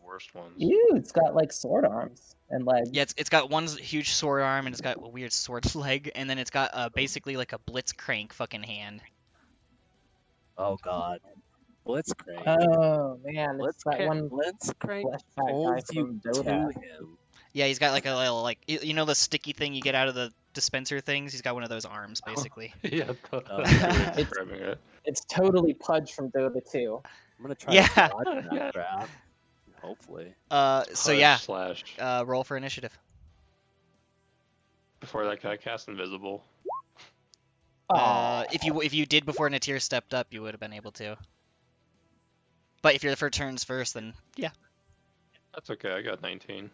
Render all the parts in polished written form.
worst ones. Ew, it's got like sword arms and legs. Yeah, it's got one huge sword arm and it's got a weird sword leg, and then it's got basically like a blitzcrank fucking hand. Oh god. Blitzcrank. Oh man, it's that one Blitzcrank flesh fat guy holds you from to Dota. him. Yeah, he's got like a little like you know the sticky thing you get out of the dispenser things. He's got one of those arms basically. Yeah, Oh. that's a good way of It's- describing it. It's totally Pudge from Dota 2. I'm gonna try Yeah. to dodge that Yeah. trap. Hopefully. So Pudge yeah, slash. roll for initiative. Before that guy cast invisible. If you did before Natir stepped up, you would have been able to. But if you're for turns first, then yeah. That's okay. I got 19.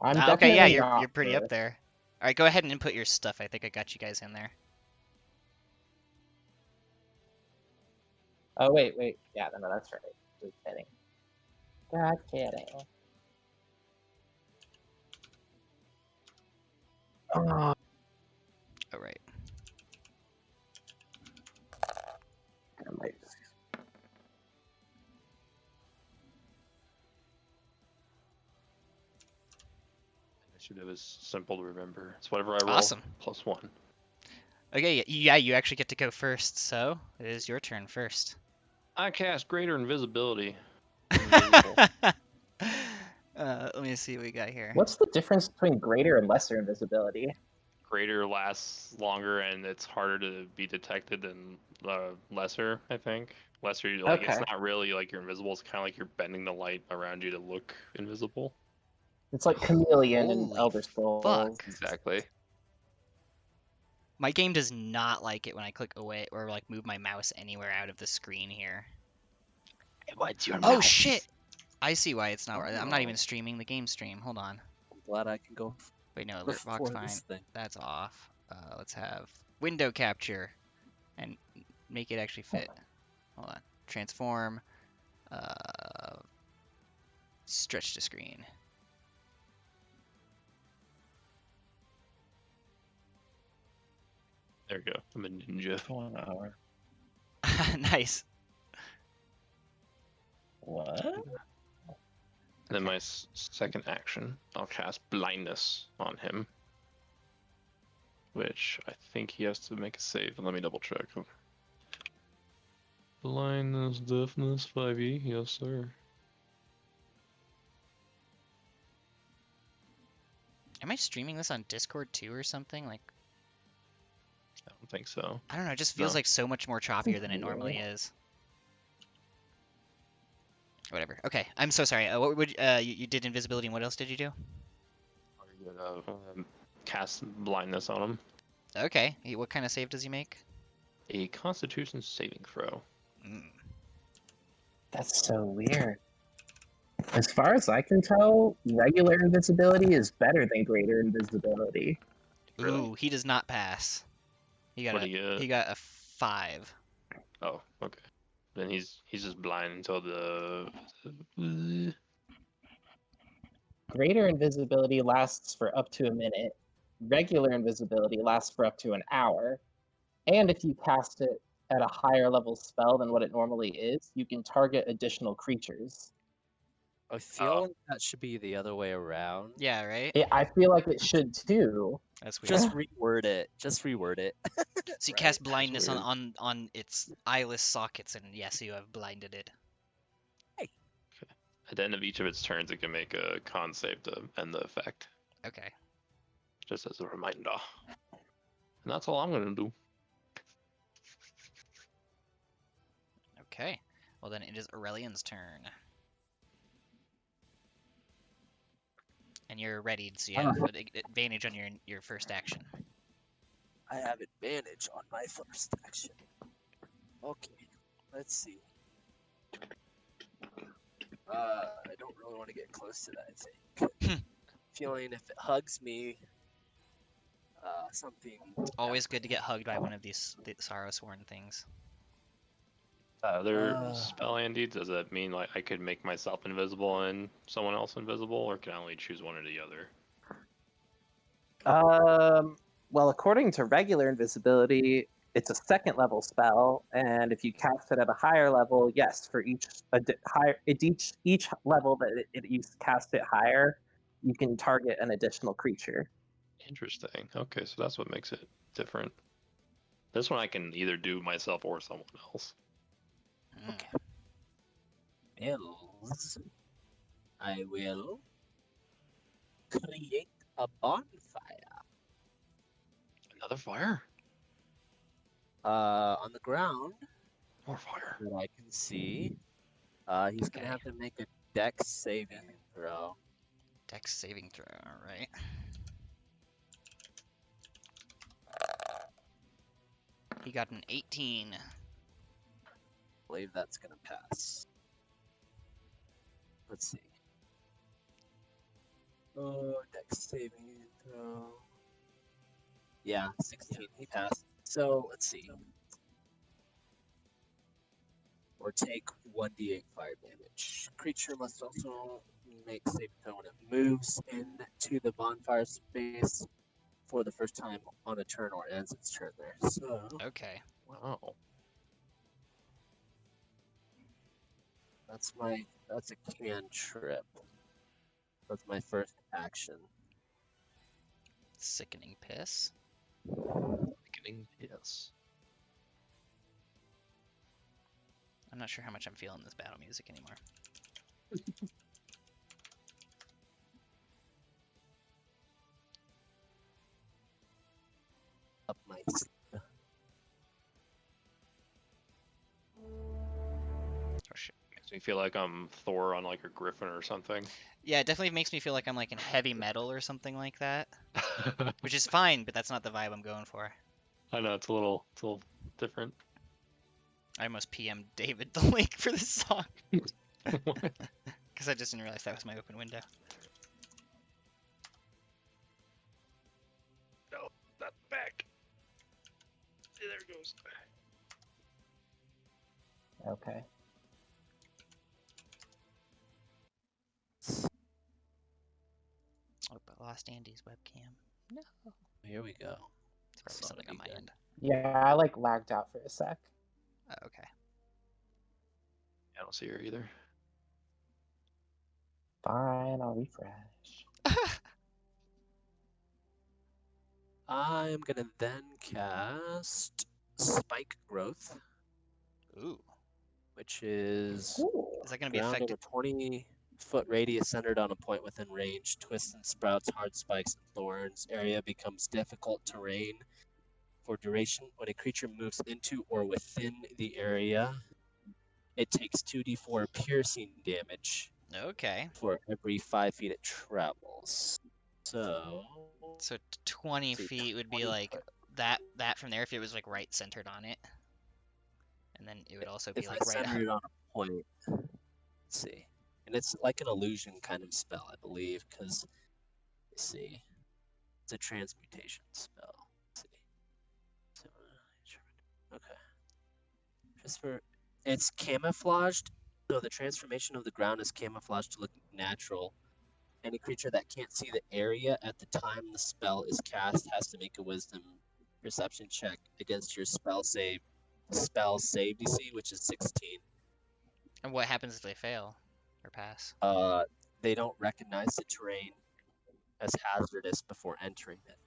I'm Okay, yeah, definitely not you're pretty up first. there. All right, go ahead and input your stuff. I think I got you guys in there. Oh wait. Yeah, no, that's right. Just kidding. Just kidding. Oh, All right. I might just- Initiative is simple to remember. It's whatever I roll. Awesome. +1. Okay, yeah, you actually get to go first, so it is your turn first. I cast greater invisibility. Let me see what we got here. What's the difference between greater and lesser invisibility? Greater lasts longer and it's harder to be detected than lesser, I think. Lesser, like it's Okay. not really like you're invisible. It's kind of like you're bending the light around you to look invisible. It's like Chameleon and Holy Elder Scrolls. fuck. Exactly. My game does not like it when I click away or like move my mouse anywhere out of the screen here. What's your Oh shit! I see why it's not. I'm not Oh. even streaming the game stream. Hold on. I'm glad I can go Wait, no, it looks before fine. this thing. That's off. Let's have window capture and make it actually fit. Hold on. Transform. Stretch the screen. There you go. I'm a ninja. 1 hour. Nice. What? Then my second action, I'll cast blindness on him. Which I think he has to make a save. Let me double check. Blindness, deafness, 5e. Yes, sir. Am I streaming this on Discord too or something? Like, I don't think so. I don't know. It just feels No. like so much more choppier than it normally is. Whatever. Okay. I'm so sorry. What would you did invisibility and what else did you do? I'm gonna cast blindness on him. Okay. What kind of save does he make? A Constitution saving throw. Mm. That's so weird. As far as I can tell, regular invisibility is better than greater invisibility. Really? Ooh, he does not pass. He got What do you get? he got a 5. Oh, okay. Then he's just blind until the. Greater invisibility lasts for up to a minute. Regular invisibility lasts for up to an hour. And if you cast it at a higher level spell than what it normally is, you can target additional creatures. I feel like that should be the other way around. Yeah, right? I feel like it should too. That's weird. Just reword it. Just reword it. So you Right? cast blindness weird. on its eyeless sockets, and yes, you have blinded it. At the end of each of its turns, it can make a con save to end the effect. Okay. Just as a reminder. And that's all I'm gonna do. Okay. Well, then it is Aurelian's turn. And you're ready, so you have advantage on your first action. I have advantage on my first action. Okay, let's see. I don't really want to get close to that, I think. Feeling if it hugs me, something... Always good to get hugged by one of these Sorrowsworn things. Other spell, Andy, does that mean like I could make myself invisible and someone else invisible, or can I only choose one or the other? Well, according to regular invisibility, it's a second level spell, and if you cast it at a higher level, yes, for each level that you cast it higher, you can target an additional creature. Interesting. Okay, so that's what makes it different. This one I can either do myself or someone else. Okay. Bills. I will create a bonfire. Another fire? On the ground More fire. that I can see. He's Okay. gonna have to make a dex saving throw. Dex saving throw. All right. He got an 18. I believe that's gonna pass. Let's see. Oh, dex saving throw. Yeah, 16. He passed. So let's see. Or take 1d8 fire damage. Creature must also make save throw when it moves into the bonfire space for the first time on a turn or ends its turn there. So Okay. Wow. that's a cantrip. That's my first action. Sickening piss. Getting yes. I'm not sure how much I'm feeling this battle music anymore. Up my Oh shit. Makes me feel like I'm Thor on like a griffin or something. Yeah, it definitely makes me feel like I'm like in heavy metal or something like that, which is fine, but that's not the vibe I'm going for. I know it's a little different. I almost PM'd David the link for this song because I just didn't realize that was my open window. No, not back. There it goes. Okay. Oh, but I lost Andy's webcam. No. Here we go. It's probably Sorry, something on my good. end. Yeah, I like lagged out for a sec. Oh, okay. I don't see her either. Fine, I'll refresh. I'm gonna then cast Spike Growth, Ooh. which is Cool. Is that going to be ground in effective? a 20-foot radius centered on a point within range. Twists and sprouts, hard spikes, and thorns. Area becomes difficult terrain for duration. When a creature moves into or within the area, it takes 2d4 piercing damage Okay. for every 5 feet it travels. So 20 let's see, feet would be 20 like foot. that from there if it was like right centered on it. And then it would also be If I like right center it on a point, let's see. And it's like an illusion kind of spell, I believe, because, let's see, it's a transmutation spell. Let's see. So, okay. Just for, it's camouflaged, so the transformation of the ground is camouflaged to look natural. Any creature that can't see the area at the time the spell is cast has to make a wisdom perception check against your spell save DC, which is 16. And what happens if they fail or pass? They don't recognize the terrain as hazardous before entering it,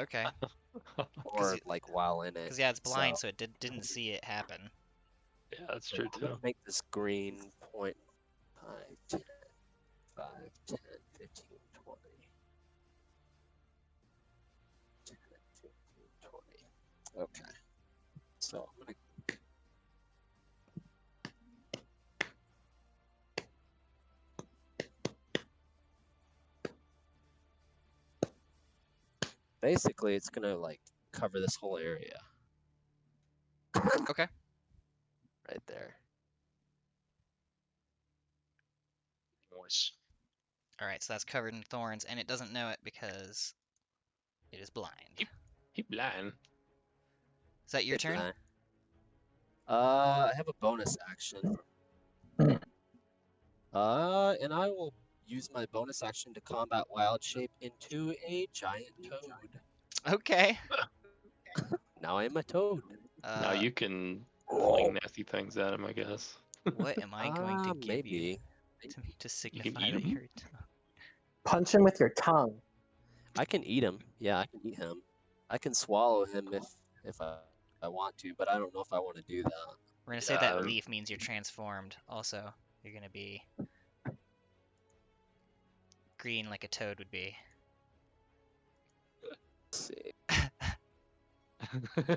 Okay. or like while in it. Because yeah, it's blind, So so it didn't see it happen. Yeah, that's so true I'm too. gonna make this green point 5, 10, 5, 10, 15, 20. 10, 15, 20. Okay. So I'm gonna basically it's gonna like cover this whole area. Okay. Right there. Nice. All right, so that's covered in thorns, and it doesn't know it because it is blind. He blind. Is that your Good turn? line. I have a bonus action. And I will use my bonus action to combat wild shape into a giant toad. Okay. Now I'm a toad. Now you can Oh. fling nasty things at him, I guess. What am I going to give you Maybe. to signify eat that 'em? you're Punch him with your tongue. I can eat him. Yeah, I can eat him. I can swallow him if I want to, but I don't know if I want to do that. We're gonna say that Yeah. leaf means you're transformed. Also, you're gonna be green like a toad would be. Let's see.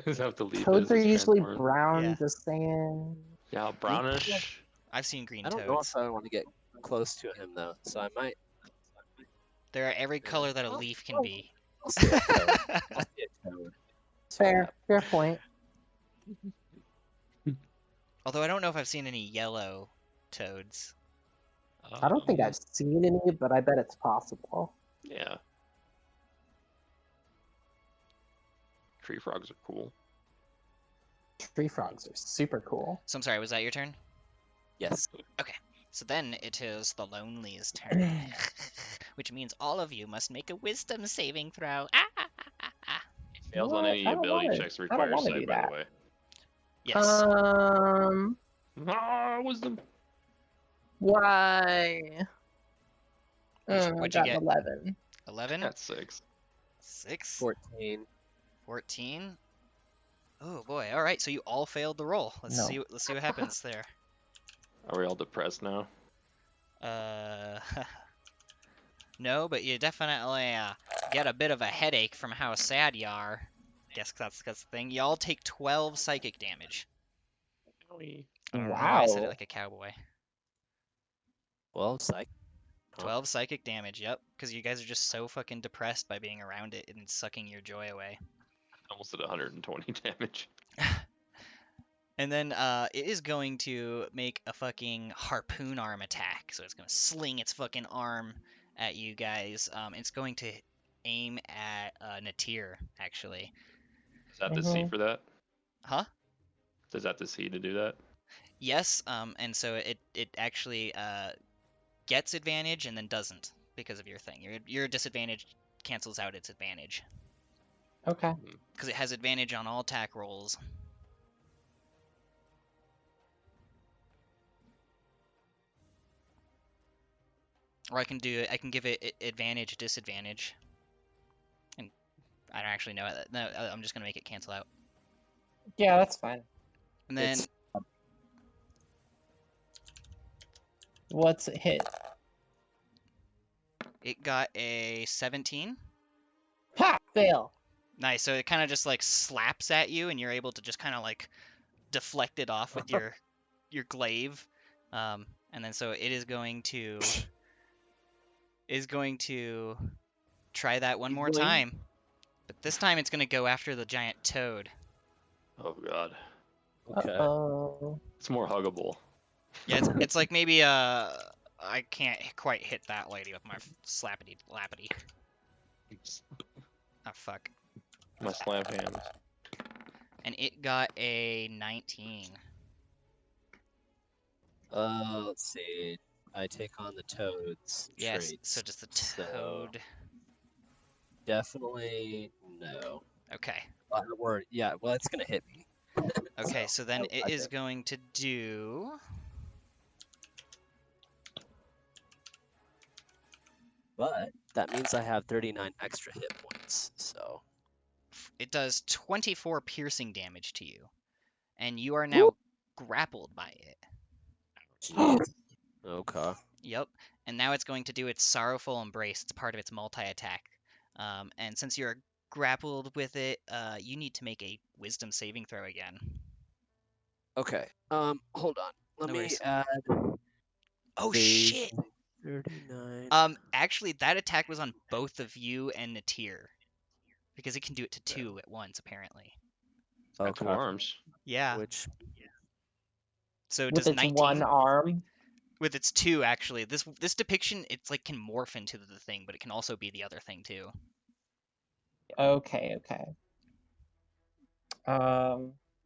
Is that what the leaf Toads is? are It's usually transformed? brown, Yeah. just saying. Yeah, brownish. I've seen green I don't know toads. if I want to get close to him though, so I might. They're every Yeah. color that a Oh, leaf can oh. be. I'll see a toad. I'll see a toad. Fair point. Although I don't know if I've seen any yellow toads. I don't think I've seen any, but I bet it's possible. Yeah. Tree frogs are cool. Tree frogs are super cool. So I'm sorry, was that your turn? Yes. So then it is the Lonely's turn. Which means all of you must make a wisdom saving throw. Fails on What? any I don't ability wanna- checks I don't require wanna sight, do by that. the way. Yes. Wisdom. Why? What'd you got get? an 11. 11? That's 6. 6? 14. 14? Oh boy. All right, so you all failed the roll. Let's No. see what happens there. Are we all depressed now? No, but you definitely get a bit of a headache from how sad you are. Guess that's the thing. Y'all take 12 psychic damage. I don't know why I said it Wow. like a cowboy. Well, psych. Huh. 12 psychic damage, yep. Because you guys are just so fucking depressed by being around it and sucking your joy away. Almost at 120 damage. And then it is going to make a fucking harpoon arm attack. So it's going to sling its fucking arm at you guys. It's going to aim at Natir, actually. Is that the C Mhm. for that? Huh? Does that the C to do that? Yes, and so it actually gets advantage and then doesn't because of your thing. Your disadvantage cancels out its advantage. Okay. Because it has advantage on all attack rolls. Or I can give it advantage, disadvantage. And I don't actually know it. No, I'm just gonna make it cancel out. Yeah, that's fine. And then It's- What's it hit? it got a 17. Ha! Fail. Nice. So it kind of just like slaps at you, and you're able to just kind of like deflect it off with your glaive. And then so it is going to try that one more Easily. time. But this time it's going to go after the giant toad. Oh god. Okay. Uh-oh. It's more huggable. Yeah, it's like maybe I can't quite hit that lady with my slappity lappity. Ah, fuck. My slap hands. And it got a 19. Let's see. I take on the toad's Yes, traits. so just the So- toad. Definitely no. Okay. Yeah, well, it's gonna hit me. Okay, so then it I is think- going to do. But that means I have 39 extra hit points. So It does 24 piercing damage to you. And you are now grappled by it. jeez. Okay. Yep. And now it's going to do its Sorrowful Embrace. It's part of its multi-attack. And since you're grappled with it, you need to make a Wisdom saving throw again. Okay. Hold on. Let No me worries. add. Oh the shit! 39. Actually, that attack was on both of you and Natir. Because it can do it to 2 at once, apparently. Got 2 Okay. arms. Yeah. Which So With does its 19 one arm. with its 2 actually. This depiction it's like can morph into the thing, but it can also be the other thing too. Okay.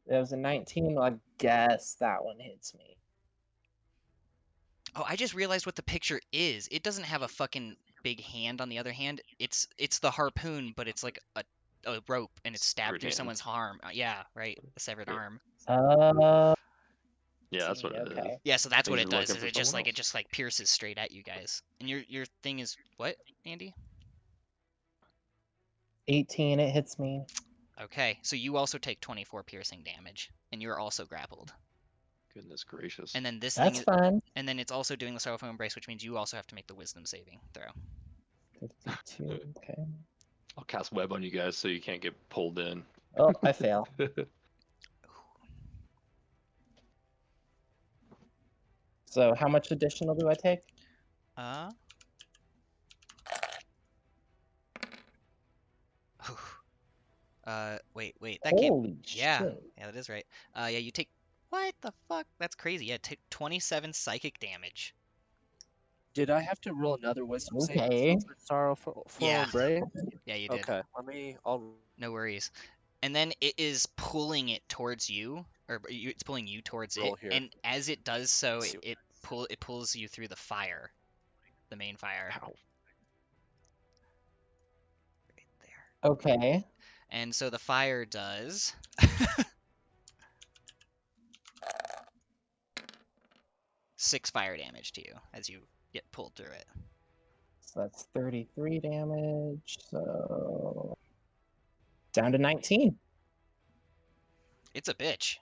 It was a 19. I guess that one hits me. Oh, I just realized what the picture is. It doesn't have a fucking big hand on the other hand. It's the harpoon, but it's like a a rope and it's stabbed Severed through hand. someone's arm. Yeah, right. A severed Yeah. arm. Yeah, that's what it is. Okay. Yeah, so that's what He's it does. looking Is for it just someone like it else. just like pierces straight at you guys. And your thing is what, Andy? 18, it hits me. Okay, so you also take 24 piercing damage, and you're also grappled. Goodness gracious. And then this That's thing, fun. and then it's also doing the Sorrowful Embrace, which means you also have to make the Wisdom saving throw. 52, okay. I'll cast web on you guys so you can't get pulled in. Oh, I fail. So how much additional do I take? Wait, that can't. Holy Yeah, shit. yeah, that is right. Yeah, you take. What the fuck? That's crazy. Yeah, take 27 psychic damage. Did I have to roll another wisdom Okay. saving throw for Sorrowful Yeah. Embrace? Yeah, you did. Okay, I'll No worries. And then it is pulling it towards you, or it's pulling you towards roll it. here. And as it does so, See what it pulls you through the fire, the main fire. Ow. Right there. Okay. And so the fire does 6 fire damage to you as you get pulled through it. So that's 33 damage. So down to 19. It's a bitch.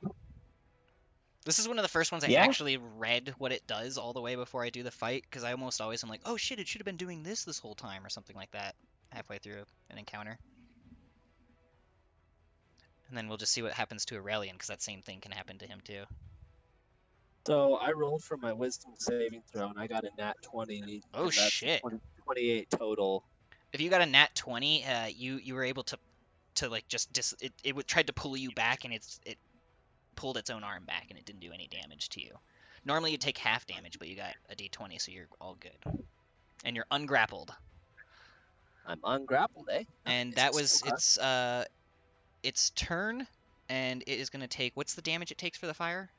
This is one of the first ones I Yeah. actually read what it does all the way before I do the fight, because I almost always am like, oh shit, it should have been doing this whole time, or something like that, halfway through an encounter. And then we'll just see what happens to Aurelian, because that same thing can happen to him too. So I rolled for my wisdom saving throw and I got a nat 20. Oh and that's shit. 28 total. If you got a nat 20, you were able to like just it tried to pull you back, and it pulled its own arm back, and it didn't do any damage to you. Normally you take half damage, but you got a d20, so you're all good. And you're ungrappled. I'm ungrappled, eh? And that was its turn, and it is going to take, what's the damage it takes for the fire?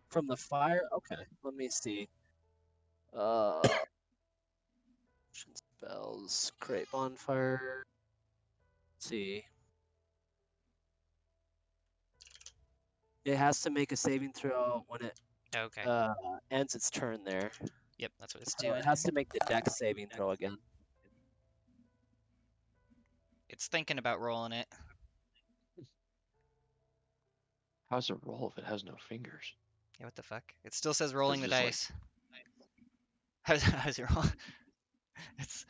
From the fire? Okay, let me see. Spells, create bonfire. Let's see. It has to make a saving throw when it Okay. ends its turn there. Yep, that's what it's So doing. it has to make the dex saving throw again. It's thinking about rolling it. How's it roll if it has no fingers? Yeah, what the fuck? It still says rolling the just like- dice. How's it roll? It's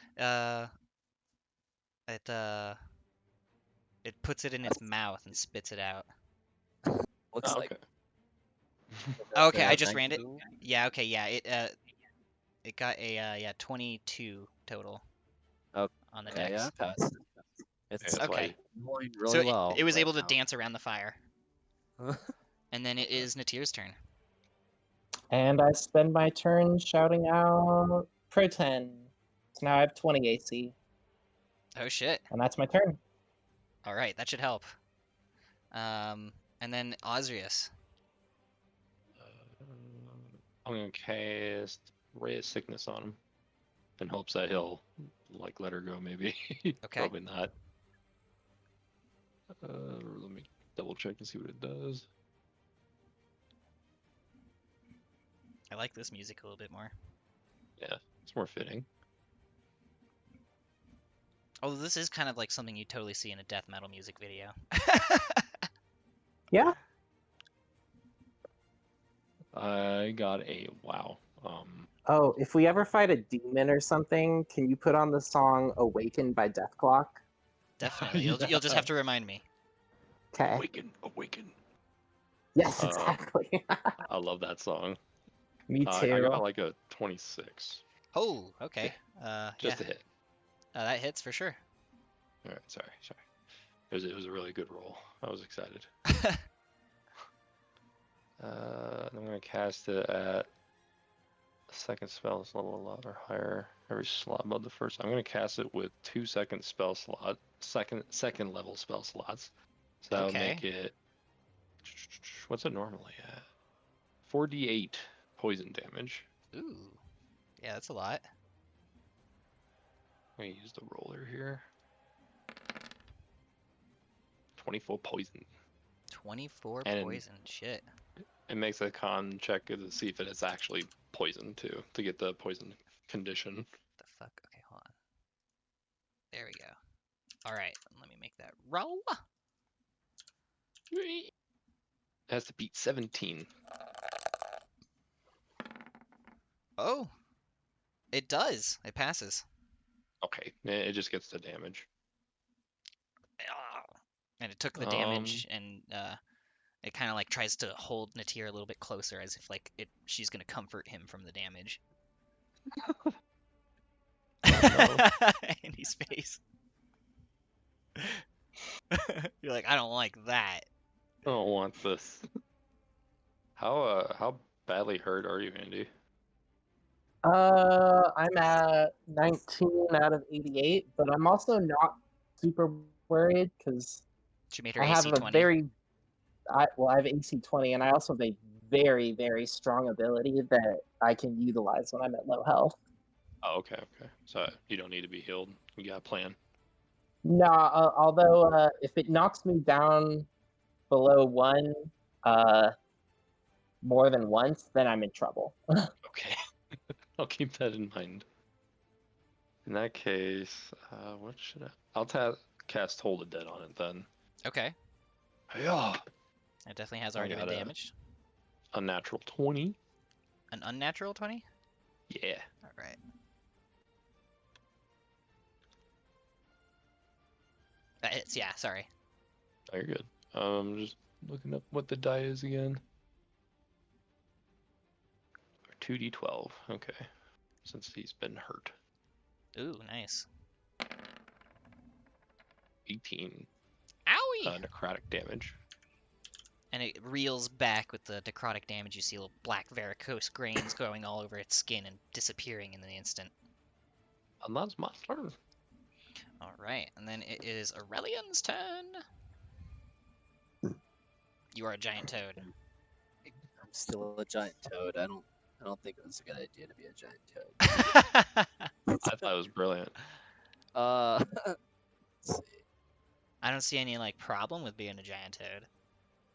it puts it in its mouth and spits it out. Looks Oh, like. okay. Okay, I just 19. ran it. Yeah, okay, yeah. It got a 22 total. Okay, On the yeah, dex. pass. It's that's Okay. rolling So really well. it was right able to now. dance around the fire. And then it is Natir's turn. And I spend my turn shouting out pretend. So now I have 20 AC. Oh shit. And that's my turn. All right, that should help. And then Osrius. I'm gonna cast Ray of Sickness on him, in hopes that he'll like let her go. Maybe. Okay. Probably not. Let me double check and see what it does. I like this music a little bit more. Yeah, it's more fitting. Although this is kind of like something you totally see in a death metal music video. Yeah. I got a wow. Oh, if we ever fight a demon or something, can you put on the song Awakened by Deathclock? Definitely. You'll just have to remind me. Okay. Awaken, awaken. Yes, Uh, exactly. I love that song. Me I too. got like a 26. Oh, okay. Just yeah. a hit. That hits for sure. All right, sorry. It was a really good roll. I was excited. I'm gonna cast it at second spell level or higher. Every slot above the first. I'm gonna cast it with 2 second spell slot, second level spell slots. So that'll Okay. make it. What's it normally at? 4d8 poison damage. Ooh. Yeah, that's a lot. I'm gonna use the roller here. 24 poison. 24 And- poison. Shit. It makes a con check to see if it is actually poison too, to get the poison condition. The fuck? Okay, hold on. There we go. All right, let me make that roll. It has to beat 17. Oh, it does. It passes. Okay, it just gets the damage. And it took the damage, and it kind of like tries to hold Natir a little bit closer, as if like she's gonna comfort him from the damage. In his face. You're like, I don't like that. I don't want this. How badly hurt are you, Andy? I'm at 19 out of 88, but I'm also not super worried because She made her I have AC a 20. I have AC 20, and I also have a very, very strong ability that I can utilize when I'm at low health. Oh, okay. So you don't need to be healed. You got a plan. No, although if it knocks me down below 1 more than once, then I'm in trouble. Okay. I'll keep that in mind. In that case, what should I... I'll cast Hold of Dead on it then. Okay. Yeah. It definitely has I already been got a- damaged. Unnatural 20. An unnatural 20? Yeah. All right. That hits, yeah, sorry. Oh, you're good. Just looking up what the die is again. 2d12. Okay. Since he's been hurt. Ooh, nice. 18 Owie! necrotic damage. And it reels back with the necrotic damage. You see little black varicose grains going all over its skin and disappearing in an instant. And that's my turn. Alright, and then it is Aurelian's turn. You are a giant toad. I'm still a giant toad. I don't think it was a good idea to be a giant toad. I thought it was brilliant. Let's see. I don't see any like problem with being a giant toad.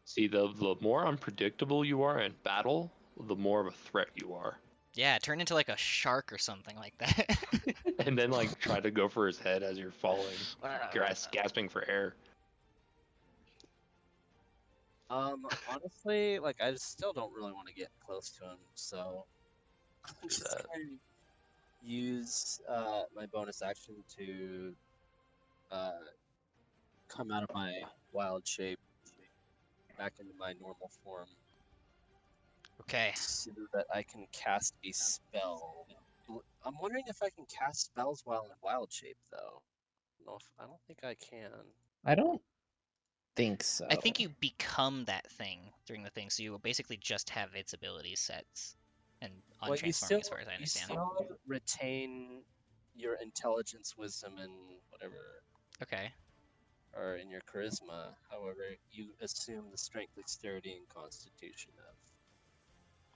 See, the more unpredictable you are in battle, the more of a threat you are. Yeah, turn into like a shark or something like that. And then like try to go for his head as you're falling, gasping for air. Honestly, like I still don't really want to get close to him, so I'm just gonna use my bonus action to come out of my wild shape back into my normal form Okay. so that I can cast a spell. I'm wondering if I can cast spells while in wild shape, though. I don't think I can. I don't think so. I think you become that thing during the thing, so you will basically just have its ability sets and untransforming as far as I understand. You still retain your intelligence, wisdom, and whatever, Okay. or in your charisma. However, you assume the strength, dexterity, and constitution of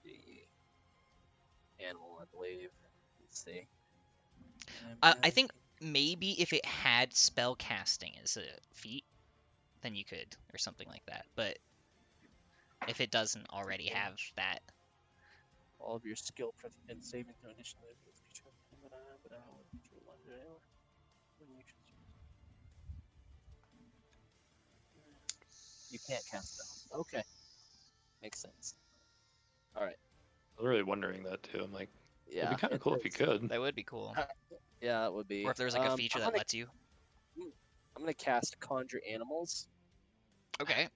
the animal, I believe. Let's see. I think maybe if it had spell casting as a feat, then you could, or something like that. But if it doesn't already have that, all of your skill and saving throw initially. You can't cast spells. Okay. Makes sense. Alright. I was really wondering that too. I'm like, Yeah. it'd be kind of cool if you could. that would be cool. Yeah, it would be. Or if there was like a feature that lets you. I'm gonna cast Conjure Animals. Okay.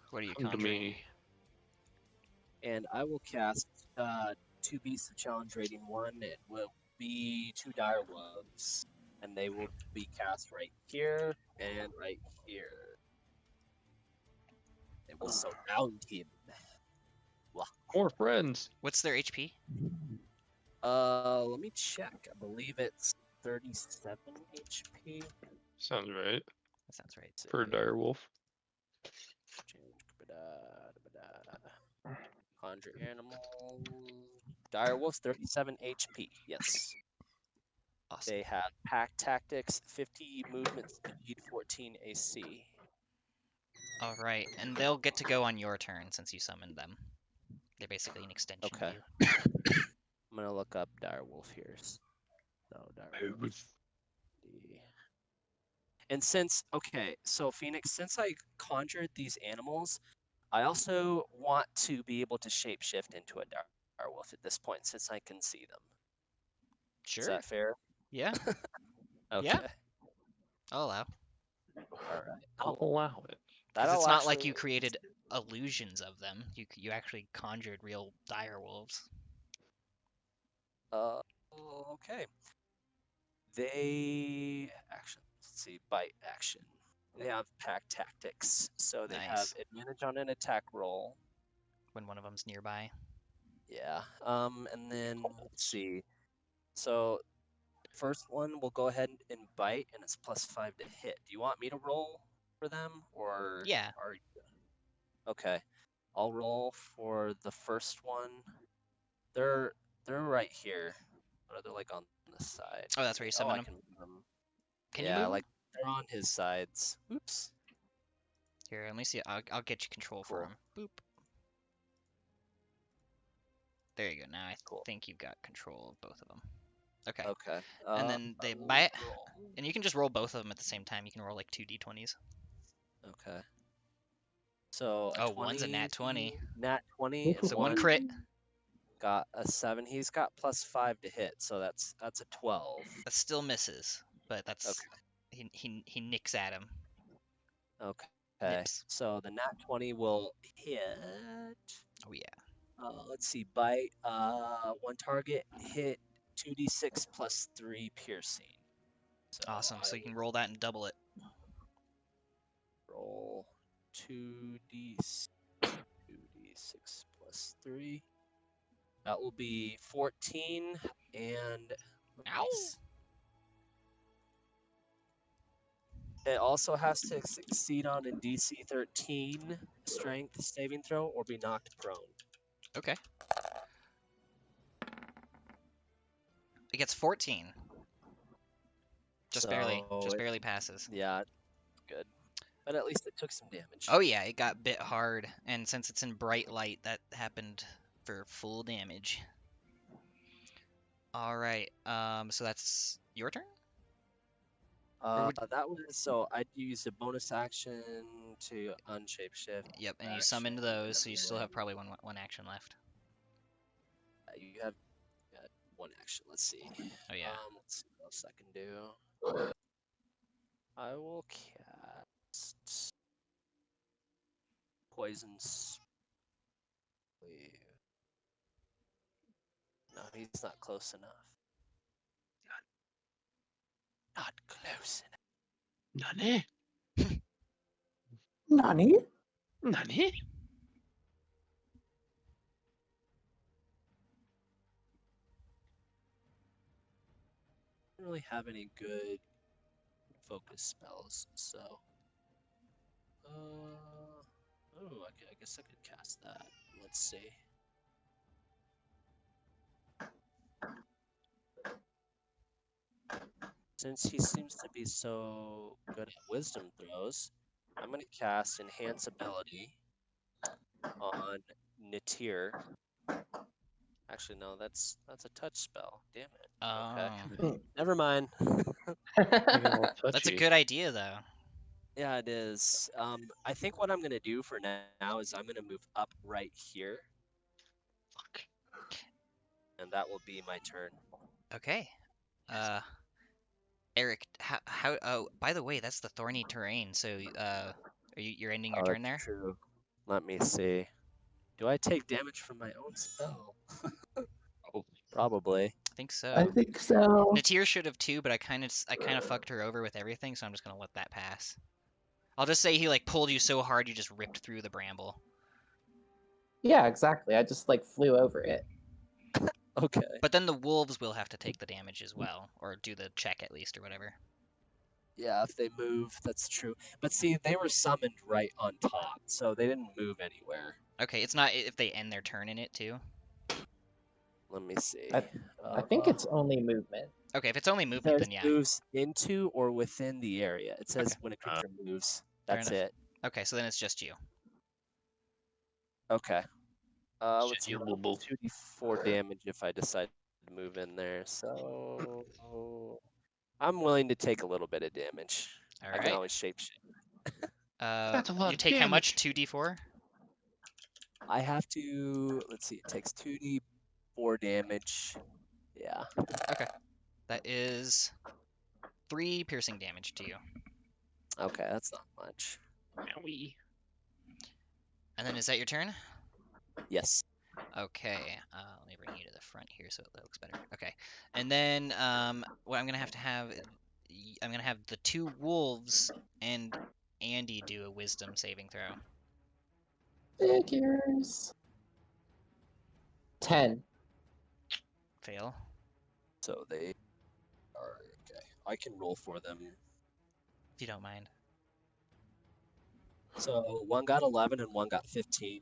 What are you Come to conjuring? me. And I will cast 2 beasts of challenge rating 1. It will be 2 dire wolves. And they will be cast right here and right here. It will surround him. More friends. What's their HP? Let me check. I believe it's 37 HP. Sounds right. That sounds right. For a direwolf. Conjure animal. Direwolf's 37 HP. Yes. Awesome. They have pack tactics, 50 movement speed, 14 AC. All right, and they'll get to go on your turn since you summoned them. They're basically an extension Okay. of you. I'm gonna look up direwolf here. So direwolf. And since so Phoenix, since I conjured these animals, I also want to be able to shapeshift into a direwolf at this point since I can see them. Sure. Is that fair? Yeah. Okay. Yeah. I'll allow. All right. I'll allow it. Because That'll it's not like you actually- created illusions of them. You actually conjured real dire wolves. Okay. They action. Let's see, bite action. They have pack tactics, so they have Nice. advantage on an attack roll. When one of them's nearby. Yeah. And then let's see. So first one will go ahead and bite, and it's +5 to hit. Do you want me to roll for them, or Yeah. are you... Okay, I'll roll for the first one. They're right here, or they're like on the side. Oh, that's where you summon I them? can move them. Can you Yeah, move 'em? like they're on his sides. Oops. Here, let me see. I'll get you control for Cool. him. Boop. There you go. Now I Cool. think you've got control of both of them. Okay. Okay. And then I they will bite, roll. and you can just roll both of them at the same time. You can roll like 2 d20s. Okay. So Oh, one's a nat 20. Nat 20 is So one crit. Got a 7. He's got +5 to hit, so that's a 12. That still misses, but that's Okay. he nicks at him. Okay. Nips. So the nat 20 will hit. Oh yeah. Let's see, bite. One target hit, 2d6 +3 piercing. So Awesome. So I you can roll that and double it. roll 2d6 +3. That will be 14 and Ow. It also has to succeed on a DC 13 strength saving throw or be knocked prone. Okay. It gets 14. Just barely passes. Yeah, good. But at least it took some damage. Oh yeah, it got bit hard, and since it's in bright light, that happened for full damage. All right. So that's your turn. That was so I used a bonus action to unshapeshift. Yep, and you summoned those, so you still have probably one action left. You have one action. Let's see. Oh yeah. Let's see what else I can do. I will cast Poison Spleef. No, he's not close enough. Not close enough. Nani? Nani? Nani? I don't really have any good focus spells, so. I guess I could cast that. Let's see. Since he seems to be so good at wisdom throws, I'm going to cast Enhance Ability on Natir. Actually, no, that's a touch spell. Damn it. Okay. Never mind. That's a good idea, though. Yeah, it is. I think what I'm going to do for now is I'm going to move up right here. Fuck. And that will be my turn. Okay. Eric, how? Oh, by the way, that's the thorny terrain. So, you're ending your turn there? True. Let me see. Do I take damage from my own spell? Probably. I think so. I think so. Natir should have too, but I kind of fucked her over with everything, so I'm just gonna let that pass. I'll just say he like pulled you so hard you just ripped through the bramble. Yeah, exactly. I just like flew over it. Okay. But then the wolves will have to take the damage as well, or do the check at least, or whatever. Yeah, if they move, that's true. But see, they were summoned right on top, so they didn't move anywhere. Okay, it's not if they end their turn in it too. Let me see. I think it's only movement. Okay, if it's only movement, says then yeah. moves into or within the area. It says Okay. when a creature moves. Fair That's enough. it. Okay, so then it's just you. Okay. Let's see. you will both. 2d4 damage if I decide to move in there. So I'm willing to take a little bit of damage. All I can right. always shapeshift. That's a lot You of take how much? damage. 2d4? I have to. Let's see. It takes 2d4 damage. Yeah. Okay. That is 3 piercing damage to you. Okay, that's not much. Owie. And then is that your turn? Yes. Okay. Let me bring you to the front here so it looks better. Okay. And then what I'm gonna have I'm gonna have the 2 wolves and Andy do a wisdom saving throw. Figures. 10. Fail. So they are okay. I can roll for them. If you don't mind. So one got 11 and one got 15.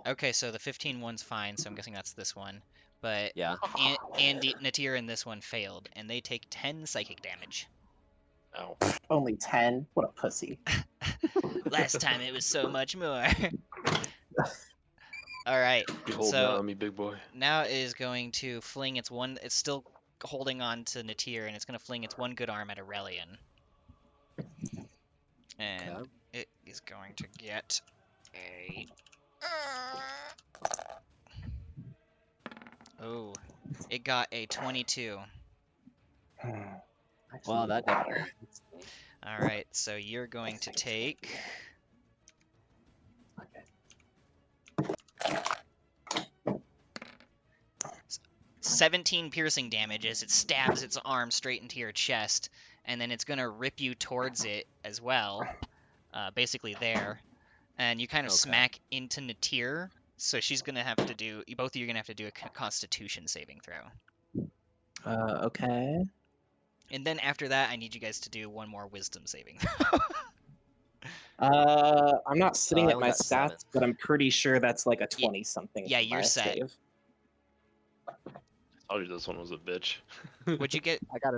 Okay, so the 15 one's fine, so I'm guessing that's this one. But Yeah. Andy, Natir, and this one failed, and they take 10 psychic damage. Ow. Only 10? What a pussy. Last time it was so much more. All right. You hold So on me, big boy. now it is going to fling its one. It's still holding on to Natir, and it's going to fling its one good arm at Aurelian. And Okay. it is going to get a. Oh, it got a 22. Well, that definitely. All right, so you're going to take 17 piercing damage as it stabs its arm straight into your chest, and then it's going to rip you towards it as well, basically there. And you kind of Okay. smack into Natir, so she's going to have to do, both of you are going to have to do a Constitution saving throw. Okay. And then after that, I need you guys to do one more Wisdom saving throw. I'm not sitting I at only my got 7. stats, but I'm pretty sure that's like a 20-something. Yeah, for you're my set. save. I told you this one was a bitch. What'd you get? I got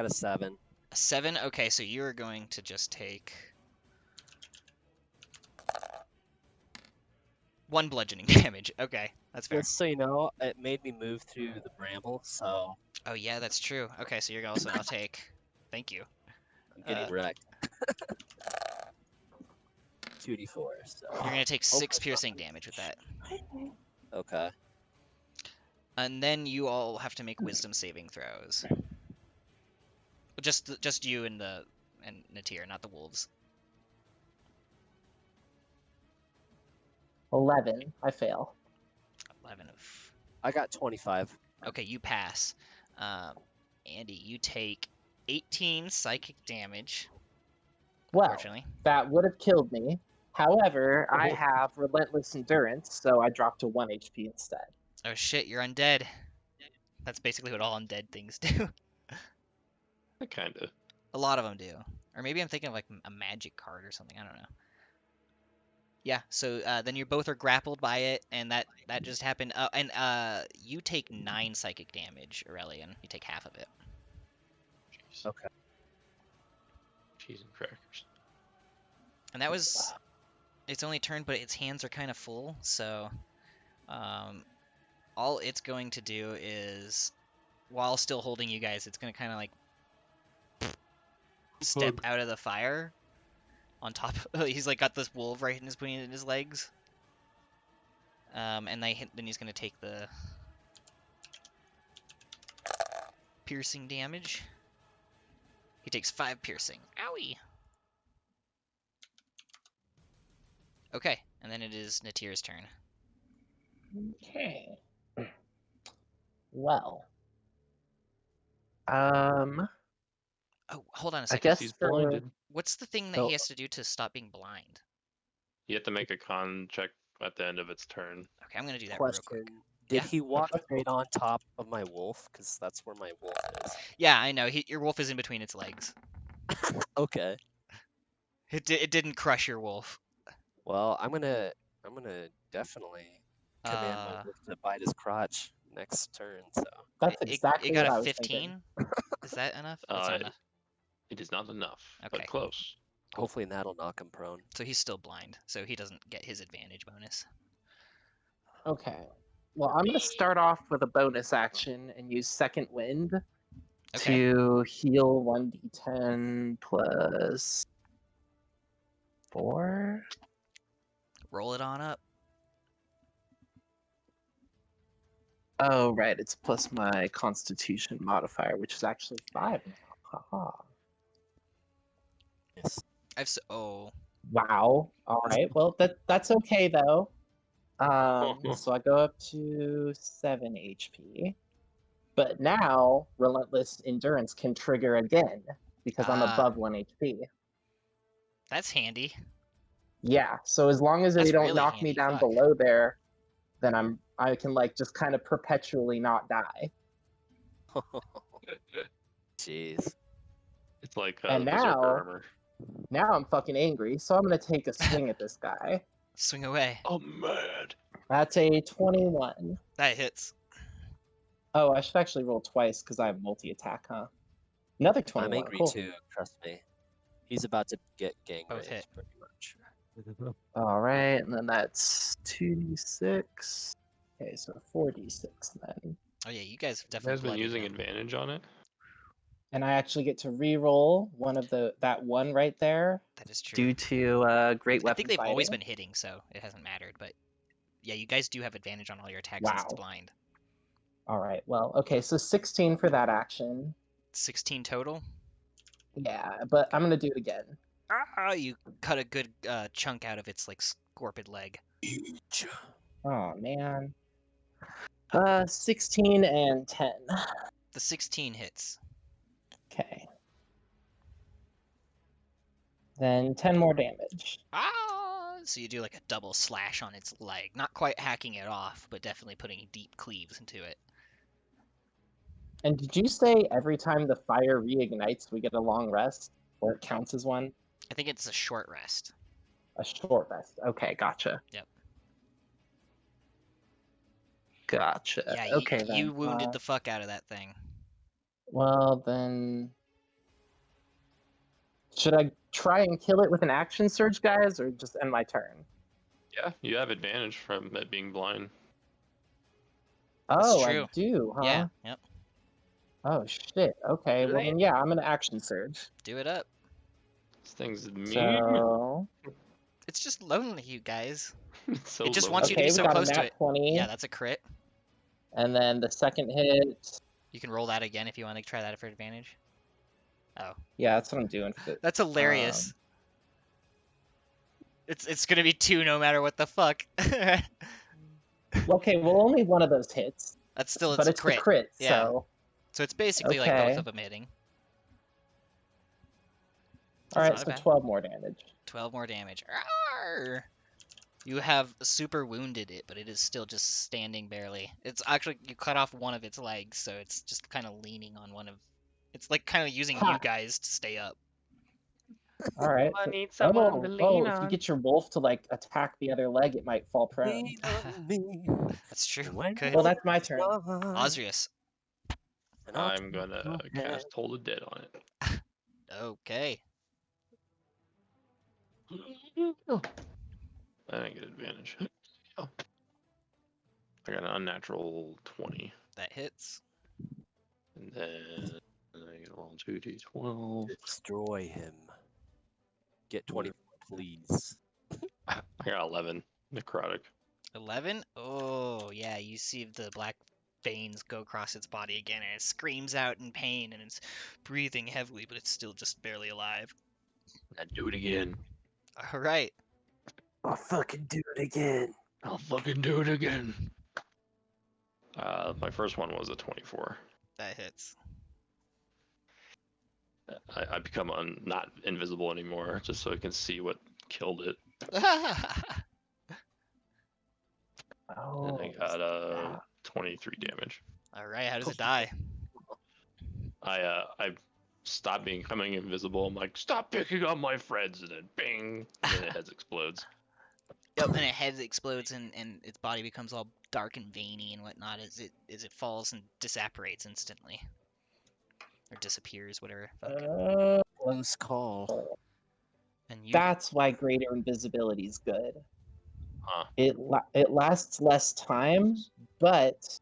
a 7. A 7? Okay, so you're going to just take 1 bludgeoning damage. Okay, that's fair. Just so you know, it made me move through the bramble, so Oh yeah, that's true. Okay, so you're also gonna take. Thank you. I'm getting wrecked. 2d4. So You're gonna take 6 hopefully it's not piercing much. damage with that, Okay. and then you all have to make Wisdom saving throws. Just you and Natir, not the wolves. 11. I fail. 11 of. I got 25. Okay, you pass. Andy, you take 18 psychic damage. Well, Unfortunately. that would have killed me. However, I have relentless endurance, so I dropped to 1 HP instead. Oh shit, you're undead. That's basically what all undead things do. Kinda. A lot of them do. Or maybe I'm thinking of like a magic card or something. I don't know. Yeah, so then you both are grappled by it, and that just happened. And you take 9 psychic damage, Aurelian. You take half of it. Jeez. Okay. Cheese and crackers. And that was its only turn, but its hands are kind of full, so all it's going to do is, while still holding you guys, it's going to kind of like step out of the fire on top. He's like got this wolf right in between his legs. And then he's going to take the piercing damage. He takes 5 piercing. Owie! Okay, and then it is Natir's turn. Okay. Well. Oh, hold on a I second. guess He's for- blinded. What's the thing that So- he has to do to stop being blind? You have to make a con check at the end of its turn. Okay, I'm going to do that real quick. Question. Did Yeah. he walk straight on top of my wolf? Because that's where my wolf is. Yeah, I know. Your wolf is in between its legs. Okay. It didn't crush your wolf. Well, I'm gonna definitely command my wolf to bite his crotch next turn. So That's exactly it got what I a was 15. Is that enough? That's not enough. It is not enough, Okay. but close. hopefully that'll knock him prone. So he's still blind, so he doesn't get his advantage bonus. Okay. Well, I'm going to start off with a bonus action and use Second Wind Okay. to heal 1d10 plus 4. Roll it on up. Oh, right. It's plus my Constitution modifier, which is actually 5 now. Haha. Yes. Oh, Wow. All right. Well, that's okay though. So I go up to 7 HP. But now Relentless Endurance can trigger again because I'm Ah. above 1 HP. that's handy. Yeah. So as long as That's they don't really knock me handy, down fuck. below there, then I can like just kind of perpetually not die. Jeez. It's like And Berserker now- armor. Now I'm fucking angry, so I'm gonna take a swing at this guy. Swing away. I'm mad. That's a 21. That hits. Oh, I should actually roll twice because I have multi-attack, huh? Another 21. I'm angry cool. too. Trust me. He's about to get gang Both hit. raped, pretty much. All right, and then that's 2d6. Okay, so 4d6 then. Oh yeah, you guys have You definitely guys been bloodied using him. advantage on it? And I actually get to re-roll one of that one right there That is true. due to great I weapon think they've always fighting. been hitting, so it hasn't mattered. But yeah, you guys do have advantage on all your attacks since it's Wow. blind. All right, well, okay, so 16 for that action. 16 total. Yeah, but I'm gonna do it again. Ah, you cut a good chunk out of its like scorpid leg. Oh man. 16 and 10. The 16 hits. Okay. Then 10 more damage. Ah, so you do like a double slash on its leg, not quite hacking it off, but definitely putting deep cleaves into it. And did you say every time the fire reignites, we get a long rest? Or it counts as one? I think it's a short rest. A short rest. Okay, gotcha. Yep. Gotcha. Yeah, okay, you then. wounded the fuck out of that thing. Well, then... Should I try and kill it with an action surge, guys, or just end my turn? Yeah, you have advantage from it being blind. Oh, true. I do, huh? Yeah, yep. Oh, shit. Okay, well Really? then, yeah, I'm gonna action surge. Do it up. This thing's mean. So... It's just lonely, you guys. It's so It just lonely. wants you to Okay, be we so got close a to nat it. 20. Yeah, that's a crit. And then the second hit... You can roll that again if you want to try that for advantage. Oh, Yeah, that's what I'm doing for the... that's hilarious. It's gonna be 2 no matter what the fuck. Okay, well, only one of those hits. That's still but a it's crit. the crit, Yeah. so... So it's basically like Okay. both of them hitting. Alright, That's so not bad. 12 more damage. 12 more damage. Arrgh! You have super wounded it, but it is still just standing barely. It's actually, you cut off one of its legs, so it's just kind of leaning on one of... It's like kind of using you Ha. guys to stay up. Alright. I need someone to lean if you on. get your wolf to, like, attack the other leg, it might fall prone. Lean on me That's true. when Could. Well, that's my turn. Osrius. And I'll I'm gonna take your cast Toll the Dead on it. Okay. I didn't get advantage. Oh. I got an unnatural 20. That hits. And then I get a roll 2d12. Destroy him. Get 24, please. I got 11. Necrotic. 11? Oh, yeah, you see the black veins go across its body again, and it screams out in pain, and it's breathing heavily, but it's still just barely alive. I do it again. All right. I'll fucking do it again. I'll fucking do it again. My first one was a 24. That hits. I become not invisible anymore, just so I can see what killed it. Oh, And I got yeah. 23 damage. All right, how does it die? I stopped becoming invisible. I'm like, stop picking on my friends, and then bing, and then the head explodes. Yep, and its head explodes and its body becomes all dark and veiny and whatnot as it falls and disapparates instantly. Or disappears, whatever. Fuck. Close call. And you That's why greater invisibility is good. Huh. It lasts less time, but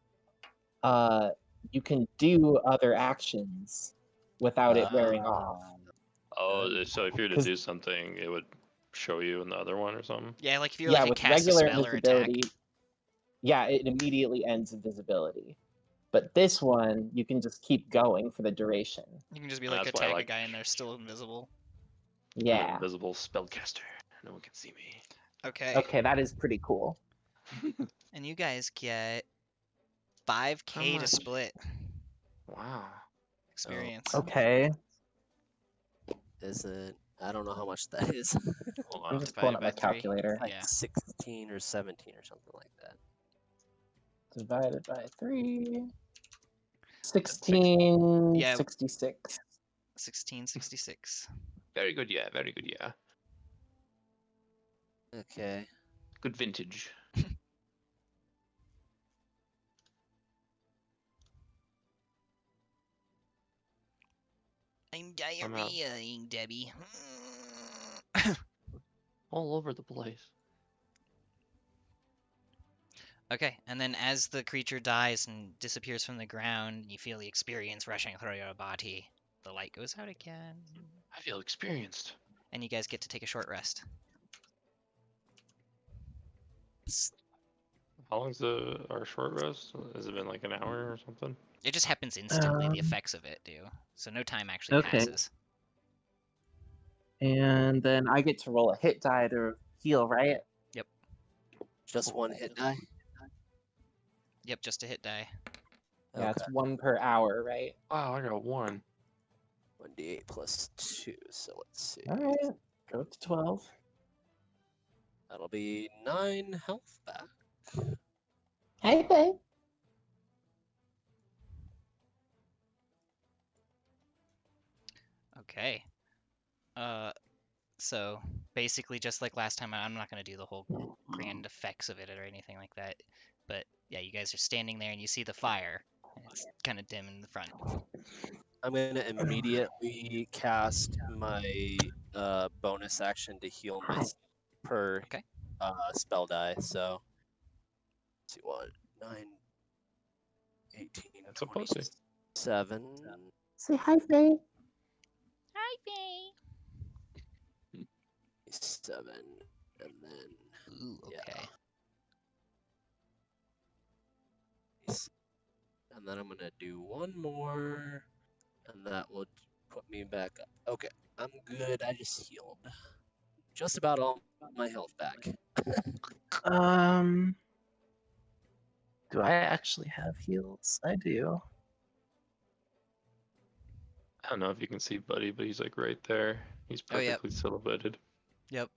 you can do other actions without it wearing off. Oh, so if you were to 'Cause- do something, it would show you in the other one or something? yeah, like if you're Yeah, like to with cast a regular spell or attack. invisibility, yeah, it immediately ends invisibility. But this one, you can just keep going for the duration. You can just be And like that's why I attack a like- guy and they're still invisible. I'm an Yeah. invisible spellcaster. No one can see me. Okay. Okay, that is pretty cool. And you guys get 5k to much? split Wow. experience. Okay, Is it? I don't know how much that is. Hold I'm on. just Divided pulling up my by 3. calculator. Like Yeah. 16 or 17 or something like that. Divided by 3. 1666. 1666. Very good, yeah. Very good, yeah. Okay. Good vintage. I'm I'm out. diarrheaing, Debbie. All over the place. Okay, and then as the creature dies and disappears from the ground, you feel the experience rushing through your body. The light goes out again, I feel experienced. and you guys get to take a short rest. How long's our short rest? Has it been like an hour or something? It just happens instantly, the Um, effects of it do. So no time actually okay. passes. And then I get to roll a hit die to heal, right? Just one hit die? Yep, just a hit die. Yeah, Okay. it's 1 per hour, right? Wow, I got 1. 1d8 plus 2, so let's see. Alright, go to 12. That'll be 9 health back. Hey, babe. Okay. So basically just like last time, I'm not gonna do the whole grand effects of it or anything like that. But yeah, you guys are standing there and you see the fire. And it's kind of dim in the front. I'm gonna immediately cast my bonus action to heal my per Okay. spell die. So let's see what 9, 18, That's a pussy. 27. Say hi, Faye. Hi, Faye. 7, and then Ooh, Yeah. okay. and then I'm gonna do one more, and that will put me back up. Okay, I'm good. I just healed just about all my health back. Do I actually have heals? I do. I don't know if you can see Buddy, but he's like right there. He's Oh, yep. perfectly silhouetted. Yep.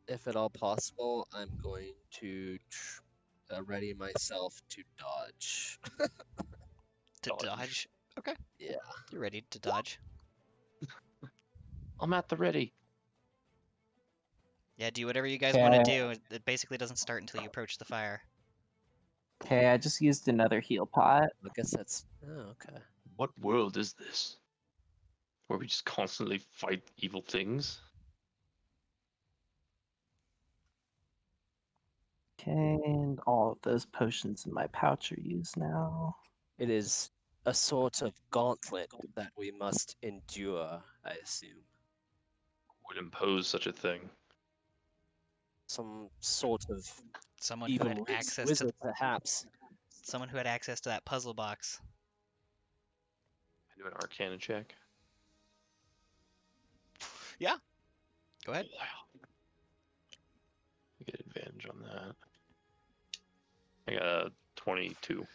If at all possible, I'm going to ready myself to dodge. To dodge. Okay. Yeah. You're ready to dodge. I'm at the ready. Yeah, do whatever you guys want to Okay. do. It basically doesn't start until you approach the fire. Okay, I just used another heal pot. I guess that's. Oh, okay. What world is this? Where we just constantly fight evil things? Okay, and all of those potions in my pouch are used now. It is a sort of gauntlet that we must endure, I assume. Would impose such a thing? Some sort of Someone who evil had access wizard, to perhaps. someone who had access to that puzzle box. I do an Arcana check. Go ahead. Wow. I get advantage on that. I got a 22.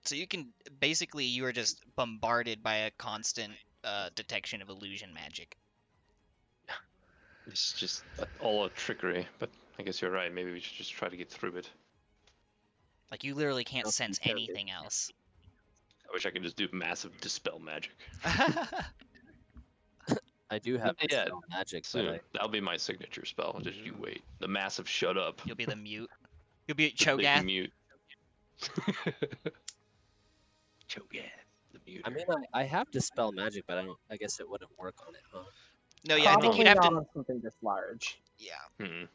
So you can basically you are just bombarded by a constant detection of illusion magic. It's just all a trickery, but I guess you're right. Maybe we should just try to get through it. Like you literally can't Nothing sense can be. anything else. I wish I could just do massive dispel magic. I do have Yeah, Dispel Magic, soon. but That'll be my signature spell. Just you wait. The massive shut up. You'll be the mute. You'll be Make me Cho'Gath. mute. Cho'Gath, the mute. I mean, I have Dispel Magic, but I guess it wouldn't work on it, huh? No, yeah, I think Probably you'd have not to. on something this large. Yeah, Hmm.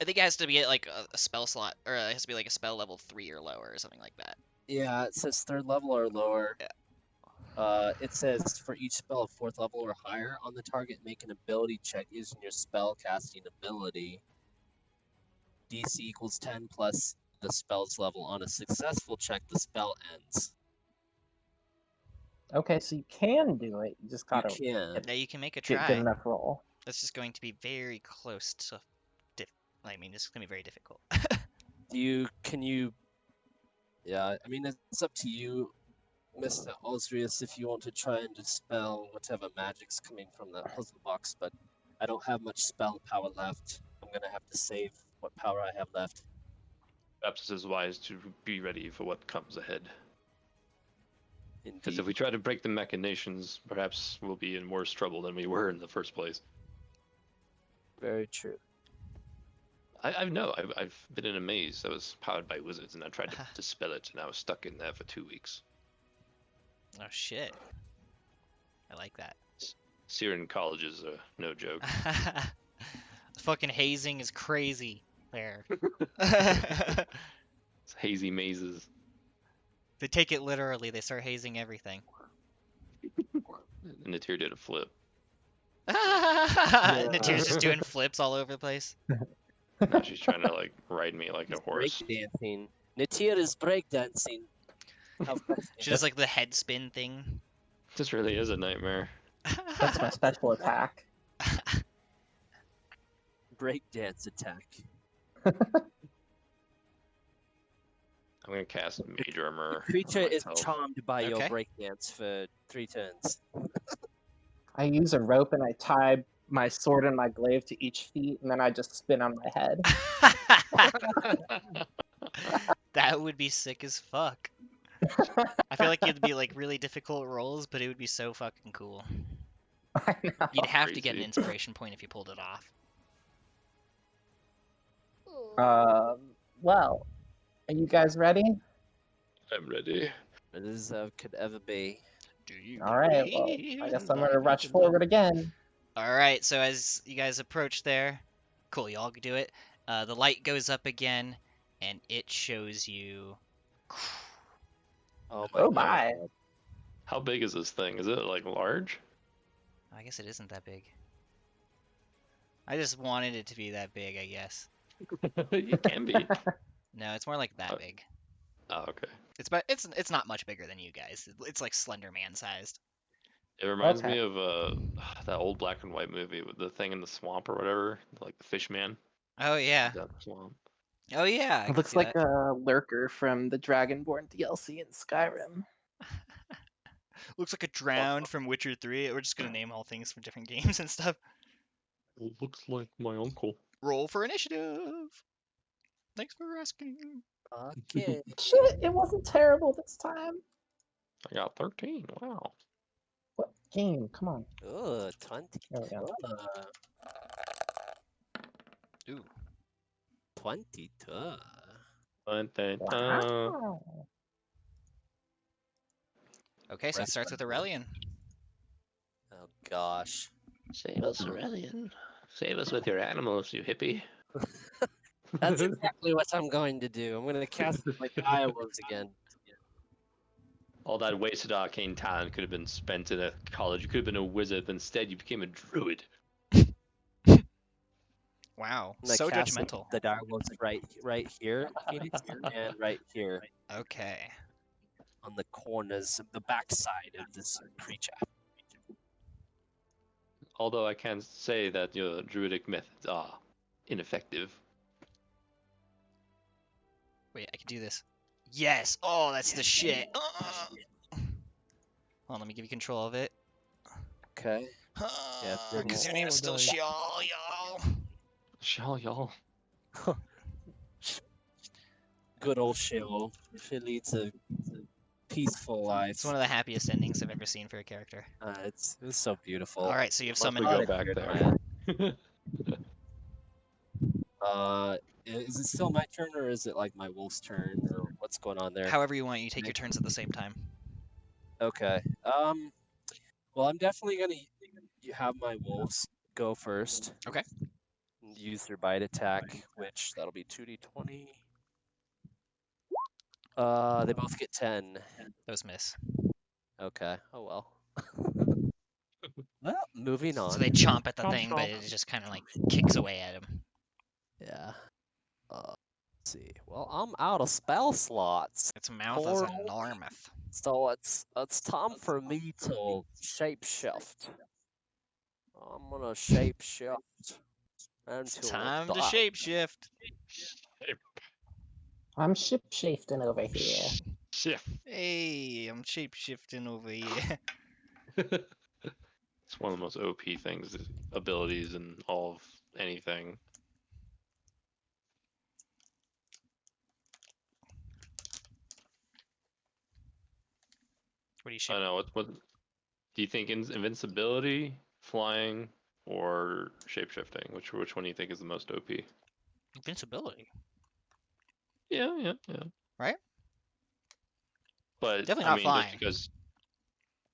I think it has to be at like a spell slot, or it has to be like a spell level 3 or lower, or something like that. Yeah, it says 3rd level or lower. Yeah. It says for each spell of 4th level or higher on the target, make an ability check using your spell casting ability. DC equals 10 plus the spell's level. On a successful check, the spell ends. Okay, so you can do it. You just You gotta can. Yeah, you can make a get good try. enough roll. That's just going to be very close to. I mean, it's gonna be very difficult. Can you? Yeah, I mean it's up to you, Mr. Osrius, if you want to try and dispel whatever magic's coming from that puzzle box, but I don't have much spell power left. I'm gonna have to save what power I have left. Perhaps it is wise to be ready for what comes ahead. Because Indeed. if we try to break the machinations, perhaps we'll be in worse trouble than we were in the first place. Very true. I've been in a maze that was powered by wizards, and I tried to dispel it, and I was stuck in there for 2 weeks. Oh shit! I like that. Syrian colleges are no joke. Fucking hazing is crazy there. It's hazy mazes. They take it literally. They start hazing everything. And Natir did a flip. Natir's just doing flips all over the place. Now she's trying to like ride me like a horse. Breakdancing. Natir is breakdancing. How She does like the head spin thing. This really is a nightmare. That's my special attack. breakdance attack. I'm gonna cast Mage Armor. Creature on is myself. charmed by your Okay. breakdance for 3 turns. I use a rope and I tie my sword and my glaive to each feet, and then I just spin on my head. That would be sick as fuck. I feel like it'd be like really difficult rolls, but it would be so fucking cool. I know. You'd have to get an Crazy. inspiration point if you pulled it off. Well, are you guys ready? I'm ready. It is could ever be. Do you All right. Well, I guess I'm gonna rush forward again. All right. So as you guys approach there, cool. Y'all do it. The light goes up again, and it shows you. Oh my Oh god. my! How big is this thing? Is it like large? I guess it isn't that big. I just wanted it to be that big, I guess. It can be. No, it's more like that big. Oh, okay. It's not much bigger than you guys. It's like Slender Man sized. It reminds Okay. me of that old black and white movie with the thing in the swamp or whatever, like the fish man. Oh yeah. That swamp. Oh yeah. I It can looks see like that. a lurker from the Dragonborn DLC in Skyrim. Looks like a drowned from Witcher 3. We're just gonna name all things from different games and stuff. It looks like my uncle. Roll for initiative. Thanks for asking. Okay. Shit, it wasn't terrible this time. I got 13. Wow. What game? Come on. Oh, 20. There we go. 22. Wow. Okay, so it starts with Aurelian. Oh gosh. Save us, Aurelian. Save us with your animals, you hippie. That's exactly what I'm going to do. I'm going to cast it like Iowas again. All that wasted arcane talent could have been spent in a college. You could have been a wizard, but instead you became a druid. Wow, I'm gonna so cast judgmental. The direwolves right here, Phoenix, and right here Okay. on the corners of the backside of this creature. Although I can say that your druidic methods are ineffective. Wait, I can do this. Yes! Oh, that's the shit! Hold on, let me give you control of it. Okay. Yeah, Because your name's still Sheol, y'all. Shall y'all? Good old Sheol. She leads a peaceful life. It's one of the happiest endings I've ever seen for a character. It's so beautiful. All right, so you've Unless summoned. we go Lot of back weird there. Is it still my turn or is it like my wolf's turn or what's going on there? However you want, you take your turns at the same time. Okay. Well, I'm definitely gonna have my wolves go first. Okay. And use their bite attack, which that'll be 2d20. They both get 10. Those miss. Okay. Oh well. Well, moving on. So they chomp at the Chomp, thing, but chomp. it just kind of like kicks away at him. Yeah. Let's see. Well, I'm out of spell slots. Its mouth is Portal. enormous. So it's time for me to shapeshift. I'm gonna shapeshift into It's time a to dog. shapeshift. I'm shifting over here. Shift. Hey, I'm shapeshifting over here. It's one of the most OP things, abilities in all of anything. What do you I shape? don't know. What do you think? Invincibility, flying, or shapeshifting? Which one do you think is the most OP? Invincibility. Yeah. Right? But Definitely I not mean, flying. just because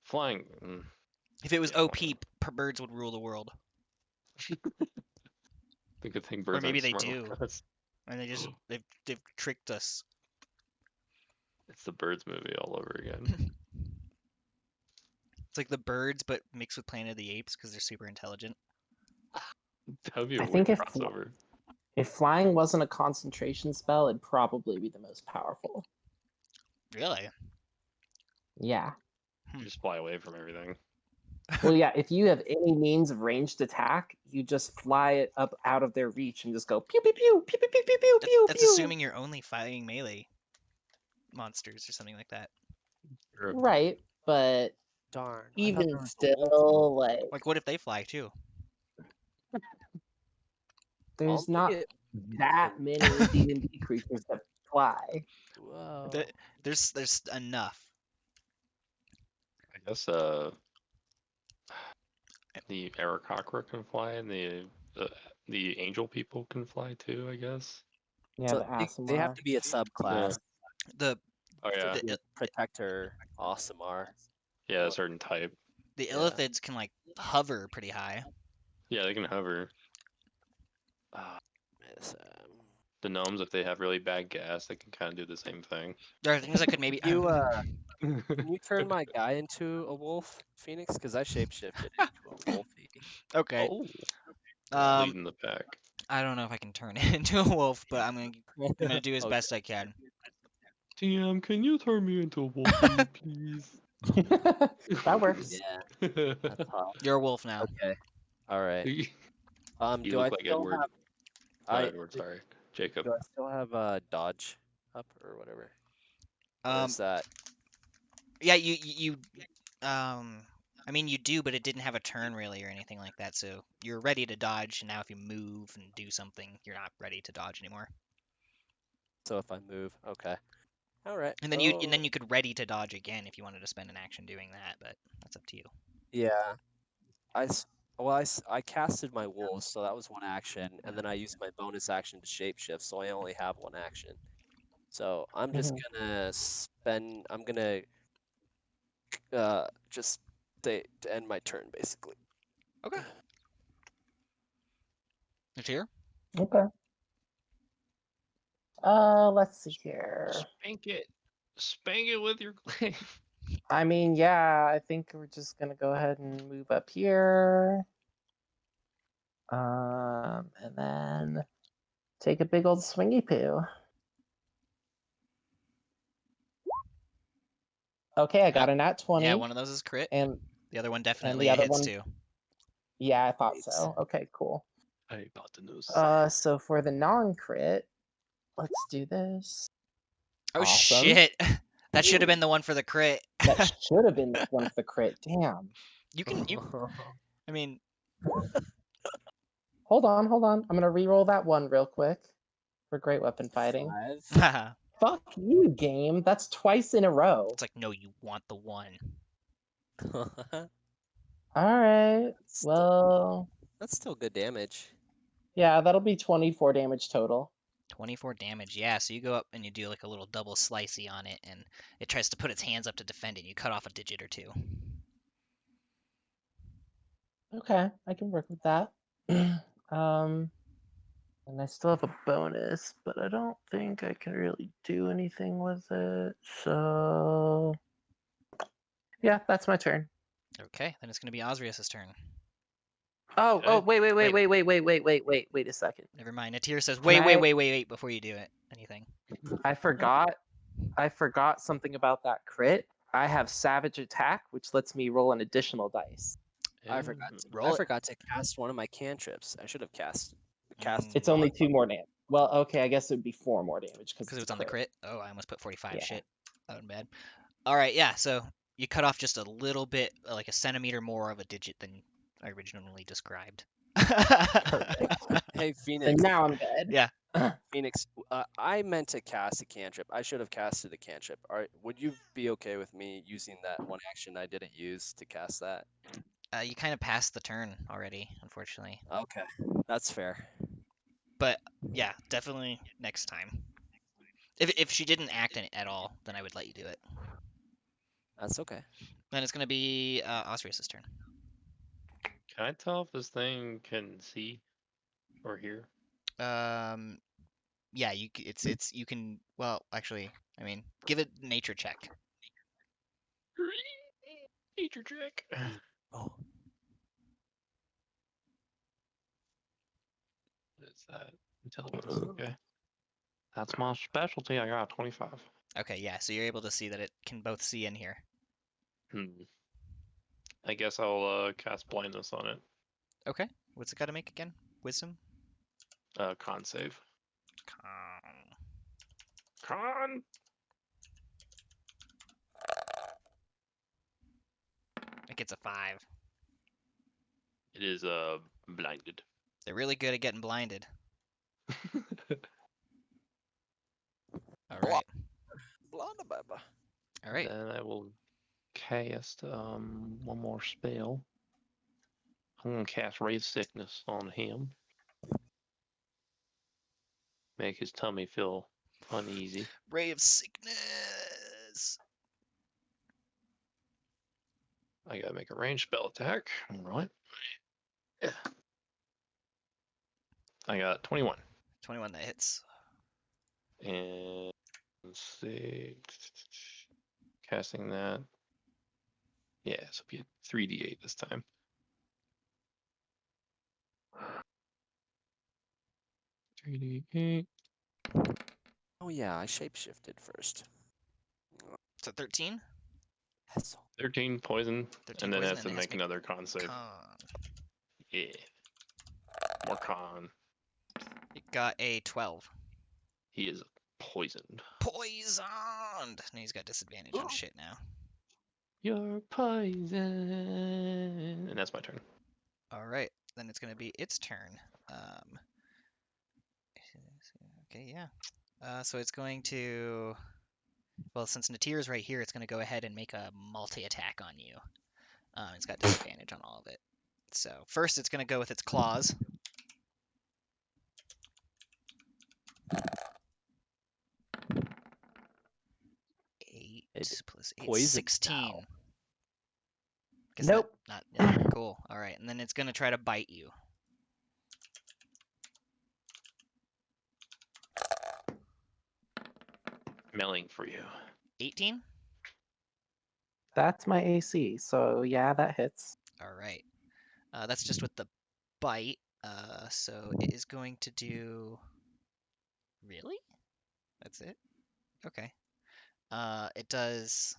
flying. If it was Yeah, OP, birds would rule the world. The good thing birds maybe aren't they smart do. like us. And they've tricked us. It's the Birds movie all over again. It's like the birds, but mixed with Planet of the Apes because they're super intelligent. That would be a I weird think crossover. if flying wasn't a concentration spell, it'd probably be the most powerful. Really? Yeah. You just fly away from everything. Well, yeah, if you have any means of ranged attack, you just fly it up out of their reach and just go pew pew pew pew pew pew pew pew pew. That's assuming you're only fighting melee monsters or something like that. Right, but Darn. I thought even there was a wolf. still, like, Like, what if they fly too? there's I'll not make it- that many D&D creatures that fly. Whoa. There's enough. I guess the Aarakocra can fly, and the angel people can fly too. I guess. Yeah, So the they have Aasimar. to be a subclass. The Oh yeah, To be a protector, Aasimar. yeah, a certain type. the Yeah. illithids can like hover pretty high. Yeah, they can hover. Yes, The gnomes, if they have really bad gas, they can kind of do the same thing. There are things that could maybe. Can you turn my guy into a wolf, Phoenix? Because I shapeshifted into a wolfie. Okay. Oh, leading the pack. I don't know if I can turn it into a wolf, but I'm gonna do as Okay. best I can. DM, can you turn me into a wolfie, please? That works. Yeah, that's hot. You're a wolf now. Okay. All right. You Do I look like still Edward. have? Not Edward, sorry. Jacob. Do I still have dodge up or whatever? Or Um, is that? yeah, you I mean you do, but it didn't have a turn really or anything like that. So you're ready to dodge, and now if you move and do something, you're not ready to dodge anymore. So if I move, okay. All right. And then you could ready to dodge again if you wanted to spend an action doing that, but that's up to you. Yeah. I casted my wolves, so that was one action, and then I used my bonus action to shapeshift, so I only have one action. So I'm just gonna spend. I'm gonna just stay to end my turn, basically. Okay. It's here. Okay. Let's see here. Spank it with your glaive. I mean, yeah, I think we're just gonna go ahead and move up here. And then take a big old swingy poo. Okay, I got a nat 20. Yeah, one of those is crit. And the other one definitely other hits one- too. yeah, I thought so. Okay, cool. I got the news. So for the non-crit, let's do this. Oh Awesome. shit! That should have been the one for the crit. That should have been the one for the crit. Damn. You can. I mean, Hold on. I'm gonna re-roll that one real quick for great weapon fighting. 5. Fuck you, game. That's twice in a row. It's like, no, you want the 1. Alright. Well, That's still good damage. yeah, that'll be 24 damage total. 24 damage, yeah. So you go up and you do like a little double slicey on it, and it tries to put its hands up to defend it. You cut off a digit or 2. Okay, I can work with that. And I still have a bonus, but I don't think I can really do anything with it. So, yeah, that's my turn. Okay, then it's going to be Osrius's turn. Oh, Okay. oh, wait a second. Never mind. Natir says, Can wait before you do it. Anything. I forgot something about that crit. I have Savage Attack, which lets me roll an additional dice. I forgot. Roll I it. forgot to cast one of my cantrips. I should have cast. It's only 2 more damage. Well, okay, I guess it would be 4 more damage Because it was on the crit. Oh, I almost put 45. Yeah. Shit. That would bad. All right, yeah. So you cut off just a little bit, like a centimeter more of a digit than I originally described. Hey, And Phoenix. now I'm dead. Yeah. Phoenix, I meant to cast a cantrip. I should have casted a cantrip. All right, would you be okay with me using that one action I didn't use to cast that? You kind of passed the turn already, unfortunately. Okay, that's fair. But yeah, definitely next time. If she didn't act in it at all, then I would let you do it. That's okay. Then it's gonna be Osrius's turn. Can I tell if this thing can see or hear? Yeah, you can. Well, actually, I mean, give it a nature check. Nature check. Oh, What is that? Intelligence. Okay. That's my specialty. I got a 25. Okay, yeah, so you're able to see that it can both see and hear. I guess I'll cast blindness on it. Okay, what's it got to make again? Wisdom. Con save. Con. Con. It gets a 5. It is blinded. They're really good at getting blinded. All Blah. right. blonde baba. All right. Then I will cast one more spell. I'm gonna cast Ray of Sickness on him. Make his tummy feel uneasy. Ray of Sickness. I gotta make a ranged spell attack. Alright. Yeah. I got 21. 21 that hits. And let's see. Casting that. Yeah, so it'll be a 3d8 this time. $3d8. Oh yeah, I shapeshifted first. So 13. That's 13 poison, 13 and then poison, has to and make another con save. Con. Yeah. More con. It got a 12. He is poisoned. Poisoned. And he's got disadvantage on shit now. You're poison. And that's my turn. All right. Then it's gonna be its turn. Okay, yeah. So it's going to. Well, since Natir is right here, it's going to go ahead and make a multi-attack on you. It's got disadvantage on all of it. So first, it's going to go with its claws. Eight plus 8, poisoned 16. now. Guess nope. Not cool. All right, and then it's going to try to bite you. Milling for you. 18. That's my AC, so yeah, that hits. All right. That's just with the bite. So it is going to do. Really? That's it? Okay. It does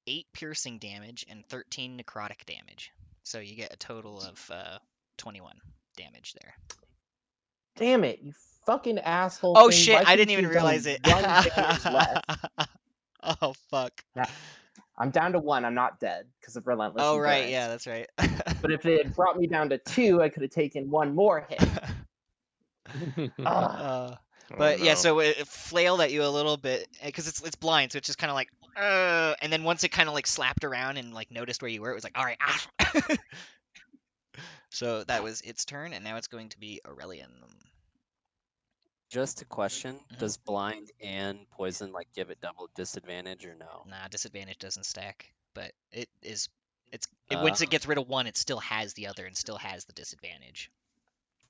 8 piercing damage and 13 necrotic damage. So you get a total of 21 damage there. Damn it, you fucking asshole. Oh thing. shit, Why I couldn't didn't even you have done realize it. 1 damage less? Oh fuck. I'm down to 1. I'm not dead because of relentless. Oh right, endurance. yeah, that's right. But if it had brought me down to 2, I could have taken 1 more hit. But yeah, no. so it flailed at you a little bit because it's blind, so it's just kind of like, and then once it kind of like slapped around and like noticed where you were, it was like, all right, ah. So that was its turn, and now it's going to be Aurelian. Just a question: Mhm. Does blind and poison like give it double disadvantage or no? Nah, disadvantage doesn't stack, but once it gets rid of one, it still has the other and still has the disadvantage.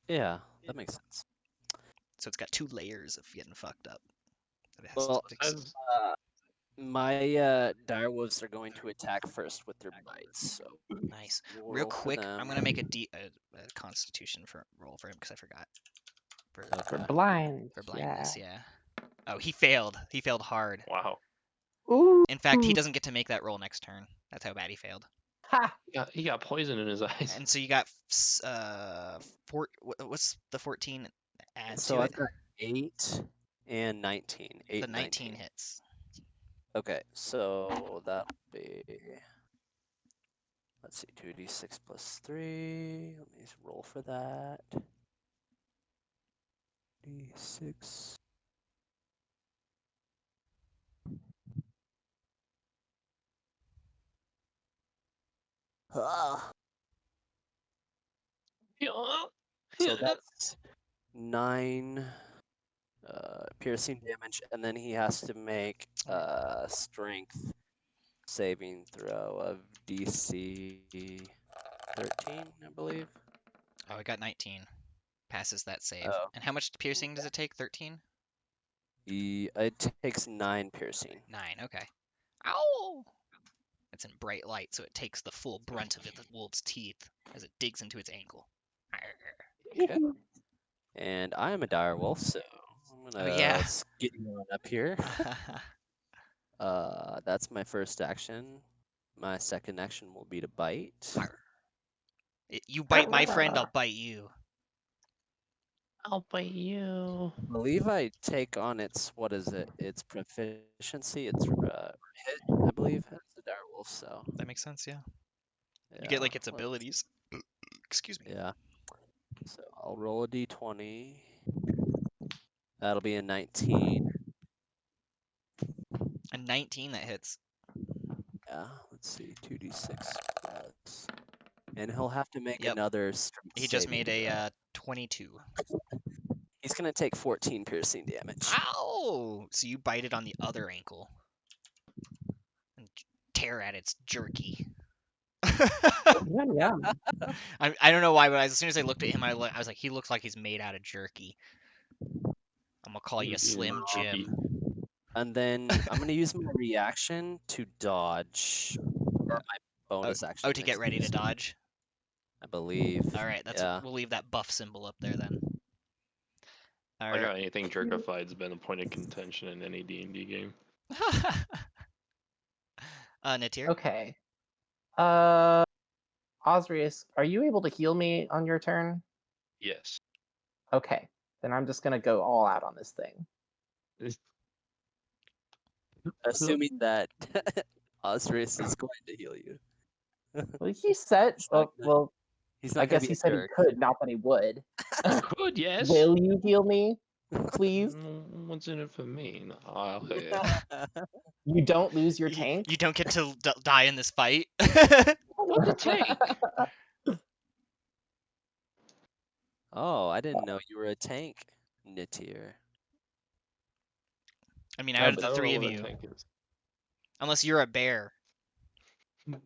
Yeah, that makes sense. So it's got 2 layers of getting fucked up. That it has Well, to fix. As my direwolves are going to attack first with their bites. So Nice. we'll Real roll for quick, them. I'm gonna make a Constitution roll for him because I forgot. For For Okay. blind. blindness, yeah. Oh, he failed. He failed hard. wow, Ooh. In fact, he doesn't get to make that roll next turn. That's how bad he failed. Ha! he got poison in his eyes. And so you got what's the 14 add So to I've it? got 8 and 19. 8 The and 19 19. hits. Okay, so that'll be. Let's see, 2d6 plus 3. Let me roll for that. D6. Ah, so that's 9 piercing damage, and then he has to make strength saving throw of DC 13, I believe. Oh, I got 19. Passes that save. Oh. And how much piercing does it take? 13? It takes 9 piercing. 9. Okay. Ow! It's in bright light, so it takes the full brunt of the wolf's teeth as it digs into its ankle. Okay. And I am a dire wolf, so I'm Oh gonna yeah. skinny on up here. That's my first action. My second action will be to bite. You bite my friend, I'll bite you. I'll bite you. I believe I take on its its proficiency, its hit. I believe as a dire wolf. So That makes sense, yeah. yeah, You get like its let's- abilities. Excuse me. Yeah. So I'll roll a d20. That'll be a 19. A 19 that hits. Yeah. Let's see, 2d6 plus, and he'll have to make Yep. another strength He just saving made a throw. 22. He's gonna take 14 piercing damage. Ow! So you bite it on the other ankle and tear at its jerky. Yeah. I don't know why, but as soon as I looked at him, I was like, he looks like he's made out of jerky. I'm gonna call you Slim Jim. And then I'm gonna use my reaction to dodge, or my bonus action. Oh, to get ready to dodge. I believe. All right, Yeah. we'll leave that buff symbol up there then. All Like right. how anything jerkified's been a point of contention in any D&D game. Natir. Okay. Osrius, are you able to heal me on your turn? Yes. Okay. Then I'm just gonna go all out on this thing. Assuming that Osrius is going to heal you. Well, he said. He's not Well, He's I not gonna guess be he a said jerk. he could, not that he would. Good, yes. Will you heal me, please? What's in it for me? No, I'll hit it. You don't lose your tank. You don't get to die in this fight. What's a tank? Oh, I didn't know you were a tank, Natir. I mean, I out of the don't know 3 of what a you, tank is. unless you're a bear.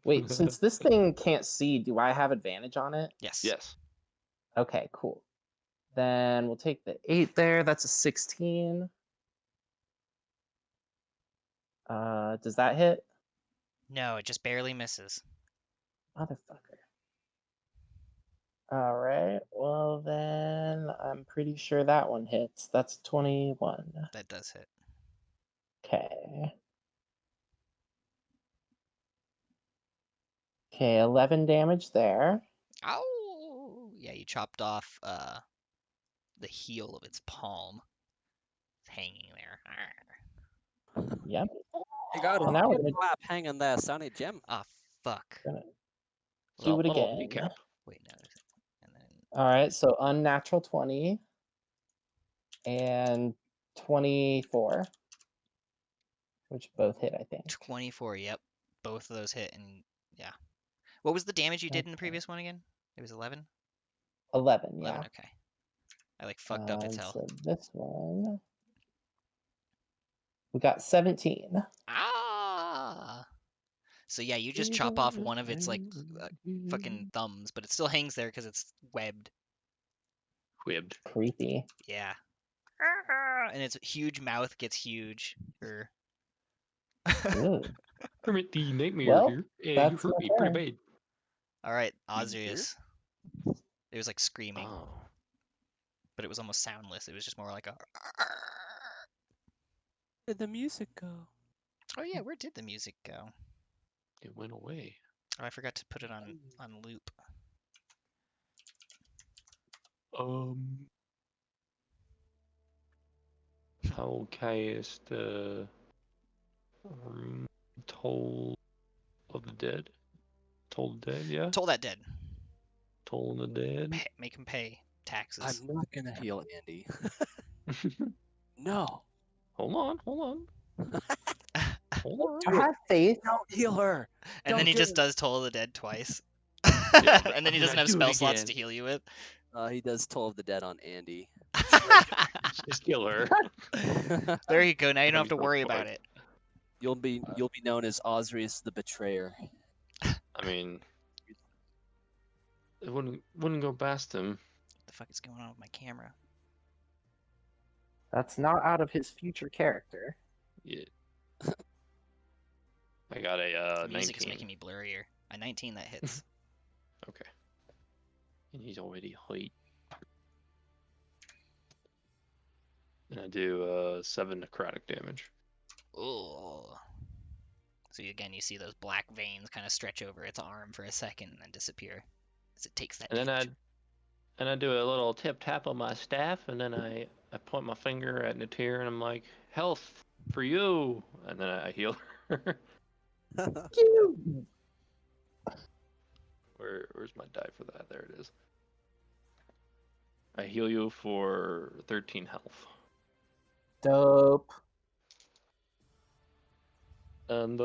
Wait, since this thing can't see, do I have advantage on it? Yes. Yes. Okay, cool. Then we'll take the 8 there. That's a 16. Does that hit? No, it just barely misses. Motherfucker. All right. Well, then I'm pretty sure that one hits. That's 21. That does hit. Okay. Okay, 11 damage there. Ow! Yeah, you chopped off the heel of its palm. It's hanging there. Yep. You got Well, a now we're gonna flap hanging there, Sonny Jim. Ah, fuck. do it Little again. recap. Wait, no. And then All right, so unnatural 20 and 24, which both hit, I think. 24. Yep, both of those hit, and yeah. What was the damage you did in the Okay. previous one again? It was 11. 11, 11. yeah. Okay. I like fucked up its health. So this one, we got 17. Ah. So yeah, you just chop off one of its like fucking thumbs, but it still hangs there because it's webbed. Quibbed. Creepy. Yeah. And its huge mouth gets huge. Or Ooh. Kermit the Nightmare Well, here. Yeah, you that's hurt my me pretty turn. bad. all right, here? Osrius. It was like screaming, Oh. but it was almost soundless. It was just more like a. Where did the music go? Oh yeah, where did the music go? It went away. Oh, I forgot to put it on loop. I will cast Toll of the Dead. Toll the Dead, yeah? Toll that dead. Toll the Dead. Make him pay taxes. I'm not gonna heal Andy. No. Hold on. Hold on. I have faith. Don't heal her. And then Don't he do just it. does Toll of the Dead twice. Yeah, And then he I'm doesn't gonna have do it spell slots again. to heal you with. He does Toll of the Dead on Andy. Just kill her. There you go. Now you don't Let have me to go worry for about it. it. You'll be known as Osrius the Betrayer. I mean, it wouldn't go past him. What the fuck is going on with my camera? That's not out of his future character. Yeah. I got a The music is 19. making me blurrier. A 19 that hits. Okay. And he's already height. And I do 7 necrotic damage. Ooh. So again, you see those black veins kind of stretch over its arm for a second and then disappear as it takes that And then damage. I do a little tip tap on my staff, and then I point my finger at Natir, and I'm like, health for you, and then I heal her. Where's my die for that? There it is. I heal you for 13 health. Dope. And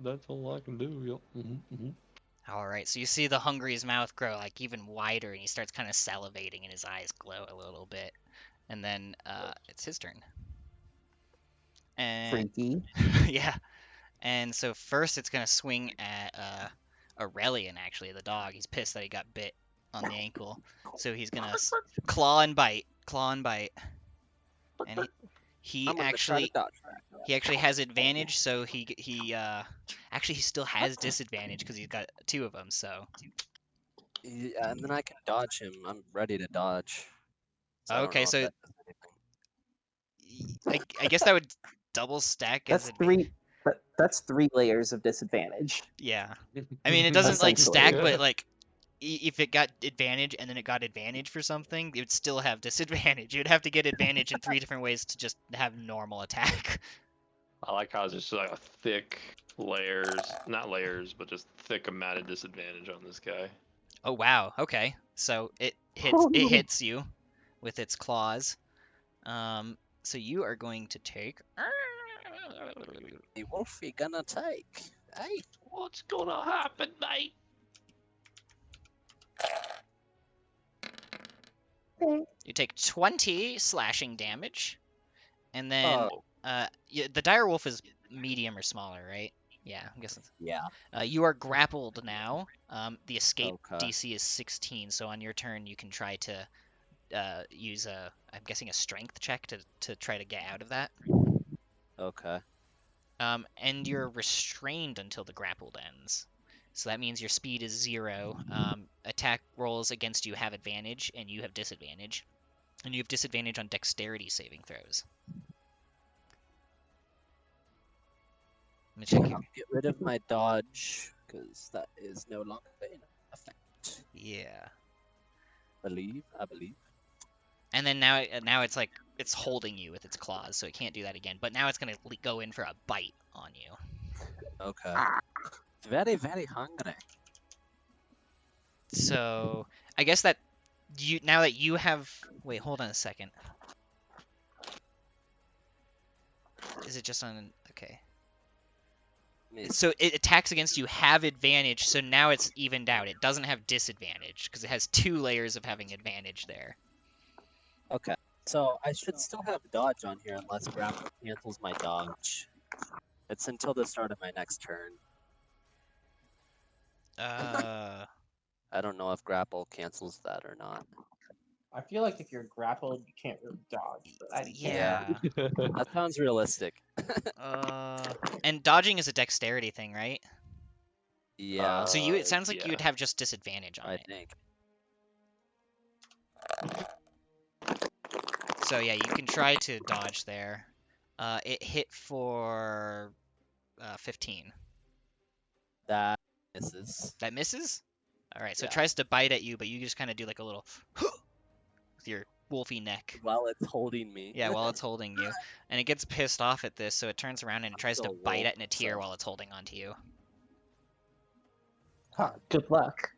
that's all I can do. Yep. All right, so you see the Hungry's mouth grow like even wider, and he starts kind of salivating, and his eyes glow a little bit. And then it's his turn. And Freaky. yeah, and so first it's gonna swing at Aurelian, actually, the dog. He's pissed that he got bit on the ankle, so he's gonna claw and bite, and he I'm gonna try to actually dodge that. he actually has advantage, so he actually he still has disadvantage because he's got 2 of them. So Yeah, and then I can dodge him. I'm ready to dodge. I don't okay, know if so that does anything. I guess that would double stack as That's advantage. 3. That's 3 layers of disadvantage. Yeah, I mean it doesn't like Essentially. stack, but like if it got advantage and then it got advantage for something, it would still have disadvantage. You'd have to get advantage in 3 different ways to just have normal attack. I like how it's just like a thick not layers, but just thick amount of disadvantage on this guy. Oh wow. Okay, so it hits you with its claws. So you are going to take. The Wolfie gonna take. Hey, What's gonna happen, mate? You take 20 slashing damage, and then oh, the dire wolf is medium or smaller, right? Yeah, I'm guessing. yeah. You are grappled now. The escape Okay. DC is 16, so on your turn you can try to use I'm guessing a strength check to try to get out of that. Okay. And you're restrained until the grappled ends. So that means your speed is 0. Attack rolls against you have advantage, and you have disadvantage. And you have disadvantage on dexterity saving throws. I'm gonna check I'll get rid of my dodge because that is no longer in effect. Yeah. I believe. And then now it's like it's holding you with its claws, so it can't do that again. But now it's gonna go in for a bite on you. Okay. Very, very hungry. So I guess that now that you have. Wait, hold on a second. Is it just on? Okay. Let me So it attacks against you have advantage. So now it's evened out. It doesn't have disadvantage because it has 2 layers of having advantage there. Okay, so I should still have dodge on here unless grapple cancels my dodge. It's until the start of my next turn. Uh, I don't know if grapple cancels that or not. I feel like if you're grappled, you can't really dodge, but I yeah. That sounds realistic. And dodging is a dexterity thing, right? Yeah, So it sounds like you Yeah. would have just disadvantage on I it. think. So yeah, you can try to dodge there. It hit for 15. That misses. That misses? All right, so it Yeah. tries to bite at you, but you just kind of do like a little with your wolfy neck. While it's holding me. Yeah, while it's holding you. And it gets pissed off at this, so it turns around and it tries to still a bite wolf, at Natir so- while it's holding onto you. Huh, good luck.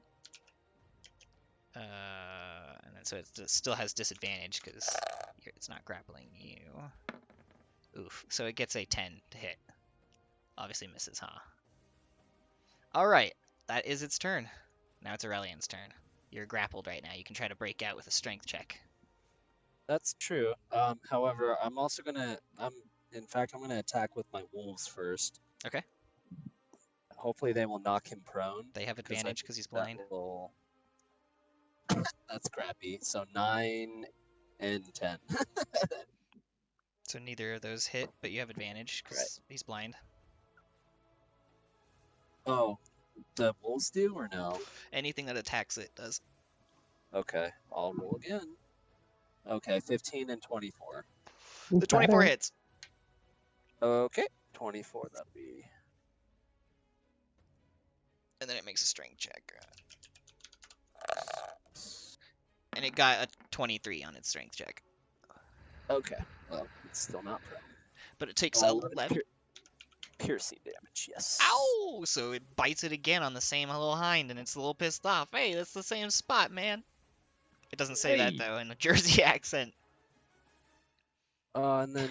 And then so it still has disadvantage because it's not grappling you. Oof. So it gets a 10 to hit. Obviously misses, huh? All right, that is its turn. Now it's Aurelian's turn. You're grappled right now. You can try to break out with a strength check. That's true. However, I'm also gonna. In fact, I'm gonna attack with my wolves first. Okay. Hopefully, they will knock him prone. They have 'cause I advantage because he's think that blind. will- That's crappy. So 9 and 10. So neither of those hit, but you have advantage because he's blind. Oh, the wolves do or no? Anything that attacks it does. Okay, I'll roll again. Okay, 15 and 24. The 24 Better. hits. Okay, 24. That'll be. And then it makes a strength check. And it got a 23 on its strength check. Okay, well, it's still not prone. But it takes 11 11. Piercing damage. Yes. Ow! So it bites it again on the same little hind, and it's a little pissed off. Hey, that's the same spot, man. It doesn't say that, Hey. though, in a Jersey accent. And then,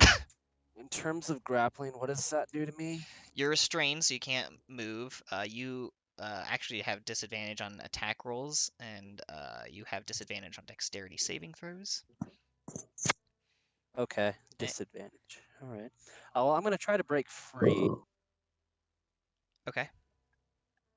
in terms of grappling, what does that do to me? You're restrained, so you can't move. You actually have disadvantage on attack rolls, and you have disadvantage on dexterity saving throws. Okay, disadvantage. All right. Oh, well, I'm gonna try to break free. Okay.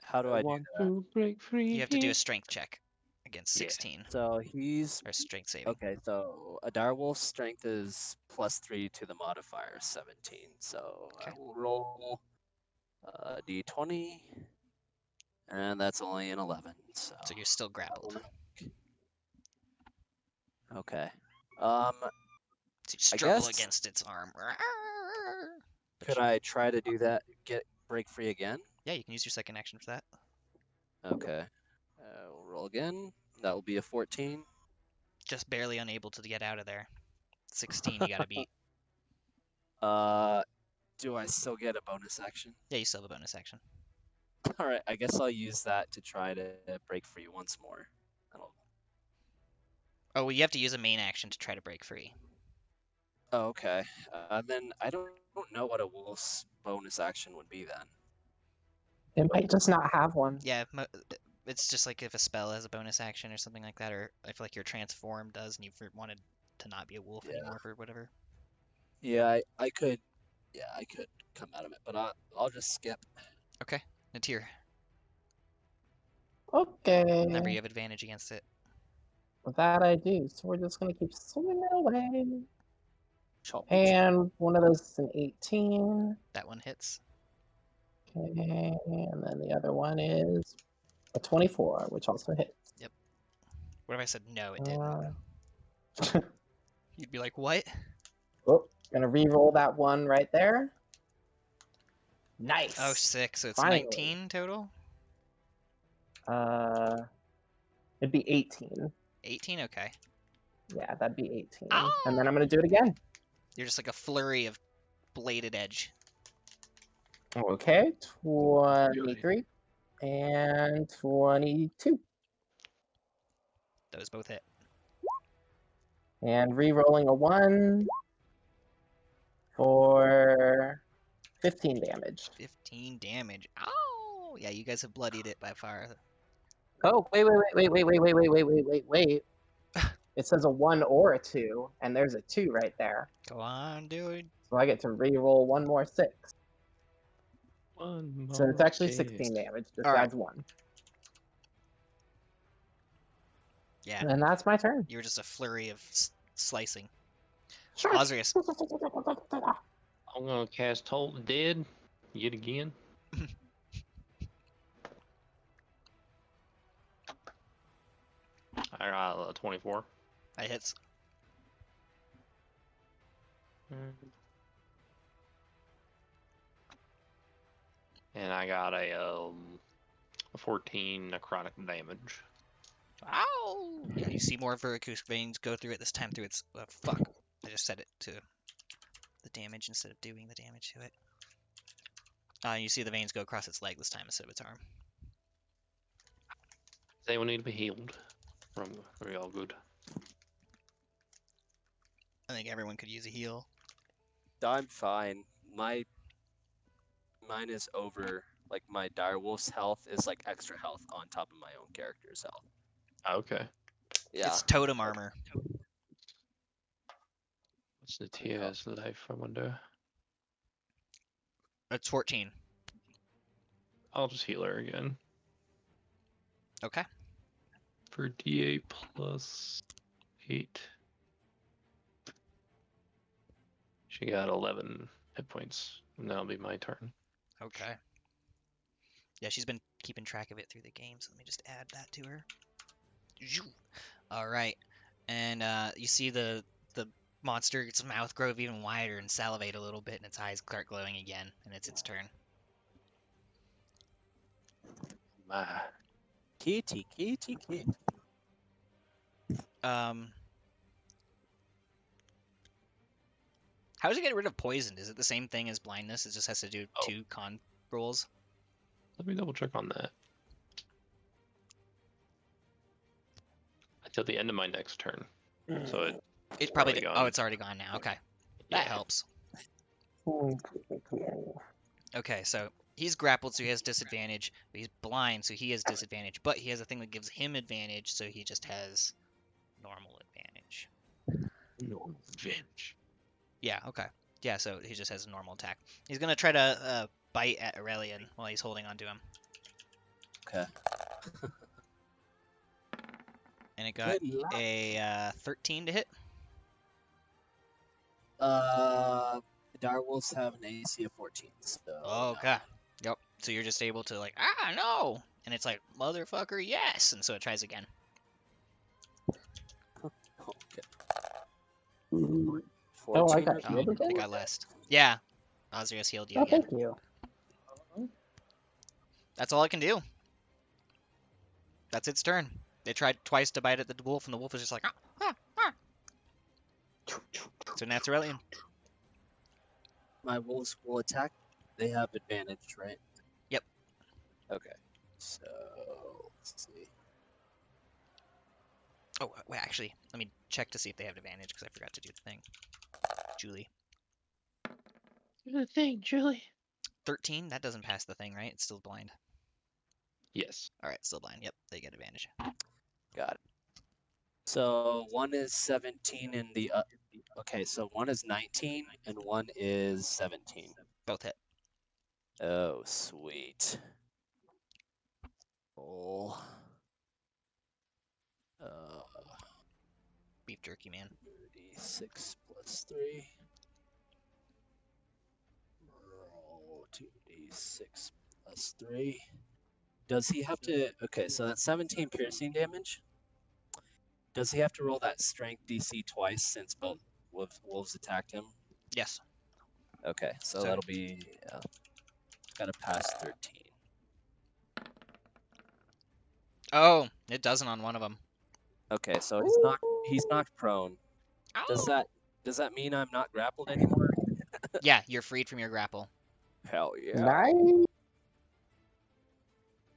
How do I do want that? to break free. You have to do a strength check against 16. So he's Or strength saving. okay. So a direwolf's strength is +3 to the modifier 17. So Okay. I will roll d20, and that's only an 11. So So you're still grappled. okay. So you I struggle guess- against its arm. Could I try to do that? Break free again? Yeah, you can use your second action for that. Okay. We'll roll again. That will be a 14. Just barely unable to get out of there. 16 you gotta beat. Do I still get a bonus action? Yeah, you still have a bonus action. All right, I guess I'll use that to try to break free once more. Oh, well, you have to use a main action to try to break free. Oh, okay. Then I don't know what a wolf's bonus action would be then. It might just not have one. Yeah, it's just like if a spell has a bonus action or something like that, or if like your transform does and you've wanted to not be a wolf anymore for whatever. Yeah, I could. Yeah, I could come out of it, but I'll just skip. Okay, Natir. Okay. Remember, you have advantage against it. That I do. So we're just gonna keep swinging it away. And one of those is an 18. That one hits. Okay, and then the other one is a 24, which also hits. What if I said no, it didn't? Uh, You'd be like, what? oh, gonna re-roll that one right there. Nice. Oh, 6. So it's Finally. 19 total? It'd be 18. 18? Okay. Yeah, that'd be 18. Ow! And then I'm gonna do it again. You're just like a flurry of bladed edge. Okay, 23 and 22. Those both hit. And re-rolling a 1. for 15 damage. 15 damage. Oh, yeah, you guys have bloodied it by far. Oh, wait. It says a 1 or a 2, and there's a 2 right there. Go on, dude. So I get to re-roll one more 6. One So it's more actually six. 16 damage. Just Alright. adds 1. Yeah, And that's my turn. you were just a flurry of slicing. Sure. Osrius. I'm gonna cast Toll the Dead yet again. I got 24. That hits. And I got a 14 necrotic damage. Ow! Yeah, you see more of her acoustic veins go through it, this time through its... fuck. I just set it to the damage instead of doing the damage to it. You see the veins go across its leg this time instead of its arm. They will need to be healed. Are we all good? I think everyone could use a heal. I'm fine. Mine is over. Like my direwolf's health is like extra health on top of my own character's health. Okay. Yeah. It's totem armor. What's the TS life, I wonder? It's 14. I'll just heal her again. Okay. For D8 plus 8. She got 11 hit points. And that'll be my turn. Okay. Yeah, she's been keeping track of it through the game, so let me just add that to her. All right, and you see the monster, its mouth grow even wider and salivate a little bit, and its eyes start glowing again, and it's its turn. My. Kitty. How does it get rid of poison? Is it the same thing as blindness? It just has to do 2 con rolls? Let me double check on that. Until the end of my next turn. So It's probably already oh, gone. it's already gone now. Okay, that helps. Okay, so he's grappled, so he has disadvantage. But he's blind, so he has disadvantage. But he has a thing that gives him advantage, so he just has normal advantage. Normal advantage. Yeah, okay. Yeah, so he just has a normal attack. He's gonna try to bite at Aurelian while he's holding on to him. Okay. And it got a 13 to hit. Direwolves have an AC of 14, so. Okay. Yep. So you're just able to like, no! And it's like, motherfucker, yes! And so it tries again. Okay. Oh, I 14 got or healed I again? got less. Yeah. Osrius healed you Oh, again. thank you. That's all it can do. That's its turn. They tried twice to bite at the wolf, and the wolf was just like, So now it's Aurelian. My wolves will attack. They have advantage, right? Yep. Okay. So let's see. Oh, wait, actually, let me check to see if they have advantage, because I forgot to do the thing. Julie. Do the thing, Julie. 13? That doesn't pass the thing, right? It's still blind. Yes. Alright, still blind. Yep, they get advantage. Got it. So one is 17 and the okay, so one is 19 and one is 17. Both hit. Oh, sweet. Oh. Beef jerky, man. 36 plus 3. Roll 2d6 plus 3. Does he have to... Okay, so that's 17 piercing damage. Does he have to roll that strength DC twice since both wolves attacked him? Yes. Okay, so that'll be... gotta pass 13. Oh, it doesn't on one of them. Okay, so he's knocked prone. Does that mean I'm not grappled anymore? Yeah, you're freed from your grapple. Hell yeah. Nice.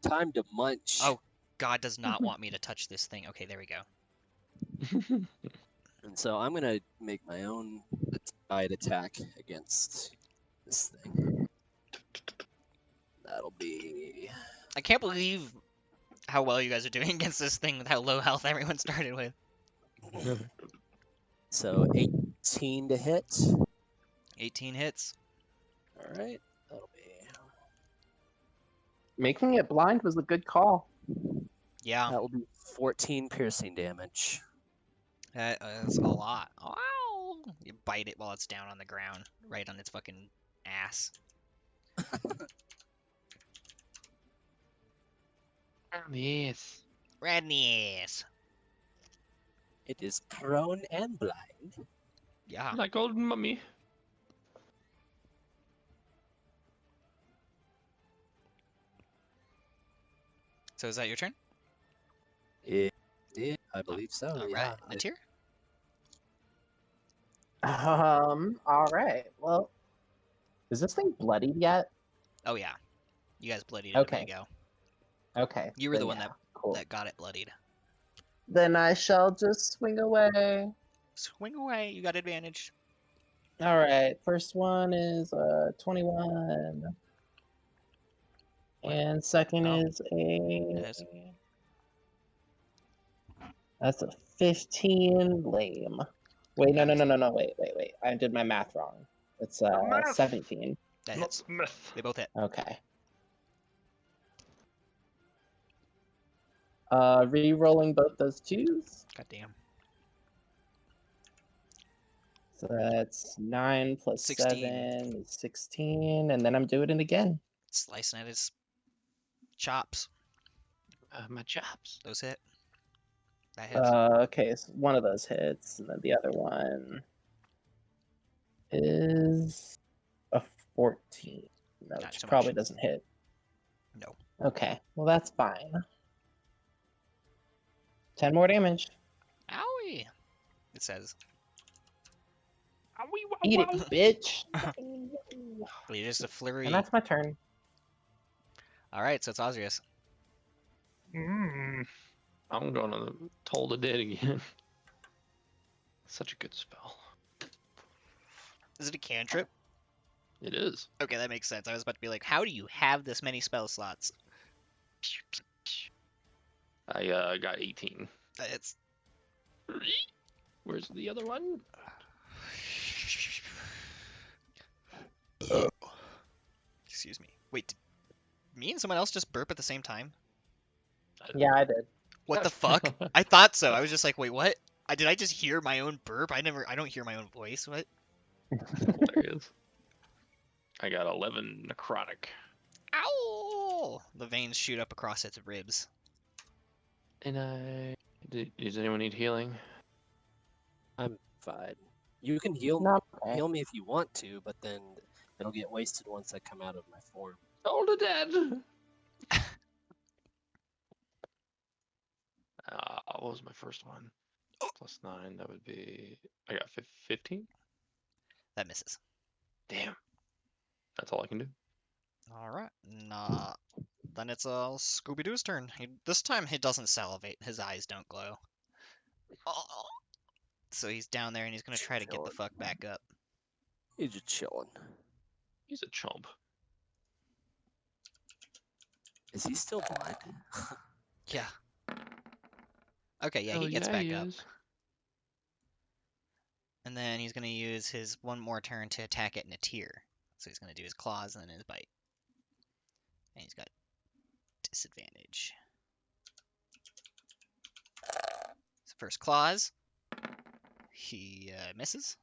Time to munch. Oh, God does not want me to touch this thing. Okay, there we go. And so I'm gonna make my own bite attack against this thing. That'll be I can't believe how well you guys are doing against this thing with how low health everyone started with. so 18 to hit. 18 hits. All right, that'll be Making it blind was a good call. Yeah, that will be 14 piercing damage. that is a lot. Wow! You bite it while it's down on the ground, right on its fucking ass. Yes. Right in the ass. It is prone and blind. Yeah. Like old mummy. So is that your turn? I believe so. All yeah. right, Natir. All right. Well, is this thing bloodied yet? Oh yeah, you guys bloodied it Okay. a minute ago. Okay. You were the then one yeah, cool. that got it bloodied. Then I shall just swing away. Swing away. You got advantage. All right. First one is 21. And second Oh. is a. Yes. That's a 15. Lame. Wait, no. Wait. I did my math wrong. It's math. 17. That Not hits. Smith. They both hit. Okay. Re-rolling both those twos. Goddamn. So that's 9 plus 16. 7 is 16. And then I'm doing it again. Slicing at his chops. My chops. Those hit. That hits. Okay, so one of those hits, and then the other one is a 14. No, Not which so much. probably doesn't hit. No. Okay, well that's fine. 10 more damage. Owie. It says. Eat it, bitch. You're just a flurry. And that's my turn. All right, so it's Osrius. I'm gonna Toll the Dead again. Such a good spell. Is it a cantrip? It is. Okay, that makes sense. I was about to be like, how do you have this many spell slots? I got 18. It's. Where's the other one? Excuse me. Wait, did me and someone else just burp at the same time? Yeah, I did. What the fuck? I thought so. I was just like, wait, what? Did I just hear my own burp? I don't hear my own voice. What? There he is. I got 11 necrotic. Ow! The veins shoot up across its ribs. And does anyone need healing? I'm fine. You can heal No, okay. heal me if you want to, but then it'll get wasted once I come out of my form. Toll the Dead! What was my first one? Plus 9, that would be... I got 15? That misses. Damn. That's all I can do. All right. Nah. Then it's Scooby-Doo's turn. This time he doesn't salivate. His eyes don't glow. Oh. So he's down there and he's gonna try to get the fuck back up. He's just chilling. He's a chump. Is he still blind? Yeah. Okay, yeah, Hell he gets yeah, back he up. is. And then he's gonna use his one more turn to attack at Natir. So he's gonna do his claws and then his bite. And he's got disadvantage. His first claws. He misses.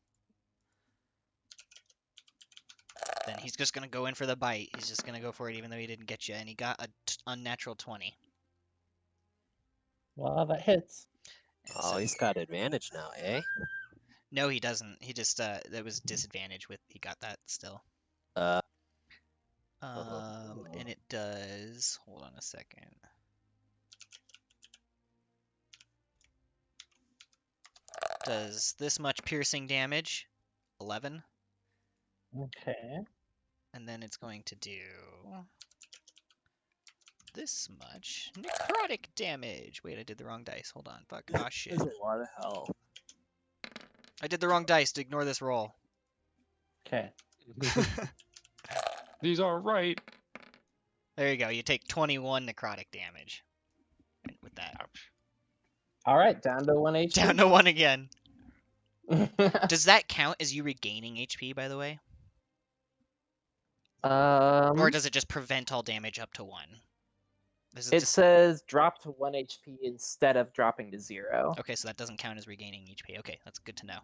Then he's just gonna go in for the bite. He's just gonna go for it even though he didn't get you. And he got a unnatural 20. Well, that hits. And Oh, so- he's got advantage now, eh? No, he doesn't. He just that was disadvantage with he got that still. Uh. And it does. Hold on a second. Does this much piercing damage, 11, Okay. and then it's going to do this much necrotic damage. Wait, I did the wrong dice. Hold on. Fuck. Oh shit. That's a lot of hell. I did the wrong dice. Ignore this roll. Okay. These aren't right. There you go. You take 21 necrotic damage with that. Ouch. All right, down to 1 HP. Down to 1 again. Does that count as you regaining HP, by the way? Or does it just prevent all damage up to 1? This is it just... says drop to 1 HP instead of dropping to 0. Okay, so that doesn't count as regaining HP. Okay, that's good to know.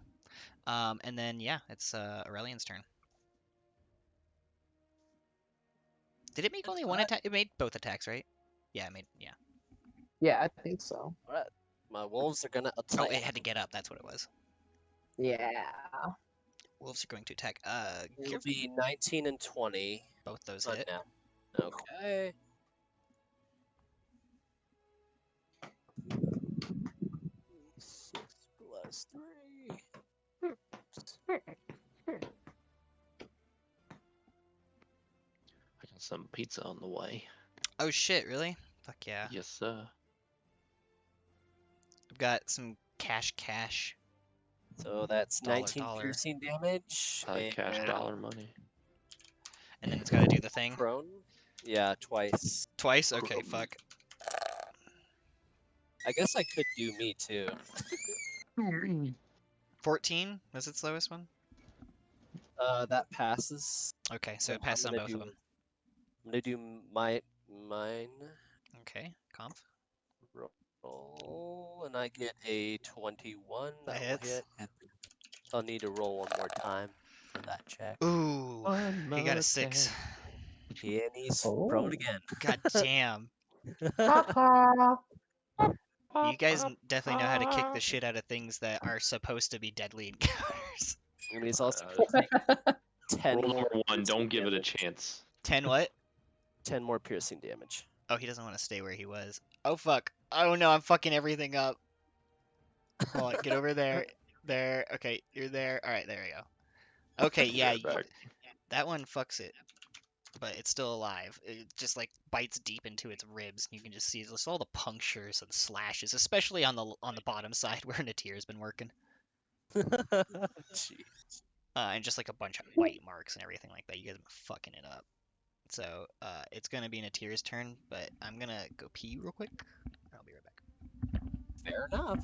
And then, yeah, it's Aurelian's turn. Did it make only one attack? It made both attacks, right? Yeah, it made, yeah. Yeah, I think so. Alright, my wolves are gonna attack. Oh, it had to get up. That's what it was. Yeah. Wolves are going to attack. It'll be 19 and 20. Both those Right hit. now. Okay. Six plus 3. I got some pizza on the way. Oh shit! Really? Fuck yeah. Yes, sir. I've got some cash. So that's Dollar, 19 dollar. piercing damage. Cash and dollar money. And then it's got to do the thing. prone. Yeah, twice. Twice? Okay, fuck. I guess I could do me too. 14 was its lowest one? That passes. Okay, so it I'm passes on gonna both do, of them. I'm gonna do mine Okay, conf. roll, and I get a 21. That That will hits. hit. I'll need to roll one more time for that check. Ooh, he got a 6. And he's Oh. prone again. God damn. Ha-ha. You guys definitely know how to kick the shit out of things that are supposed to be deadly encounters. And he's also Uh, 10 Rule more number 1, piercing don't give it a damage. chance. 10 what? 10 more piercing damage. Oh, he doesn't want to stay where he was. Oh, fuck. Oh, no, I'm fucking everything up. Hold on, get over there. There. Okay, you're there. All right, there we go. Okay, Be yeah, right back. that one fucks it. But it's still alive. It just like bites deep into its ribs. You can just see just all the punctures and slashes, especially on the bottom side where Natir's been working. Jeez. And just like a bunch of white marks and everything like that. You guys have been fucking it up. So it's gonna be Natir's turn, but I'm gonna go pee real quick. I'll be right back. Fair enough.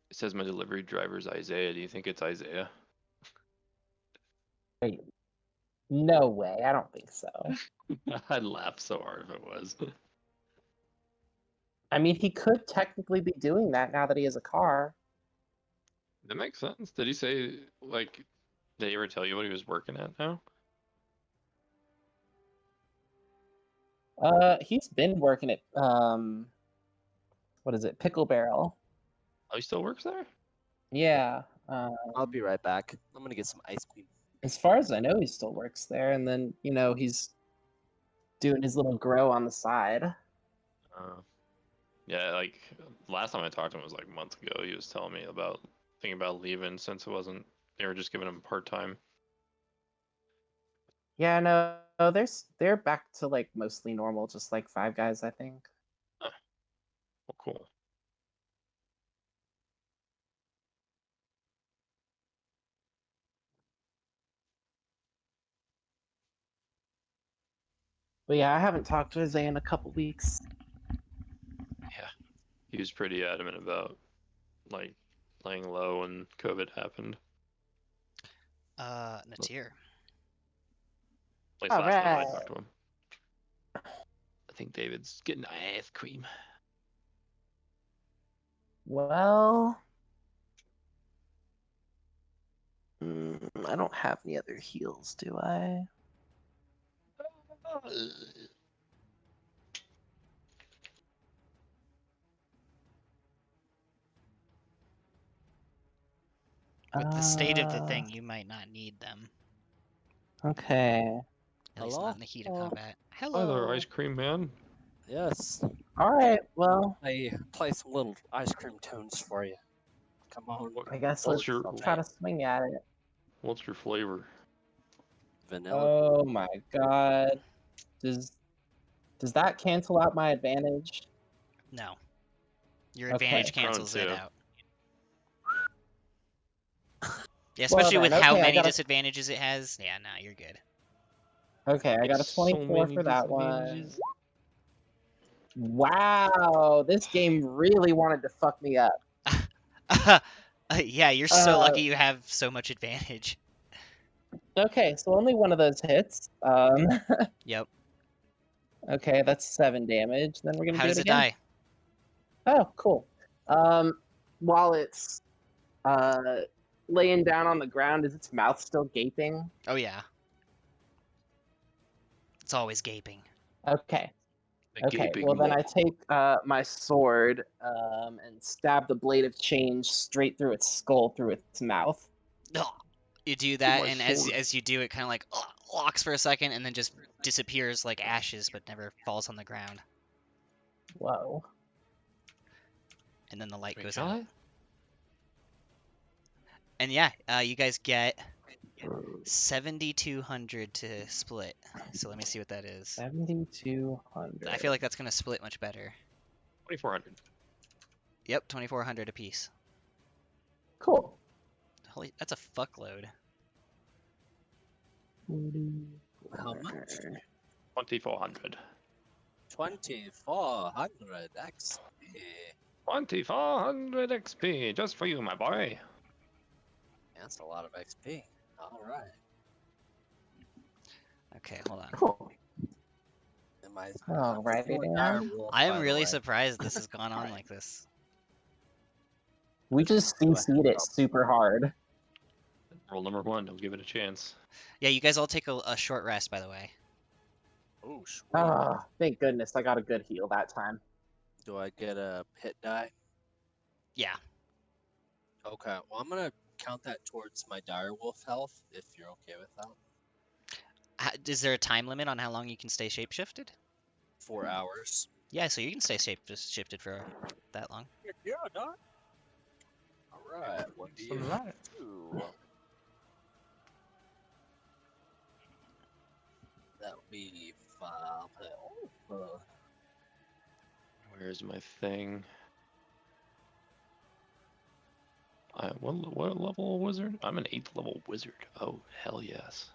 It says my delivery driver's Isaiah. Do you think it's Isaiah? No way. I don't think so. I'd laugh so hard if it was. I mean, he could technically be doing that now that he has a car. That makes sense. Did he say, like, did he ever tell you what he was working at now? He's been working at what is it? Pickle Barrel. Oh, he still works there? Yeah. I'll be right back. I'm gonna get some ice cream. As far as I know, he still works there, and then he's doing his little grow on the side. Yeah, like, last time I talked to him was like months ago. He was telling me about thinking about leaving since it wasn't, they were just giving him part-time. Yeah, no, they're back to like mostly normal, just like 5 guys, I think. Well, cool. But yeah, I haven't talked to Isaiah in a couple weeks. Yeah. He was pretty adamant about, like, laying low when COVID happened. Natir. At least last time I Alright. talked to him. I think David's getting ice cream. Well, I don't have any other heals, do I? With the state of the thing, you might not need them. Okay. At least not in the heat of combat. Hi Hello. there, ice cream man. Yes. Alright, well, I play some little ice cream tunes for you. Come on. I guess What's I'll try to swing at it. What's your flavor? Vanilla. Oh my god. Does that cancel out my advantage? No. Your Okay. advantage Prone cancels it too. out. Yeah, Well especially with then, how okay, I many got a- disadvantages it has. Yeah, no, you're good. Okay, I got a It's so 24 many for that one. disadvantages. Wow, this game really wanted to fuck me up. Yeah, you're so Uh, lucky you have so much advantage. Okay, so only one of those hits. Yep. Okay, that's 7 damage. Then we're gonna How do does it it again. die? Oh, cool. While it's laying down on the ground, is its mouth still gaping? Oh yeah. It's always gaping. Okay. The Okay. gaping Well, then I maw. take my sword and stab the blade of change straight through its skull, through its mouth. Ugh. You do that, my and sword. as you do, it kind of like locks for a second, and then just disappears like ashes, but never falls on the ground. Whoa. And then the light Wait, goes can out. I? And yeah, you guys get 7,200 to split. So let me see what that is. 7,200. I feel like that's gonna split much better. 2,400. Yep, 2,400 apiece. Cool. Holy, that's a fuckload. How much? 2,400. 2,400 XP. 2,400 XP just for you, my boy. That's a lot of XP. All right. Okay, hold on. Cool. Am I? Oh, write it down. I am really surprised this has gone on Right. like this. We just CC'd it super hard. Rule number 1, don't give it a chance. Yeah, you guys all take a short rest, by the way. Oh, sweet. Ah, thank goodness I got a good heal that time. Do I get a hit die? Yeah. Okay. Well, I'm gonna count that towards my direwolf health if you're okay with that. Is there a time limit on how long you can stay shapeshifted? 4 hours. Yeah, so you can stay shapeshifted for that long. Yeah, dog. All right. What do you Alright. do? That would be 5. Where's my thing? What level wizard? I'm an 8th level wizard. Oh, hell yes.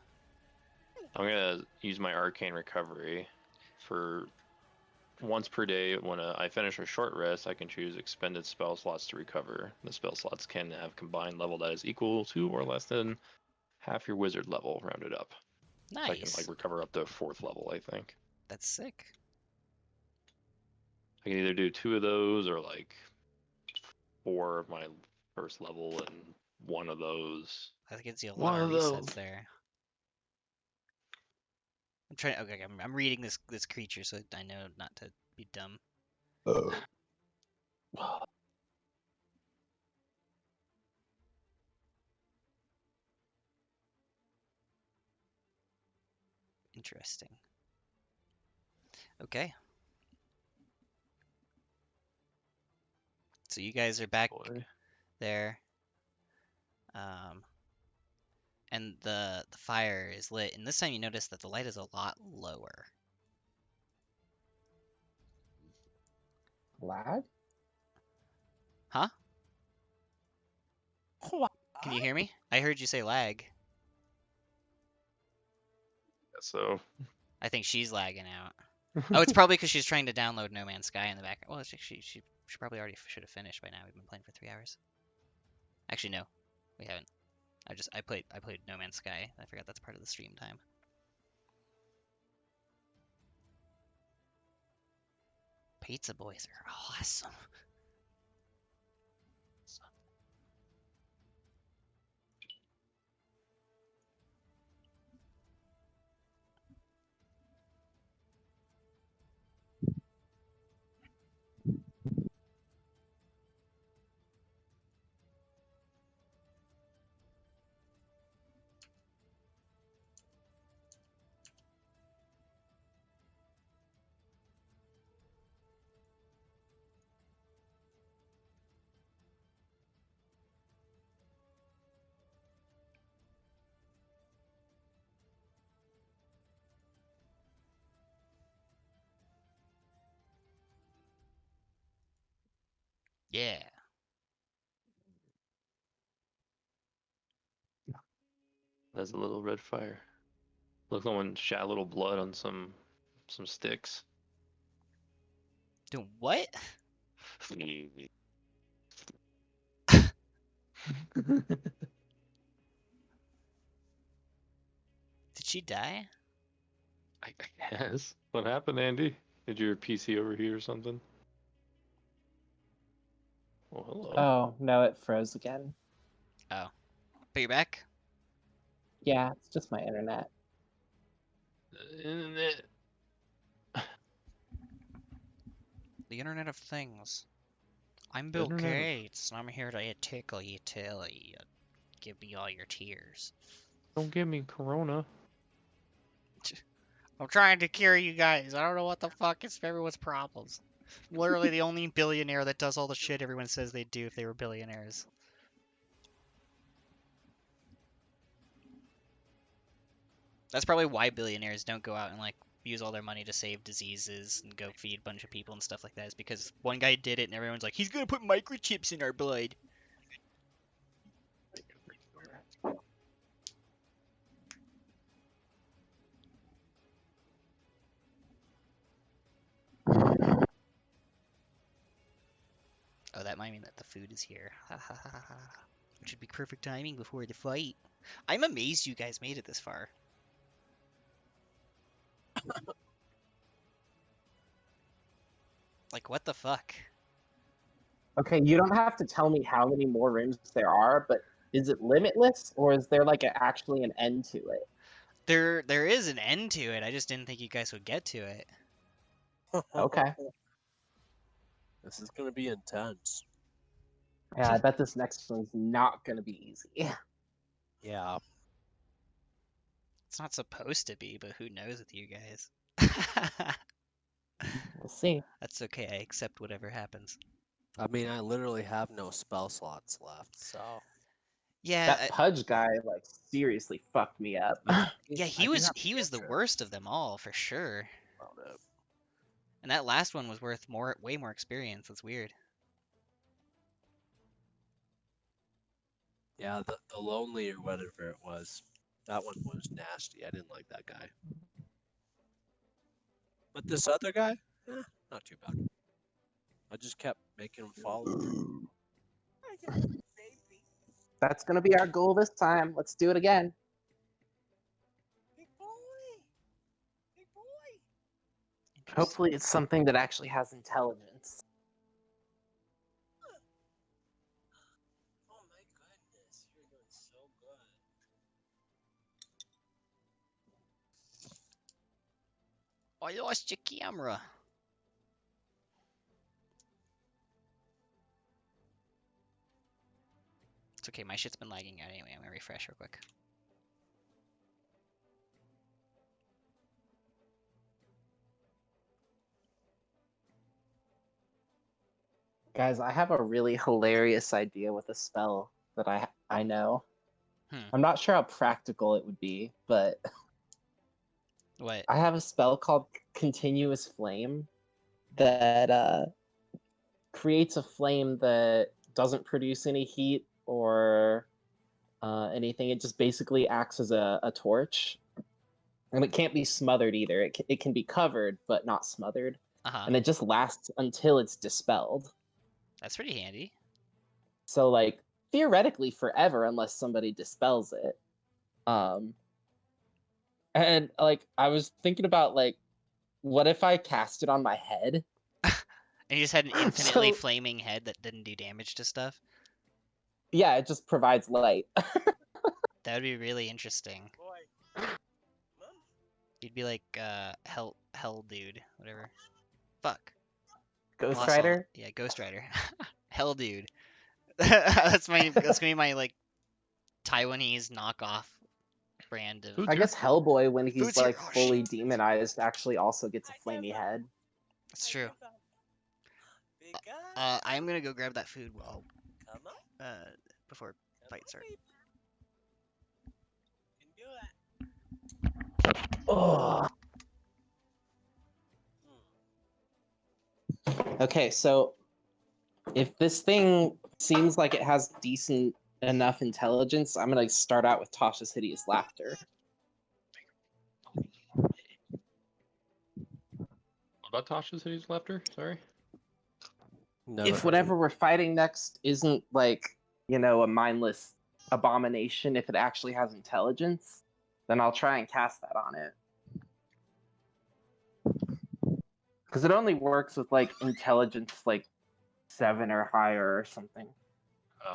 I'm gonna use my arcane recovery for once per day. When I finish a short rest, I can choose expended spell slots to recover. The spell slots can have combined level that is equal to or less than half your wizard level, rounded up. Nice. So I can like recover up to 4th level, I think. That's sick. I can either do 2 of those or like 4 of my first level and 1 of those. That gives you a One lot of of resets those. there. I'm trying. Okay, I'm reading this creature, so I know not to be dumb. Interesting. Okay. So you guys are back Boy. there. And the fire is lit, and this time you notice that the light is a lot lower. Lag? Huh? Can you hear me? I heard you say lag. So I think she's lagging out. Oh, it's probably because she's trying to download No Man's Sky in the background. Well, she probably already should have finished by now. We've been playing for 3 hours. Actually, no, we haven't. I played No Man's Sky. I forgot that's part of the stream time. Pizza boys are awesome. Yeah. There's a little red fire. Look, someone shat a little blood on some sticks. Doing what? Did she die? I guess. What happened, Andy? Did your PC overheat or something? Well, hello. Oh, no, it froze again. Oh. But you're back? Yeah, it's just my internet. Internet. The Internet of Things. I'm Bill Internet of- Gates, and I'm here to tickle you till you give me all your tears. Don't give me corona. I'm trying to cure you guys. I don't know what the fuck is everyone's problems. I'm literally the only billionaire that does all the shit everyone says they'd do if they were billionaires. That's probably why billionaires don't go out and like use all their money to save diseases and go feed a bunch of people and stuff like that. Is because one guy did it and everyone's like, he's gonna put microchips in our blood. Oh, that might mean that the food is here. Ha ha ha ha. Which would be perfect timing before the fight. I'm amazed you guys made it this far. Like, what the fuck? Okay, you don't have to tell me how many more rooms there are, but is it limitless, or is there like actually an end to it? There is an end to it. I just didn't think you guys would get to it. Okay. This is gonna be intense. Yeah, I bet this next one's not gonna be easy. Yeah. It's not supposed to be, but who knows with you guys? We'll see. That's okay. I accept whatever happens. I mean, I literally have no spell slots left, so. Yeah, That Pudge guy, like, seriously fucked me up. yeah, he was the worst of them all for sure. About it. And that last one was worth way more experience. That's weird. Yeah, the lonely or whatever it was. That one was nasty. I didn't like that guy. But this other guy, not too bad. I just kept making him follow. That's gonna be our goal this time. Let's do it again. Big boy! Big boy! Hopefully it's something that actually has intelligence. Oh my goodness, you're doing so good. I lost your camera. It's okay. My shit's been lagging out anyway. I'm gonna refresh real quick. Guys, I have a really hilarious idea with a spell that I know. I'm not sure how practical it would be, but What? I have a spell called Continuous Flame that creates a flame that doesn't produce any heat or anything. It just basically acts as a torch. And it can't be smothered either. It can be covered, but not smothered. And it just lasts until it's dispelled. That's pretty handy. So, like, theoretically forever unless somebody dispels it. And, like, I was thinking about, like, what if I cast it on my head? And you just had an infinitely flaming head that didn't do damage to stuff? Yeah, it just provides light. That would be really interesting. Boy. You'd be like, hell dude, whatever. Fuck. Ghost Lost Rider? Yeah, Ghost Rider. Hell dude. That's gonna be my, like, Taiwanese knockoff brand of... I guess Hellboy, when he's, Who's here? like, Oh, fully shit. demonized, actually also gets a flamey head. That's true. Big guy. I'm gonna go grab that food while, Come on. before fight starts. You can do it. Oh. Okay, so If this thing seems like it has decent enough intelligence, I'm gonna start out with Tasha's hideous laughter. What about Tasha's hideous laughter? Sorry. Never If heard whatever we're fighting next isn't like, a mindless abomination, if it actually has intelligence, then I'll try and cast that on it. Because it only works with like intelligence like 7 or higher or something.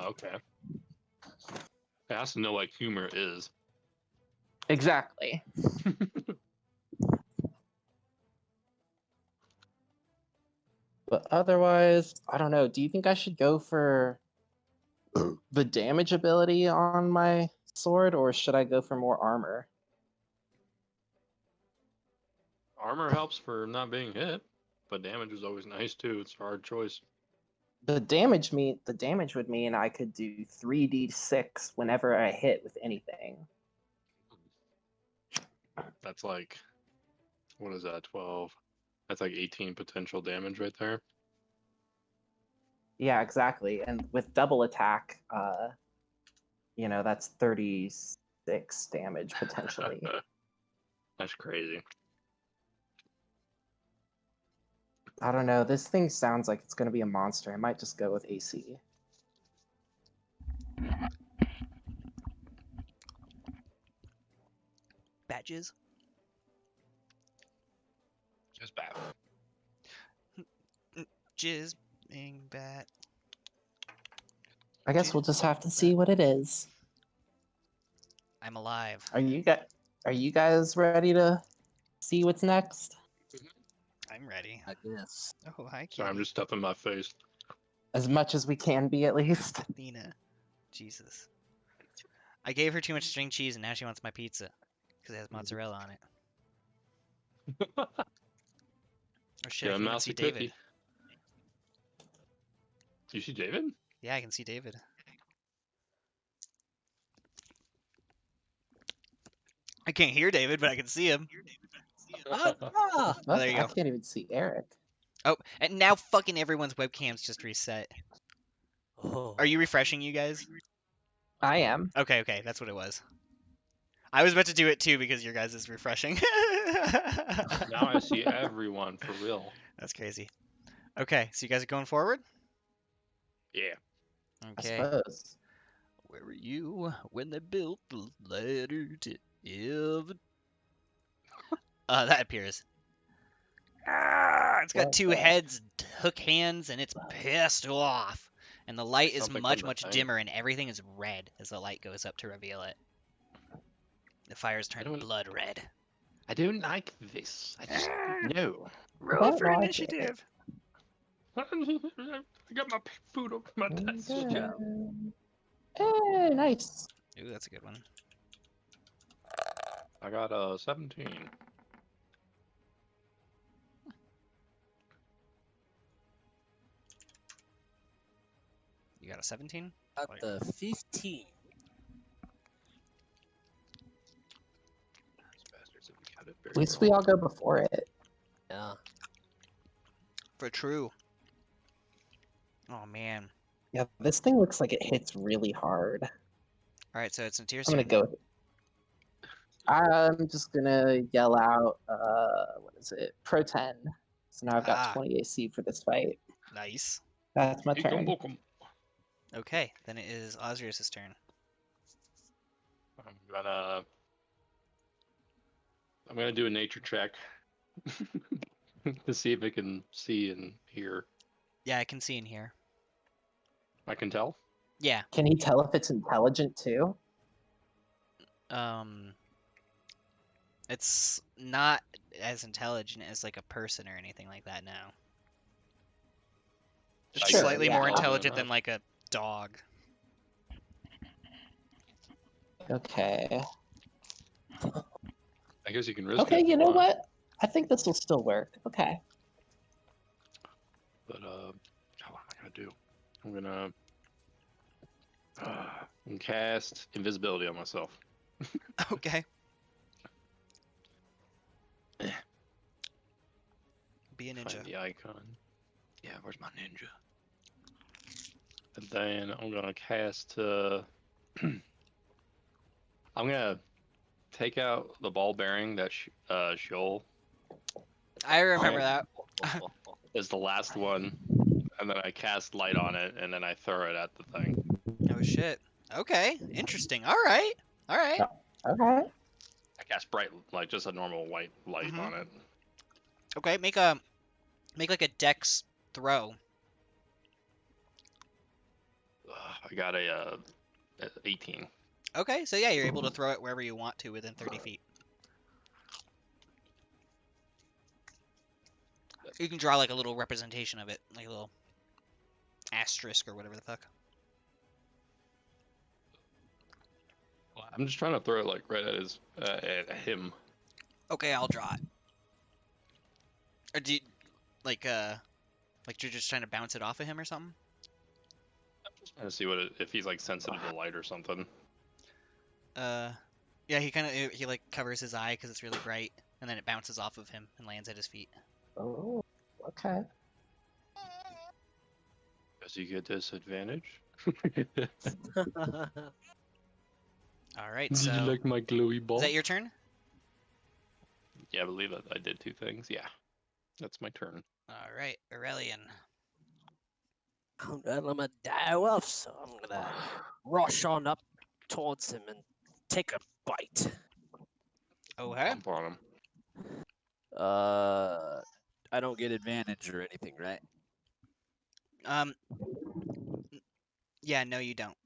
Okay. It has to know what humor is. Exactly. But otherwise, I don't know. Do you think I should go for the damage ability on my sword, or should I go for more armor? Armor helps for not being hit, but damage is always nice too. It's a hard choice. The damage would mean I could do 3d6 whenever I hit with anything. That's like, what is that? 12. That's like 18 potential damage right there. Yeah, exactly. And with double attack, that's 36 damage potentially. That's crazy. I don't know. This thing sounds like it's going to be a monster. I might just go with AC. Badges. Just bad. Jizz being bat. I guess we'll just have to see what it is. I'm alive. Are you guys ready to see what's next? I'm ready. I guess. Oh, hi, Sorry, I'm kitty. just stuffing my face. As much as we can be, at least. Athena. Jesus. I gave her too much string cheese and now she wants my pizza. Because it has mozzarella on it. Oh shit, I Yeah, can even mousy see David. cookie. Do you see David? Yeah, I can see David. I can't hear David, but I can see him. Ah! Oh, there you I go. can't even see Eric. Oh, and now fucking everyone's webcams just reset. Oh. Are you refreshing, you guys? I am. Okay, that's what it was. I was about to do it too because your guys is refreshing. Now I see everyone for real. That's crazy. Okay, so you guys are going forward? Yeah. I Okay. suppose. Where were you when they built the ladder to heaven? That appears. It's got What two the- heads, hook hands, and it's pissed off. And the light is Something much, from the much thing. dimmer, and everything is red as the light goes up to reveal it. The fire's turned don't- blood red. I don't like this. I just no. Roll Don't for like it. initiative. I got my food over my desk. Hey, nice. Ooh, that's a good one. I got 17. You got a 17? Got the 15. At least we all go before it. Yeah. For true. Oh, man. Yeah, this thing looks like it hits really hard. Alright, so it's a tier I'm gonna go with it. I'm just gonna yell out, what is it? Pro 10. So now I've got 20 AC for this fight. Nice. That's my turn. Okay, then it is Osrius' turn. I'm gonna do a nature check to see if it can see and hear. Yeah, I can see in here. I can tell. Yeah. Can he tell if it's intelligent too? It's not as intelligent as like a person or anything like that now. It's Sure, slightly yeah. more Intelligent intelligent than enough. like a dog. Okay. I guess you can risk it. Okay, if you know want. what? I think this will still work. Okay. But what am I gonna do? I'm gonna cast invisibility on myself. Okay. Be a ninja. Find the icon. Yeah, where's my ninja? And then I'm gonna cast. I'm gonna take out the ball bearing that Shoal I remember that. is the last one, and then I cast light on it, and then I throw it at the thing. Oh shit. Okay, interesting. All right. Okay. I cast bright, like just a normal white light on it. Okay, make like a dex throw. I got a 18. Okay, so yeah, you're able to throw it wherever you want to within 30 feet. You can draw like a little representation of it, like a little asterisk or whatever the fuck. I'm just trying to throw it like right at his at him. Okay, I'll draw it. Or do you, like you're just trying to bounce it off of him or something? I'm just trying to see if he's like sensitive to light or something. Yeah, he like covers his eye because it's really bright, and then it bounces off of him and lands at his feet. Oh, okay. Does he get disadvantage? All right, Did so you like my glowy ball? is that your turn? Yeah, I believe that I did 2 things. Yeah, that's my turn. All right, Aurelian. I'm a dire wolf, so I'm gonna rush on up towards him and take a bite. Okay. Bump on him. I don't get advantage or anything, right? Yeah, no, you don't.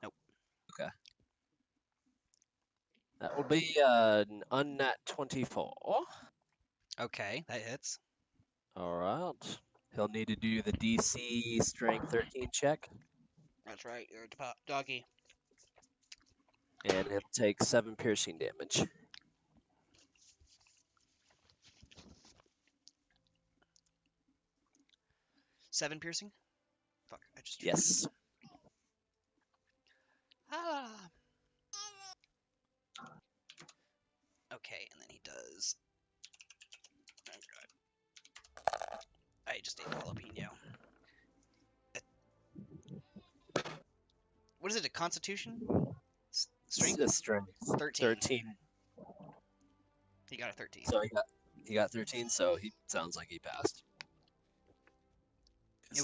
Nope. Okay. That will be an unnat 24. Okay, that hits. All right. He'll need to do the DC Strength 13 check, That's right, you're a doggy. and he'll take 7 piercing damage. 7 piercing? Fuck, I just... Yes. Ah. Okay, and then he does... Oh god. I just ate jalapeno. What is it, a constitution? Strength? It's strength 13. He got a 13. So he got 13, so he sounds like he passed.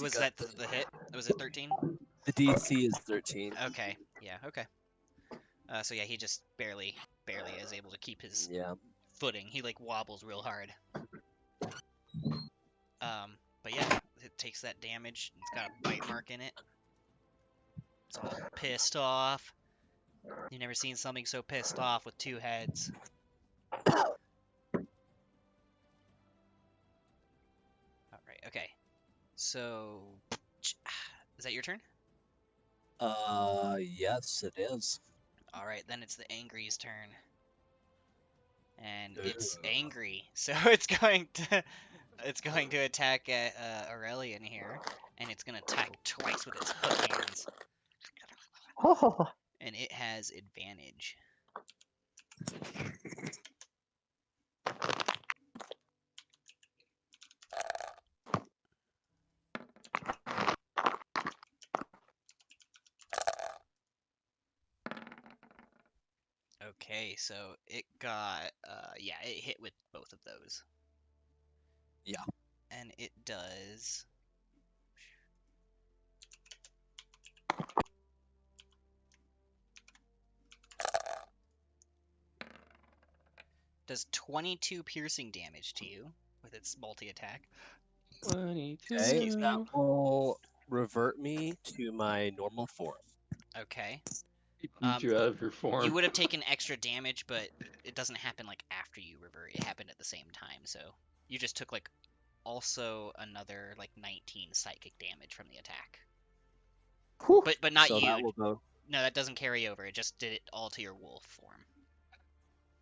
Was that the hit? Was it 13? The DC is 13. Okay, yeah, okay. So yeah, he just barely is able to keep his footing. He like wobbles real hard. But yeah, it takes that damage. It's got a bite mark in it. It's all pissed off. You've never seen something so pissed off with 2 heads. Alright, okay. So, is that your turn? Yes, it is. Alright, then it's the Angry's turn. And it's angry, so it's going to attack at Aurelian here, and it's going to attack twice with its hook hands. Oh. And it has advantage. Okay, so it got, yeah, it hit with both of those. Yeah. And it does... does 22 piercing damage to you with its multi-attack. 22. Okay, that will revert me to my normal form. Okay. He beat you out of your form. You would have taken extra damage, but it doesn't happen like after you revert. It happened at the same time, so you just took like also another like 19 psychic damage from the attack. Whew. But not so you. That will go... No, that doesn't carry over. It just did it all to your wolf form.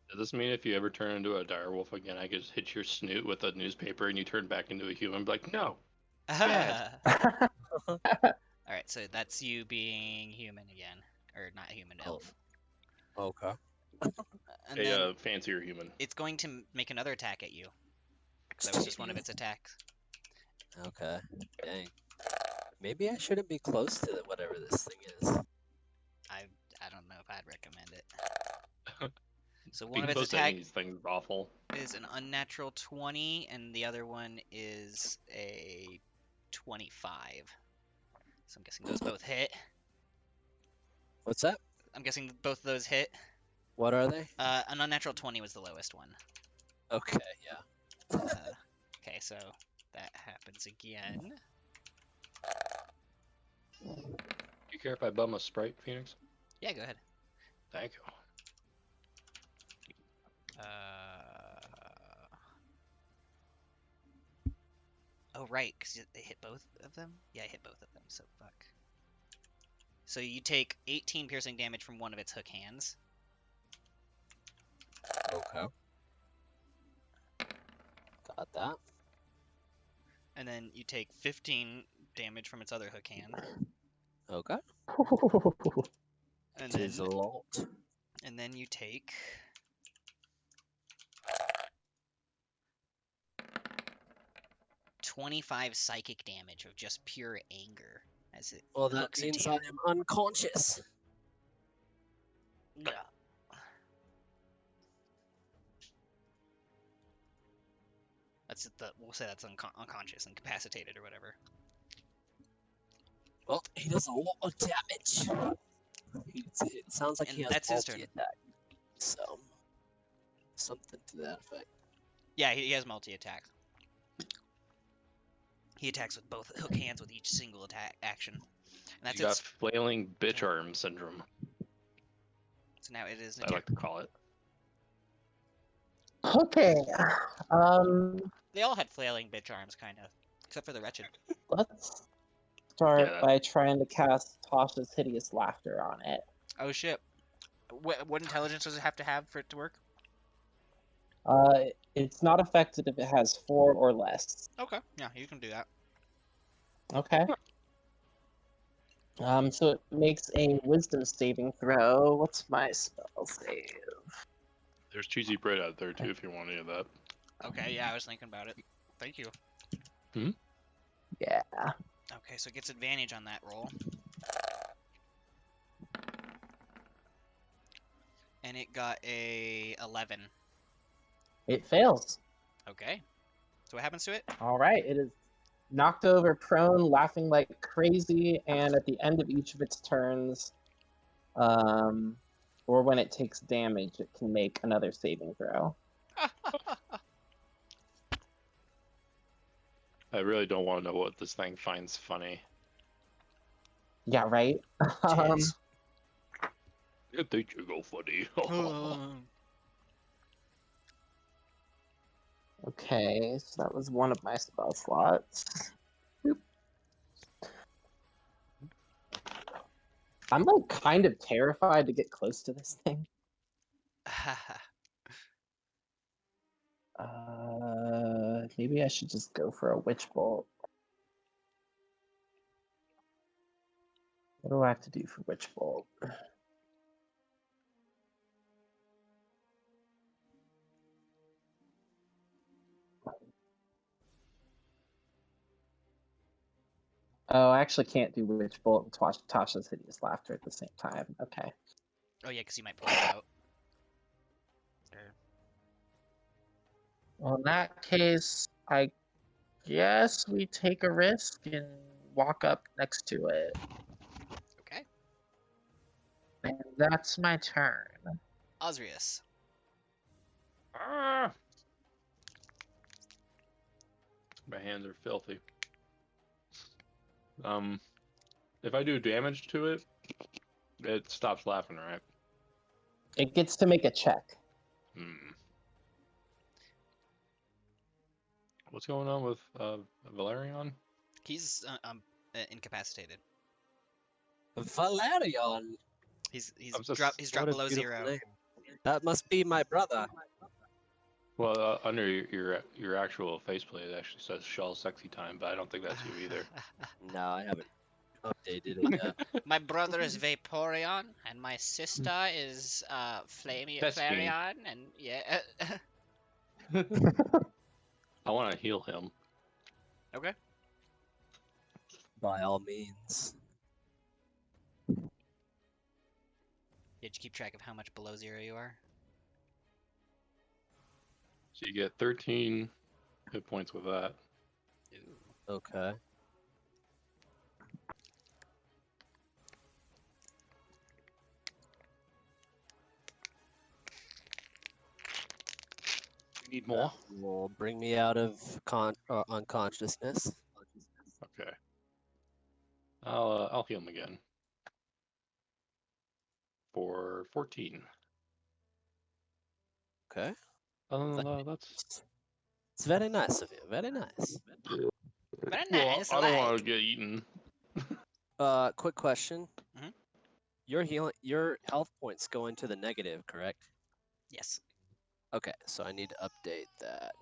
Does this mean if you ever turn into a direwolf again, I could just hit your snoot with a newspaper and you turn back into a human? Be like, no. Alright, so that's you being human again. Or not human, elf. Okay. And then fancier human. it's going to make another attack at you. That was just one of its attacks. Okay. Dang. Maybe I shouldn't be close to whatever this thing is. I don't know if I'd recommend it. So one Being of its close to attack anything is awful. is an unnatural 20, and the other one is a 25. So I'm guessing those both hit. What's that? I'm guessing both of those hit. What are they? An unnatural 20 was the lowest one. Okay, yeah. Okay, so that happens again. Do you care if I bum a Sprite, Phoenix? Yeah, go ahead. Thank you. Oh, right, because they hit both of them? Yeah, I hit both of them, so fuck. So you take 18 piercing damage from one of its hook hands. Okay. Got that. And then you take 15 damage from its other hook hand. Okay. And It is a lot. then you take 25 psychic damage of just pure anger as it Well, that hooks means into I you. am unconscious. Yeah. We'll say that's unconscious, incapacitated, or whatever. Well, he does a lot of damage. It sounds like he And has that's his turn. multi-attack. So, something to that effect. Yeah, he has multi-attack. He attacks with both hook hands with each single attack action. And that's You got its. flailing bitch arm syndrome. So now it is. I like to call it. Okay. They all had flailing bitch arms, kind of, except for the wretched. Let's start Yeah. by trying to cast Tasha's Hideous Laughter on it. Oh shit! What intelligence does it have to have for it to work? It's not affected if it has 4 or less. Okay, yeah, you can do that. Okay. So it makes a Wisdom saving throw. What's my spell save? There's cheesy bread out there too if you want any of that. Okay, yeah, I was thinking about it. Thank you. Yeah. Okay, so it gets advantage on that roll. And it got a 11. It fails. Okay. So what happens to it? All right. It is knocked over, prone, laughing like crazy, and at the end of each of its turns, or when it takes damage, it can make another saving throw. I really don't want to know what this thing finds funny. Yeah, right? Tis. You think you go funny. Okay, so that was one of my spell slots. Boop. I'm like kind of terrified to get close to this thing. Maybe I should just go for a Witch Bolt. What do I have to do for Witch Bolt? Oh, I actually can't do Witch Bolt and Tasha's Hideous Laughter at the same time. Okay. Oh yeah, because you might pull it out. Well, in that case, I guess we take a risk and walk up next to it. Okay. And that's my turn. Osrius. Ah! My hands are filthy. If I do damage to it, it stops laughing, right? It gets to make a check. What's going on with Valerian? He's incapacitated. Valerian. He's just- dropped What a below beautiful 0. name. That must be my brother. Well, under your actual faceplate, it actually says Shaw Sexy Time, but I don't think that's you either. No, I haven't updated it yet. My brother is Vaporeon, and my sister is That's Flareon, and yeah. I want to heal him. Okay. By all means. Did you keep track of how much below 0 you are? So you get 13 hit points with that. Ooh. Okay. You need more? Will bring me out of unconsciousness. Okay. I'll heal him again. For 14. Okay. That's It's very nice of you. Very nice. Very well, nice. I don't want to like. get eaten. Quick question. Mhm. Your health points go into the negative, correct? Yes. Okay, so I need to update that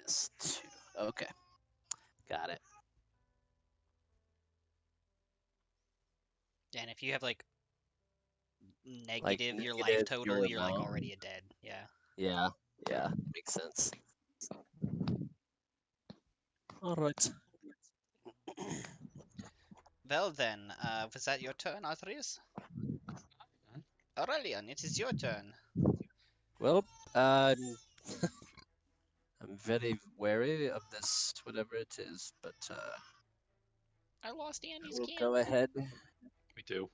-2. Okay, got it. And if you have like negative your life negative, total, you're like low. already a dead. Yeah. Yeah, makes sense. All right. Well then, was that your turn, Arthurius? Aurelian, it is your turn. Well, I'm very wary of this, whatever it is, but I lost Andy's we'll cam. go ahead. Me too.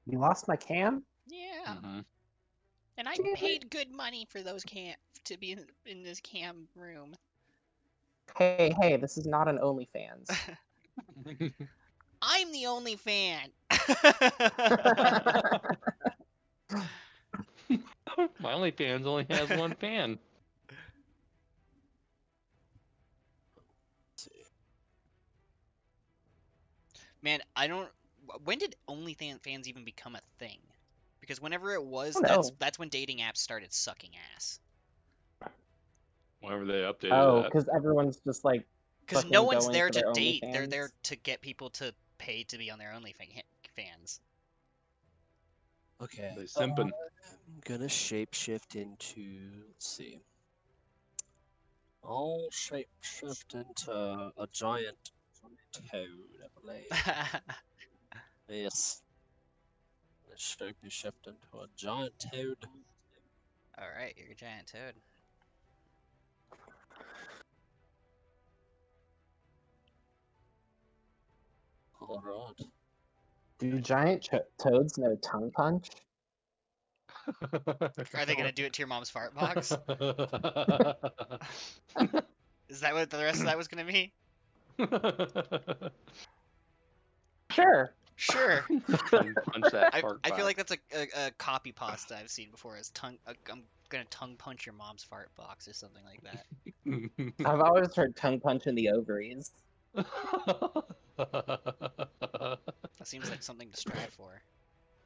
You lost my cam? Yeah. Mm-hmm. And I Damn it. paid good money for those cam to be in this cam room. Hey, this is not an OnlyFans. I'm the only fan. My OnlyFans only has one fan. Man, I don't. When did OnlyFans even become a thing? Because whenever it was, Oh, no. that's when dating apps started sucking ass. Whenever they updated Oh, that. because everyone's just like Because fucking no one's going there for to their date. They're OnlyFans. there to get people to pay to be on their OnlyFans. Okay. They simping. I'm gonna shapeshift into. Let's see. I'll shapeshift into a giant toad, I believe. Yes. Let's shapeshift into a giant toad. All right, you're a giant toad. All right. Do giant toads know tongue punch? Are they gonna do it to your mom's fart box? Is that what the rest of that was gonna be? Sure. Sure. Punch that fart I feel like box. that's a copy pasta I've seen before. As I'm gonna tongue punch your mom's fart box or something like that. I've always heard tongue punch in the ovaries. That seems like something to strive for.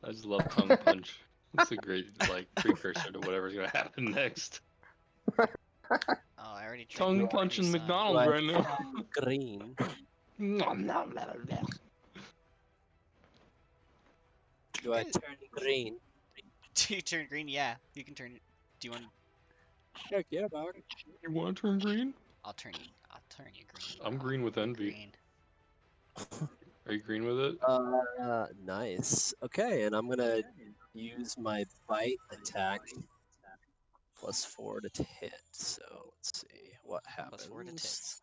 I just love tongue punch. It's a great precursor to whatever's gonna happen next. Oh, I already drank Tongue my punching Capri Sun. McDonald's right now. Green. Do I turn green? Do you turn green? Yeah, you can turn. Do you want? Heck yeah, dog. You want to turn green? I'll turn you green. I'm bro. green with envy. Green. Are you green with it? Nice. Okay, and I'm gonna use my bite attack +4 to hit. So let's see what happens. +4 to tits.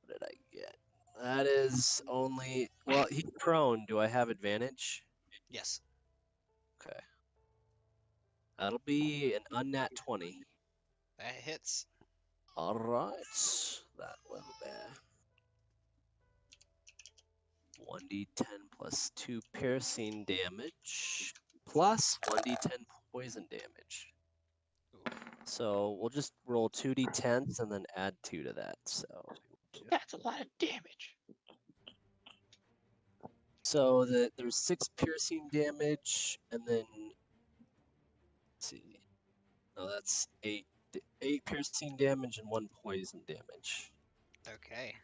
What did I get? That is only. Well, he's prone. Do I have advantage? Yes. Okay. That'll be an unnat 20. That hits. All right. That will be 1d10 plus 2 piercing damage plus 1d10 poison damage. Ooh. So we'll just roll 2d10s and then add 2 to that. So That's a lot of damage. so there's 6 piercing damage and then let's see. No, that's 8 piercing damage and 1 poison damage. Okay.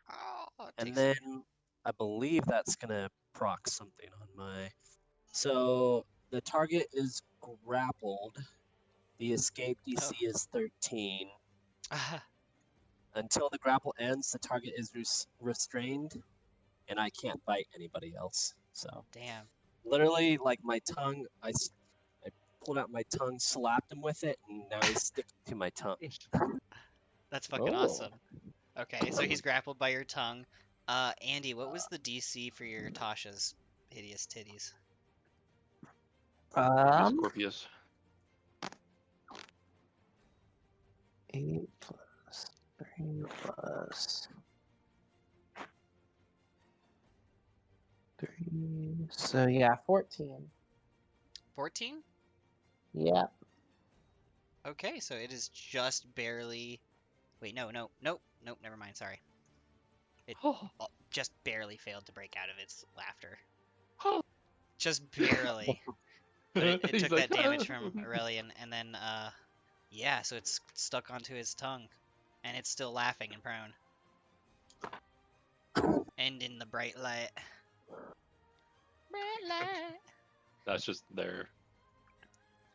Oh, And then I believe that's gonna proc something on my. So the target is grappled. The escape DC is 13. Until the grapple ends, the target is restrained, and I can't bite anybody else. So Damn. literally, like my tongue, I pulled out my tongue, slapped him with it, and now he's sticking to my tongue. That's fucking Oh. awesome. Okay, so he's grappled by your tongue. Andy, what was the DC for your Tasha's hideous titties? Scorpius. 8 plus 3 plus 3. So yeah, 14. 14? Yeah. Okay, so it is just barely. Wait, no, never mind. Sorry. It just barely failed to break out of its laughter. Just barely. But it He's took like, that damage from Aurelian, and then, yeah, so it's stuck onto his tongue. And it's still laughing and prone. And in the bright light. Bright light. That's just there.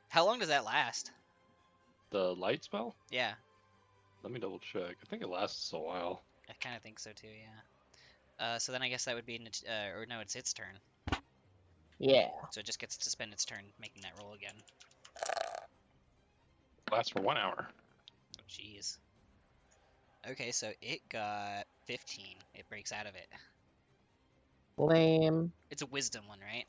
How long does that last? The light spell? Yeah, Let me double check. I think it lasts a while. I kind of think so too, yeah. So then I guess that would be, or no, it's its turn. Yeah. So it just gets to spend its turn making that roll again. Lasts for 1 hour. Oh, jeez. Okay, so it got 15. It breaks out of it. Lame. It's a wisdom one, right?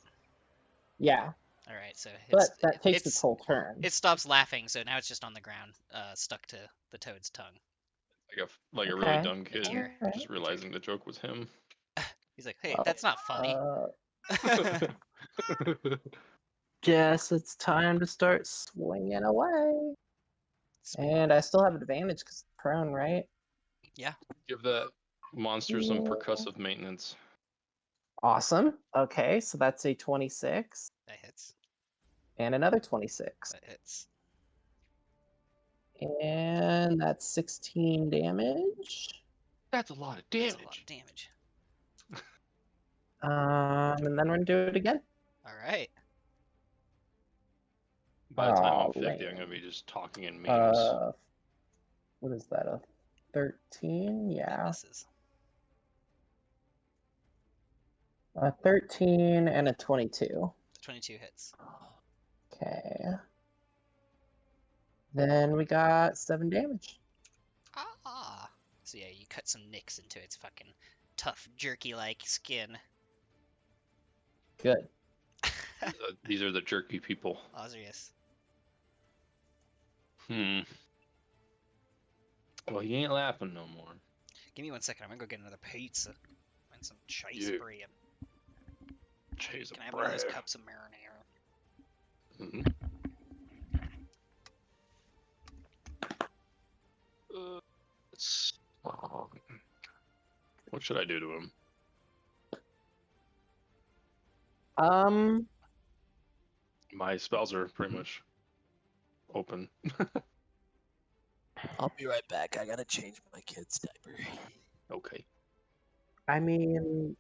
Yeah. All right, so But that takes its whole turn. it stops laughing, so now it's just on the ground, stuck to the toad's tongue. Like a really Okay. dumb kid, Here. just realizing the joke was him. He's like, hey, that's not funny. Guess it's time to start swinging away. And I still have advantage because it's prone, right? Yeah. Give that monster some percussive maintenance. Awesome. Okay, so that's a 26 That hits. and another 26. That hits. And that's 16 damage. That's a lot of That's a lot of damage. And then we're gonna do it again. All right. By the time I'm Oh, 50, I'm lame. gonna be just talking in memes. What is that? A 13? That Yeah. misses. A 13 and a 22. 22 hits. Okay. Then we got 7 damage. Ah. So yeah, you cut some nicks into its fucking tough, jerky-like skin. Good. These are the jerky people. Osrius. Well, he ain't laughing no more. Give me 1 second. I'm gonna go get another pizza and some chase Yeah. bread. Chase Can I have one of those cups of marinara? What should I do to him? My spells are pretty much open. I'll be right back. I gotta change my kid's diaper. Okay. I mean,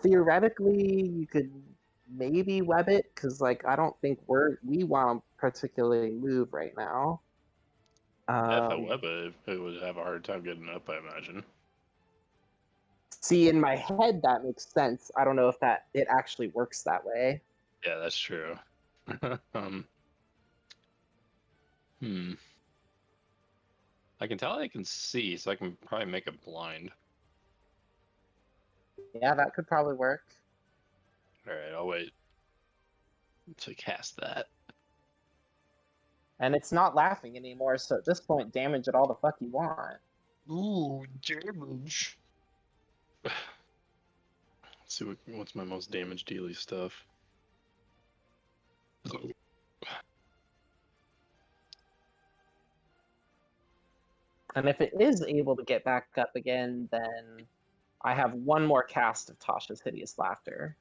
theoretically, you could maybe web it, because, like, I don't think we want to particularly move right now. If I web it would have a hard time getting up, I imagine. See, in my head, that makes sense. I don't know if it actually works that way. Yeah, that's true. I can tell I can see, so I can probably make it blind. Yeah, that could probably work. Alright, I'll wait to cast that. And it's not laughing anymore, so at this point, damage it all the fuck you want. Ooh, damage. Let's see what's my most damage dealy stuff. And if it is able to get back up again, then I have one more cast of Tasha's Hideous Laughter.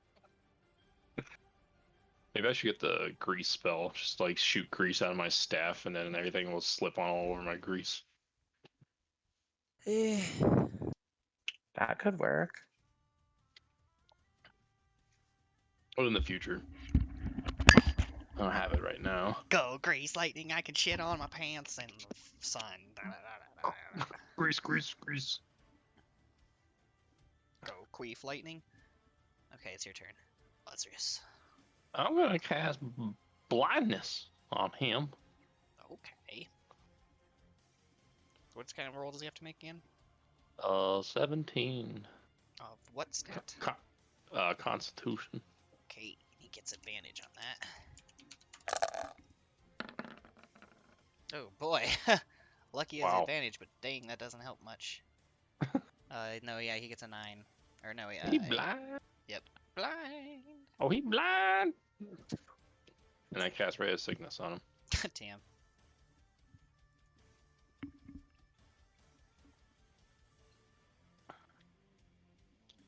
Maybe I should get the grease spell. Just like shoot grease out of my staff, and then everything will slip on all over my grease. That could work. But in the future. I don't have it right now. Go, grease lightning! I can shit on my pants in the sun. Da, da, da, Grease, grease, grease. Oh, Queef Lightning. Okay, it's your turn. Lazarus. I'm gonna cast blindness on him. Okay. What kind of roll does he have to make again? 17. Of what stat? Constitution. Okay, he gets advantage on that. Oh boy. Lucky he has Wow. advantage, but dang, that doesn't help much. No, yeah, he gets a 9. Or no, yeah. He blind. Yep. Blind. Oh, he blind. And I cast Ray of Sickness on him. Damn.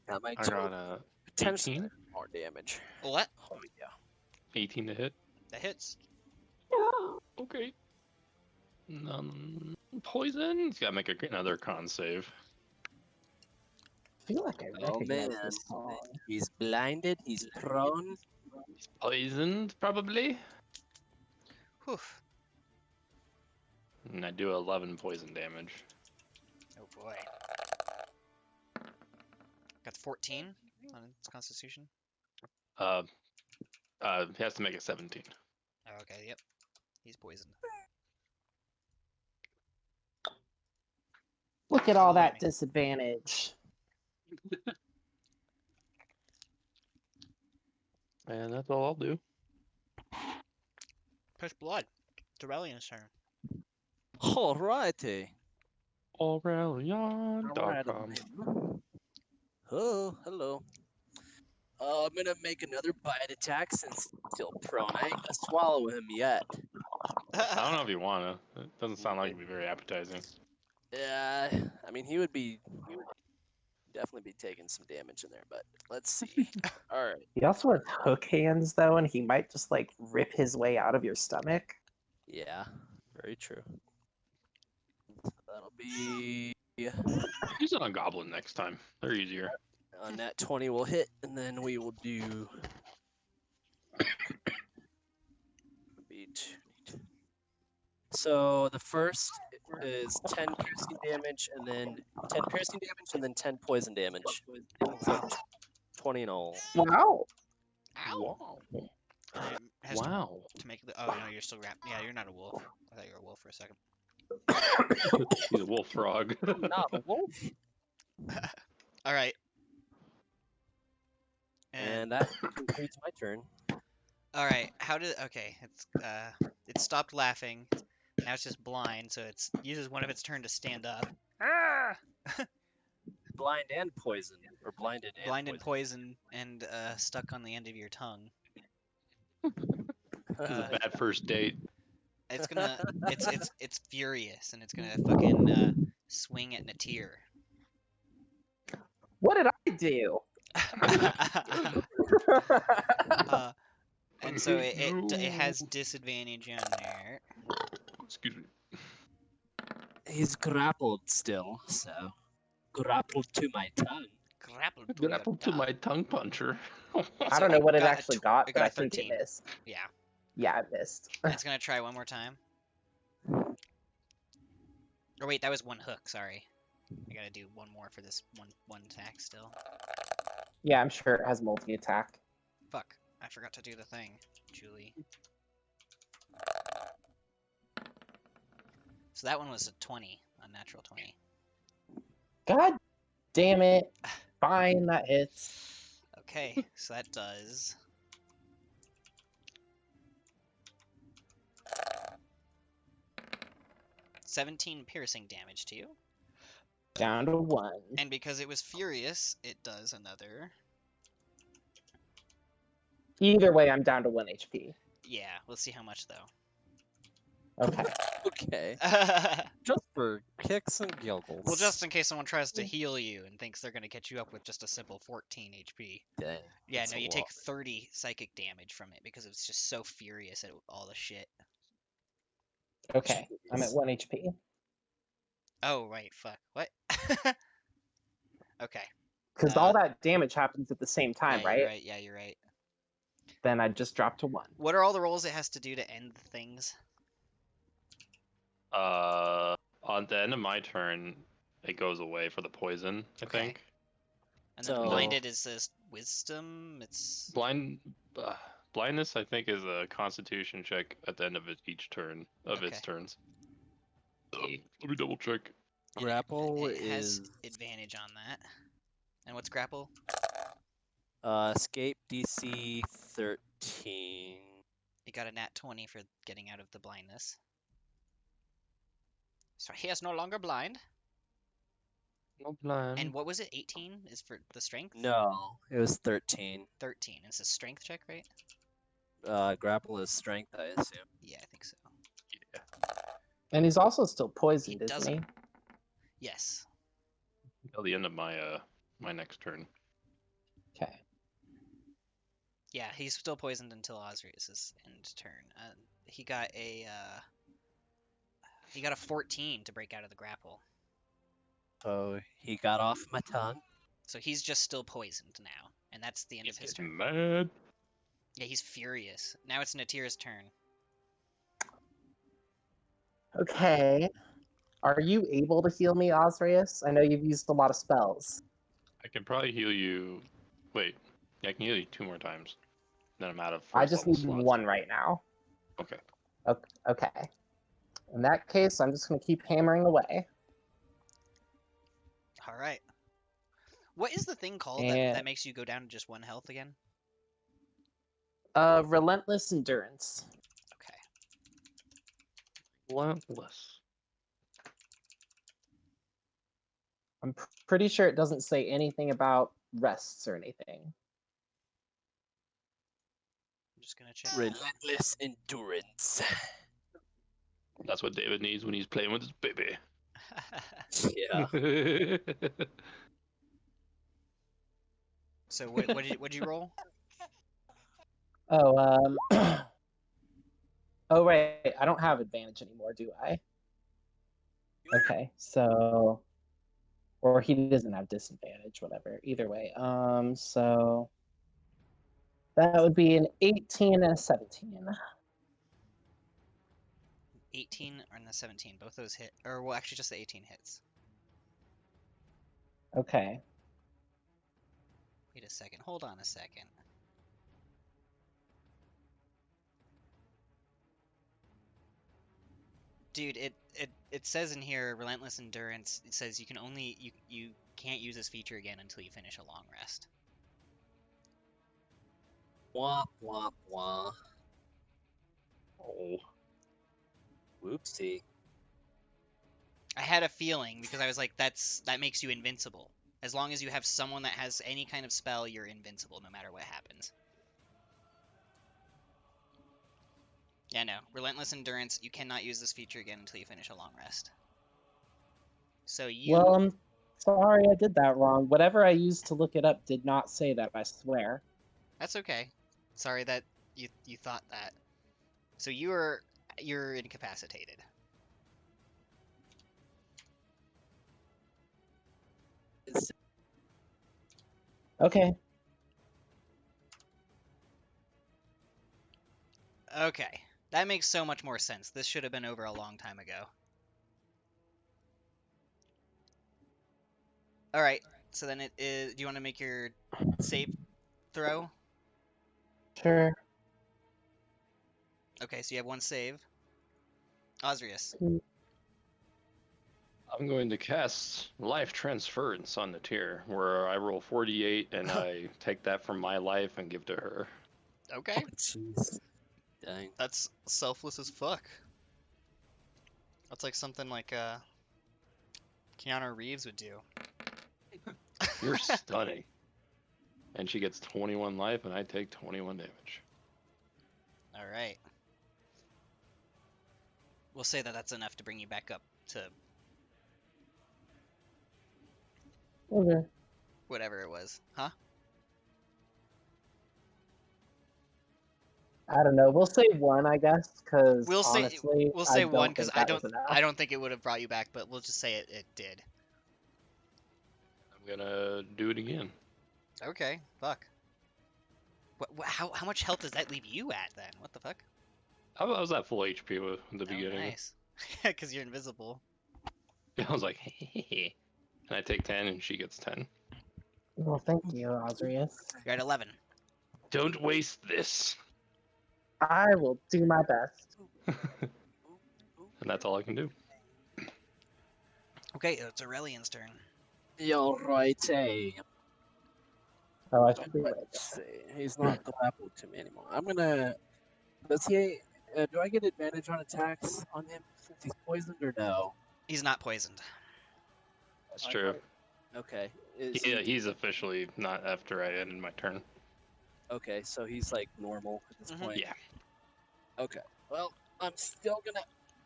That might I got potentially 18. more damage. What? Oh yeah. 18 to hit. That hits. Okay. Poison. He's gotta make another con save. I feel like I Oh recognize man, this song. he's blinded. He's prone. He's poisoned, probably. Whew. And I do 11 poison damage. Oh boy. Got 14 on its constitution. He has to make it 17. Oh, okay, yep. He's poisoned. Look at all that Lightning. disadvantage. And that's all I'll do. Push blood. It's Aurelian's turn. Alrighty. Aurelion.com. Oh, hello. I'm gonna make another bite attack since he's still prone. I ain't gonna swallow him yet. I don't know if you wanna. It doesn't sound like it'd be very appetizing. Yeah, I mean he would definitely be taking some damage in there, but let's see. All right. He also has hook hands though, and he might just like rip his way out of your stomach. Yeah, very true. So that'll be Use it on Goblin next time. They're easier. Nat 20 will hit, and then we will do be 2. So the first is 10 piercing damage, and then 10 piercing damage, and then 10 poison damage. So 20 in all. Wow. Ow! Wow. It has Wow. to make the. Oh no, you're still wrapped. Yeah, you're not a wolf. I thought you were a wolf for a second. He's a wolf frog. Not a wolf. All right. And that concludes my turn. All right. How did? Okay. It stopped laughing. Now it's just blind, so it uses one of its turn to stand up. Ah! Blind and poison, or blinded and Blind and poison. poison, and stuck on the end of your tongue. This is a bad first date. It's gonna. It's furious, and it's gonna fucking swing at Natir. What did I do? And so it has disadvantage on there. Excuse me. He's grappled still, so grappled to my tongue. Grappled to Grappled to my tongue puncher. I don't know what it got a actually tw- got, it but got a I think it 13. missed. Yeah. Yeah, it missed. It's gonna try one more time. Or wait, that was one hook. Sorry. I gotta do one more for this one attack still. Yeah, I'm sure it has multi-attack. Fuck. I forgot to do the thing, Julie. So that one was a 20, a natural 20. God damn it. Fine, that hits. Okay, so that does... 17 piercing damage to you. Down to 1. And because it was furious, it does another... Either way, I'm down to 1 HP. Yeah, we'll see how much, though. Okay. Okay. Just for kicks and giggles. Well, just in case someone tries to heal you and thinks they're going to catch you up with just a simple 14 HP. Dang, Yeah, that's no, a you lot. take 30 psychic damage from it because it's just so furious at all the shit. Okay. I'm at Jeez. 1 HP. Oh, right, fuck. What? Okay. Because all that damage happens at the same time, Yeah, right? you're right. Yeah, you're right. Then I just dropped to 1. What are all the rolls it has to do to end things? All On the end of my turn, it goes away for the poison, I Okay. think. And then So- blinded is this wisdom. It's Blindness, I think, is a constitution check at the end of each turn of its Okay. turns. Let me double check. and Grapple it has is advantage on that. And what's grapple? escape DC 13. He got a nat 20 for getting out of the blindness. So he is no longer blind. No blind. And what was it? 18 is for the strength? No, it was 13. 13. It's a strength check, right? Grapple is strength, I assume. Yeah, I think so. And he's also still poisoned, He isn't he? Yes. Until the end of my my next turn. Okay. Yeah, he's still poisoned until Osrius's end turn. He got a 14 to break out of the grapple. So he got off my tongue. So he's just still poisoned now, and that's the end of his turn. Mad. Yeah, he's furious. Now it's Natira's turn. Okay. Are you able to heal me, Osrius? I know you've used a lot of spells. I can probably heal you. Wait, I can heal you 2 more times. Then I'm out of. I first just level need slots. one right now. Okay. Okay. In that case, I'm just going to keep hammering away. All right. What is the thing called And- that makes you go down to just 1 health again? Relentless Endurance. Okay. Relentless. I'm pretty sure it doesn't say anything about rests or anything. I'm just gonna check. Relentless endurance. That's what David needs when he's playing with his baby. Yeah. So what'd you roll? Oh, oh, right. I don't have advantage anymore, do I? Okay, so... Or he doesn't have disadvantage, whatever. Either way. So... That would be an 18 and a 17. 18 and the 17. Both those hit. Or, well, actually, just the 18 hits. Okay. Wait a second. Hold on a second. Dude, it says in here, Relentless Endurance, it says you can only, you can't use this feature again until you finish a long rest. Wah, wah, wah. Oh. Whoopsie. I had a feeling, because I was like, that makes you invincible. As long as you have someone that has any kind of spell, you're invincible no matter what happens. Yeah, no. Relentless Endurance, you cannot use this feature again until you finish a long rest. So you... Well, I'm sorry I did that wrong. Whatever I used to look it up did not say that, I swear. That's okay. Sorry that you thought that. So you're incapacitated. It's- Okay. Okay. That makes so much more sense. This should have been over a long time ago. Alright, so then it is... Do you want to make your save throw? Sure. Okay, so you have 1 save. Osrius. I'm going to cast Life Transference on the tier, where I roll 48 and I take that from my life and give to her. Okay. Jeez. Dang. That's selfless as fuck. That's like something like Keanu Reeves would do. You're stunning. And she gets 21 life, and I take 21 damage. Alright. We'll say that that's enough to bring you back up to Okay. whatever it was. Huh? I don't know. We'll say 1, I guess, because We'll say honestly, we'll say I 1 don't because think I that was don't enough. think it would have brought you back, but we'll just say it did. I'm gonna do it again. Okay. Fuck. How much health does that leave you at then? What the fuck? I was at full HP with the Oh, beginning. nice. Because you're invisible. I was like, hey, and I take 10 and she gets 10. Well, thank you, Osrius. You're at 11. Don't waste this. I will do my best. And that's all I can do. Okay, it's Aurelian's turn. Yo, righty. Oh, I should be Let's right. see. He's not grappled to me anymore. I'm gonna. Does he? Do I get advantage on attacks on him since he's poisoned or no? He's not poisoned. That's true. Okay. Is Yeah, he's officially not after I ended my turn. Okay, so he's like normal at this point. Yeah. Okay. Well, I'm still gonna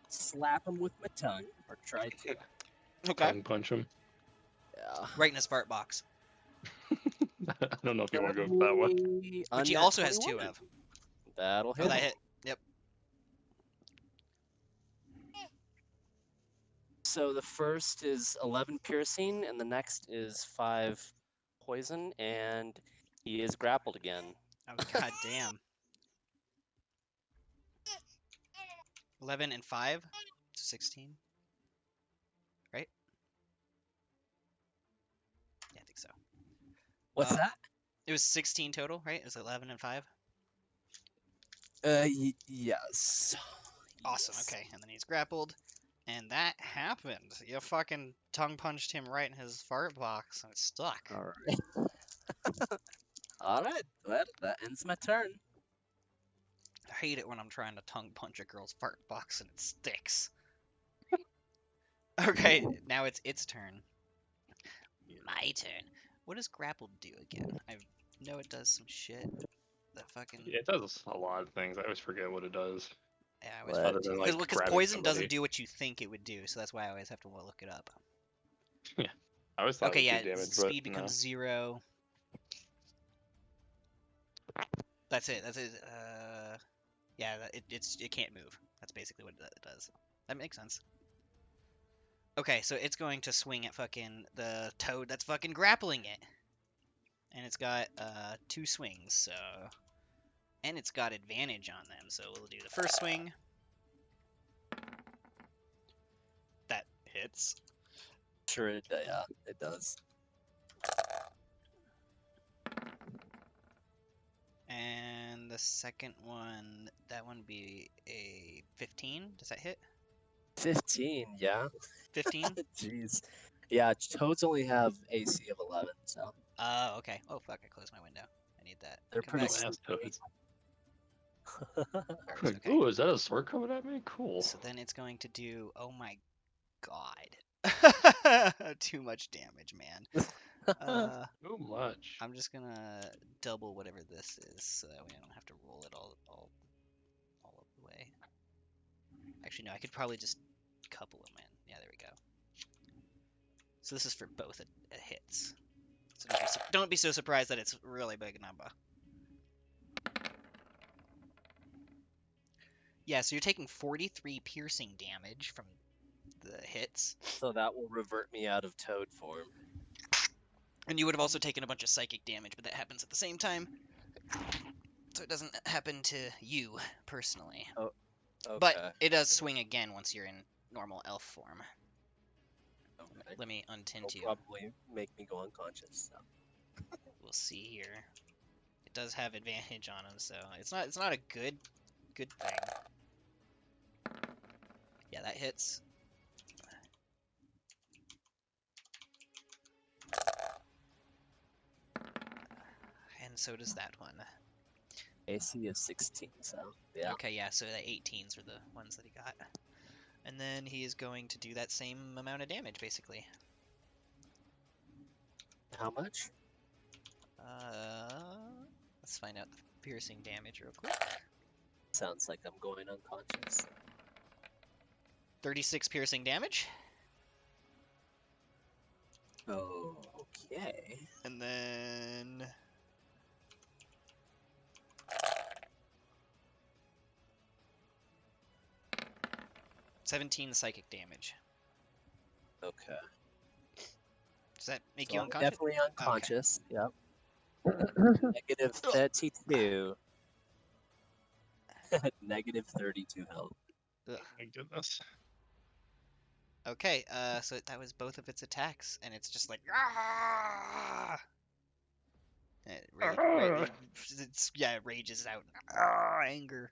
slap him with my tongue, or try to. Okay. Tongue punch him. Yeah. Right in his fart box. I don't know if you want to go that way. Which he also has 2 of. That'll Oh, hit. that hit. Yep. So the first is 11 piercing, and the next is 5 poison, and he is grappled again. Oh, god damn. 11 and 5? 16? Right? Yeah, I think so. What's that? It was 16 total, right? It was 11 and 5? Yes. Awesome, Yes. okay. And then he's grappled. And that happened. You fucking tongue punched him right in his fart box and it's stuck. All right. All right. Well, that ends my turn. I hate it when I'm trying to tongue punch a girl's fart box and it sticks. Okay, now it's its turn. My turn. What does grappled do again? I know it does some shit. That fucking... Yeah, it does a lot of things. I always forget what it does. Yeah, I always What? Other than like because grabbing poison somebody. doesn't do what you think it would do, so that's why I always have to look it up. I always thought Okay, it yeah, would do damage, speed but becomes no. 0. That's it. That's it. Yeah, it can't move. That's basically what it does. That makes sense. Okay, so it's going to swing at fucking the toad that's fucking grappling it, and it's got 2 swings. So, and it's got advantage on them. So we'll do the first swing. That hits. Sure, it does. And the second one, that one be a 15. Does that hit? 15, yeah. 15? Jeez. Yeah, toads only have AC of 11, so Okay. Oh, fuck, I closed my window. I need that. they're Come pretty back. Ass toads. Alright, okay. Ooh, is that a sword coming at me? Cool. So then it's going to do, oh my god. Too much damage, man. Too much. I'm just gonna double whatever this is, so that way I don't have to roll it all of the way. Actually, no, I could probably just couple them in. Yeah, there we go. So this is for both hits. So don't be so surprised that it's a really big number. Yeah, so you're taking 43 piercing damage from the hits. so that will revert me out of toad form. And you would have also taken a bunch of psychic damage, but that happens at the same time. So it doesn't happen to you, personally. Oh, okay. But it does swing again once you're in normal elf form. Okay. Let me untint It'll you. probably make me go unconscious. So. We'll see here. It does have advantage on him, so it's not a good thing. Yeah, that hits. And so does that one. AC of 16, so yeah. Okay, yeah, so the 18s are the ones that he got. And then he is going to do that same amount of damage, basically. How much? Let's find out the piercing damage real quick. Sounds like I'm going unconscious. 36 piercing damage. Okay. And then... $17 psychic damage. Okay. Does that make So you I'm unconscious? definitely unconscious. Yep. Negative 32. Negative 32 health. Ugh. My goodness. Okay, so that was both of its attacks, and it's just like ah! It rages out anger.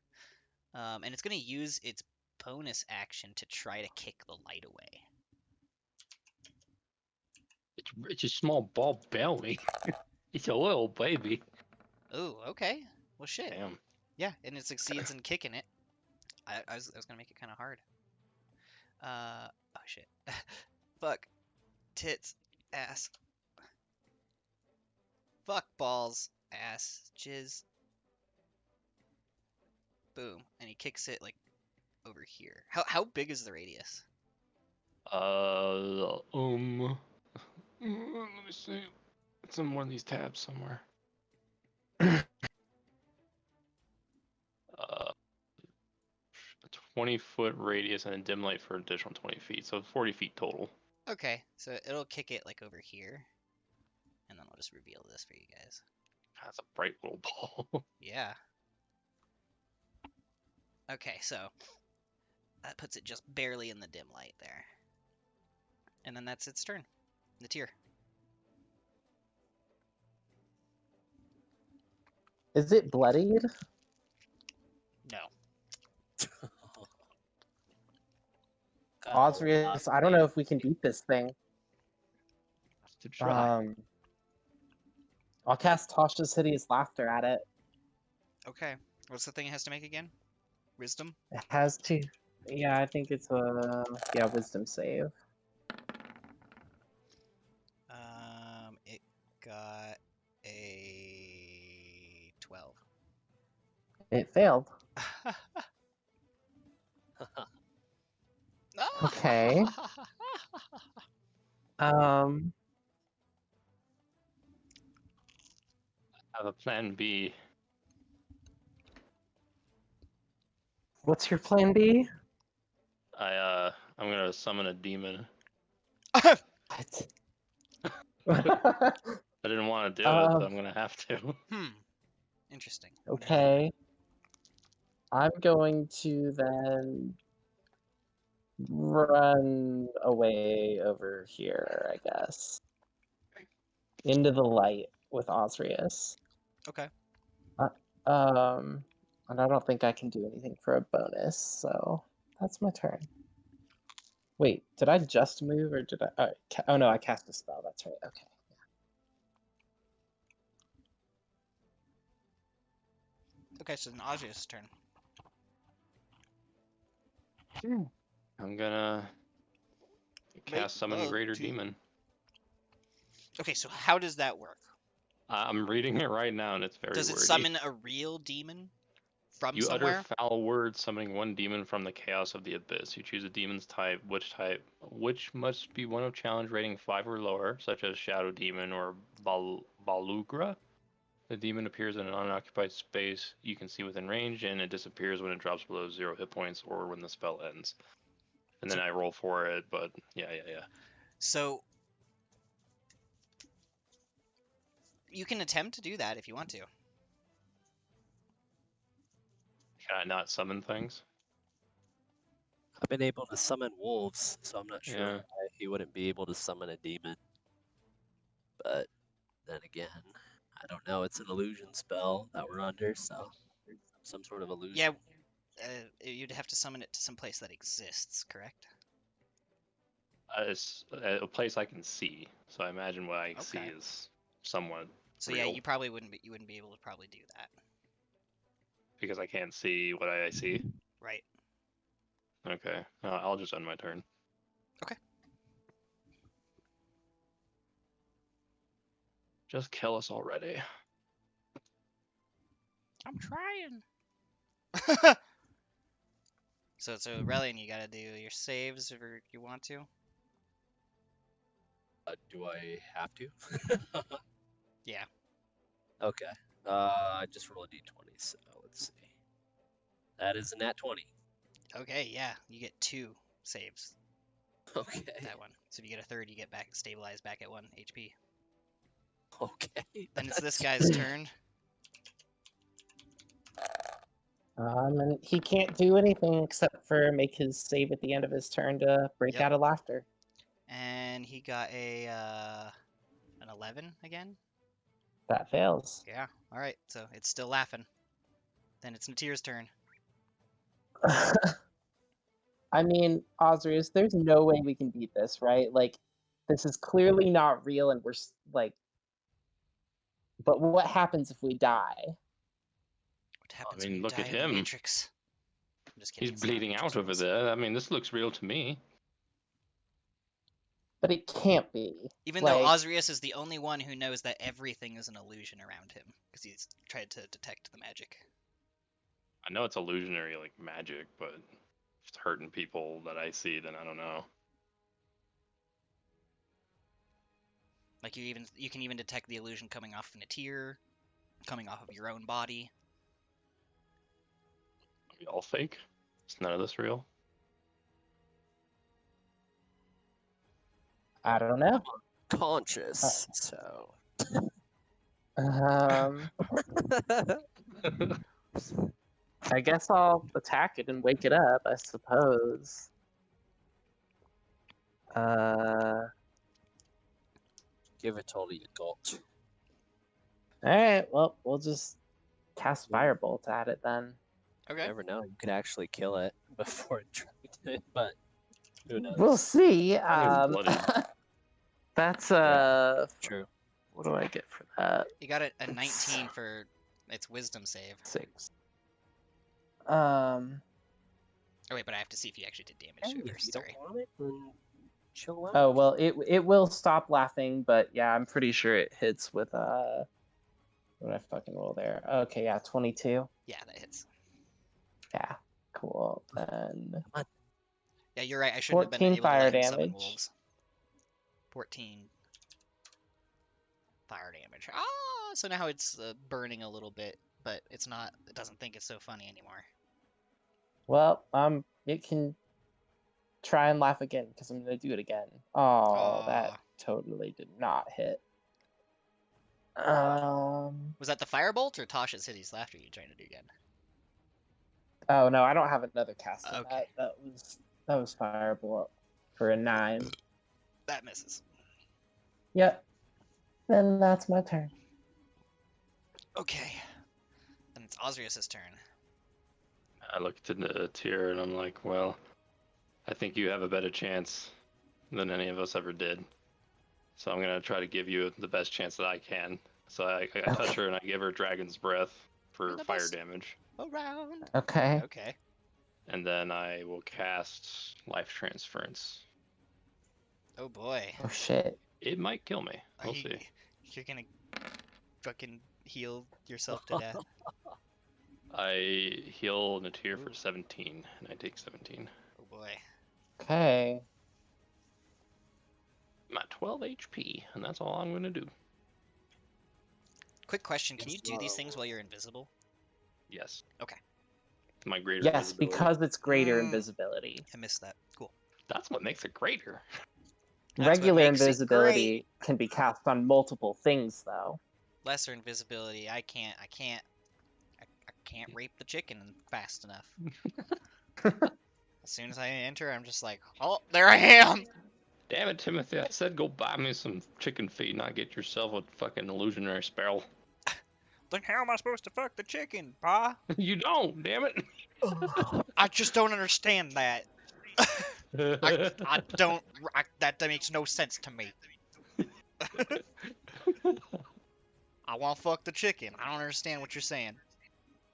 And it's gonna use its bonus action to try to kick the light away. It's a small ball belly. It's a little baby. Ooh, okay. Well, shit. Damn. Yeah, and it succeeds in kicking it. I was gonna make it kind of hard. Oh shit. Fuck. Tits. Ass. Fuck balls. Ass. Jizz. Boom. And he kicks it like over here. How big is the radius? Let me see. It's in one of these tabs somewhere. A 20-foot radius and a dim light for an additional 20 feet, so 40 feet total. Okay, so it'll kick it like over here. And then I'll just reveal this for you guys. That's a bright little ball. Yeah. Okay, so that puts it just barely in the dim light there. And then that's its turn. The tier. Is it bloodied? No. Osrius, I don't know if we can beat this thing. To try. I'll cast Tasha's Hideous Laughter at it. Okay. What's the thing it has to make again? Wisdom? It has to. Yeah, I think it's a wisdom save. It got a 12. It failed. Okay. I have a plan B. What's your plan B? I'm gonna summon a demon. What? I didn't want to do it, but I'm gonna have to. Interesting. Okay. I'm going to then run away over here, I guess. Into the light with Osrius. Okay. And I don't think I can do anything for a bonus, so that's my turn. Wait, did I just move or did I? Oh no, I cast a spell. That's right. Okay. Okay, so then Augia's turn. I'm gonna cast Summon love Greater to- Demon. Okay, so how does that work? I'm reading it right now, and it's very Does it wordy. summon a real demon from You somewhere? utter foul words, summoning one demon from the chaos of the abyss. You choose a demon's type, which must be one of challenge rating 5 or lower, such as Shadow Demon or Balugra. The demon appears in an unoccupied space you can see within range, and it disappears when it drops below 0 hit points or when the spell ends. And then I roll for it, but yeah. So you can attempt to do that if you want to. Can I not summon things? I've been able to summon wolves, so I'm not sure Yeah. why he wouldn't be able to summon a demon. But then again, I don't know. It's an illusion spell that we're under, so some sort of illusion. Yeah, you'd have to summon it to some place that exists, correct? It's a place I can see, so I imagine what I see Okay. is somewhat So real. yeah, you probably wouldn't be able to probably do that. Because I can't see what I see. Right. Okay, I'll just end my turn. Okay. Just kill us already. I'm trying. So Relian, you gotta do your saves if you want to. Do I have to? Yeah. Okay. I just rolled a d20, so let's see. That is a nat 20. Okay, yeah, you get 2 saves. Okay. That one. So if you get a third, you get back stabilized back at 1 HP. Okay. Then it's this guy's turn. And he can't do anything except for make his save at the end of his turn to break Yep. out of laughter. And he got an 11 again. That fails. Yeah. All right. So it's still laughing. Then it's Natir's turn. I mean, Osrius, there's no way we can beat this, right? Like, this is clearly not real, and we're like. But what happens if we die? What happens mean, when you look die at in the him. Matrix? I'm just kidding. He's it's not bleeding Matrix out over rules. there. I mean, this looks real to me. But it can't be. Even though Like, Osrius is the only one who knows that everything is an illusion around him, because he's tried to detect the magic. I know it's illusionary, like magic, but if it's hurting people that I see, then I don't know. Like you can even detect the illusion coming off of Natir, coming off of your own body. Are we all fake? Is none of this real? I don't know. Conscious, so. Um, I guess I'll attack it and wake it up, I suppose. Give it totally a gulch. Alright, well, we'll just cast Firebolt at it then. You Okay. never know. You could actually kill it before it tried it, but who knows? We'll see. I'm bloody. That's, True. what do I get for that? You got a 19 for its wisdom save. 6. Oh wait, but I have to see if you actually did damage Hey, to it if first. you Sorry. don't want it, then chill out. Oh, well, it will stop laughing, but yeah, I'm pretty sure it hits with, what did I fucking roll there? Okay, yeah, 22. Yeah, that hits. Yeah, cool. Then Yeah, you're right. I shouldn't have been 14 able to fire let him summon damage. wolves. 14 fire damage. Ah, so now it's burning a little bit, but it's not. It doesn't think it's so funny anymore. Well, it can try and laugh again because I'm gonna do it again. Oh, that Aw. totally did not hit. Was that the firebolt or Tasha's hideous laughter you trying to do again? Oh no, I don't have another cast on Okay. that. That was Firebolt for a 9. That misses. Yep. Then that's my turn. Okay. Then it's Osrius's turn. I look to the tier and I'm like, well, I think you have a better chance than any of us ever did. So I'm gonna try to give you the best chance that I can. So I touch her and I give her Dragon's Breath for You're the fire best. damage. Around. Okay. Okay. And then I will cast Life Transference. Oh boy. Oh shit. It might kill me. We'll see. You're gonna fucking heal yourself to death. I heal Natir for 17, and I take 17. Oh boy. Okay. I'm at 12 HP, and that's all I'm gonna do. Quick question: can you Yes, do these things while you're invisible? Yes. Okay. My greater Yes, invisibility. because it's greater Mm. invisibility. I missed that. Cool. That's what makes it greater. That's what Regular makes it invisibility can be cast on multiple things, though. Lesser invisibility. I can't rape the chicken fast enough. As soon as I enter, I'm just like, oh, there I am. Damn it, Timothy! I said go buy me some chicken feed, not get yourself a fucking illusionary spell. Then how am I supposed to fuck the chicken, pa? You don't, damn it! I just don't understand that. I don't. That makes no sense to me. I want to fuck the chicken. I don't understand what you're saying.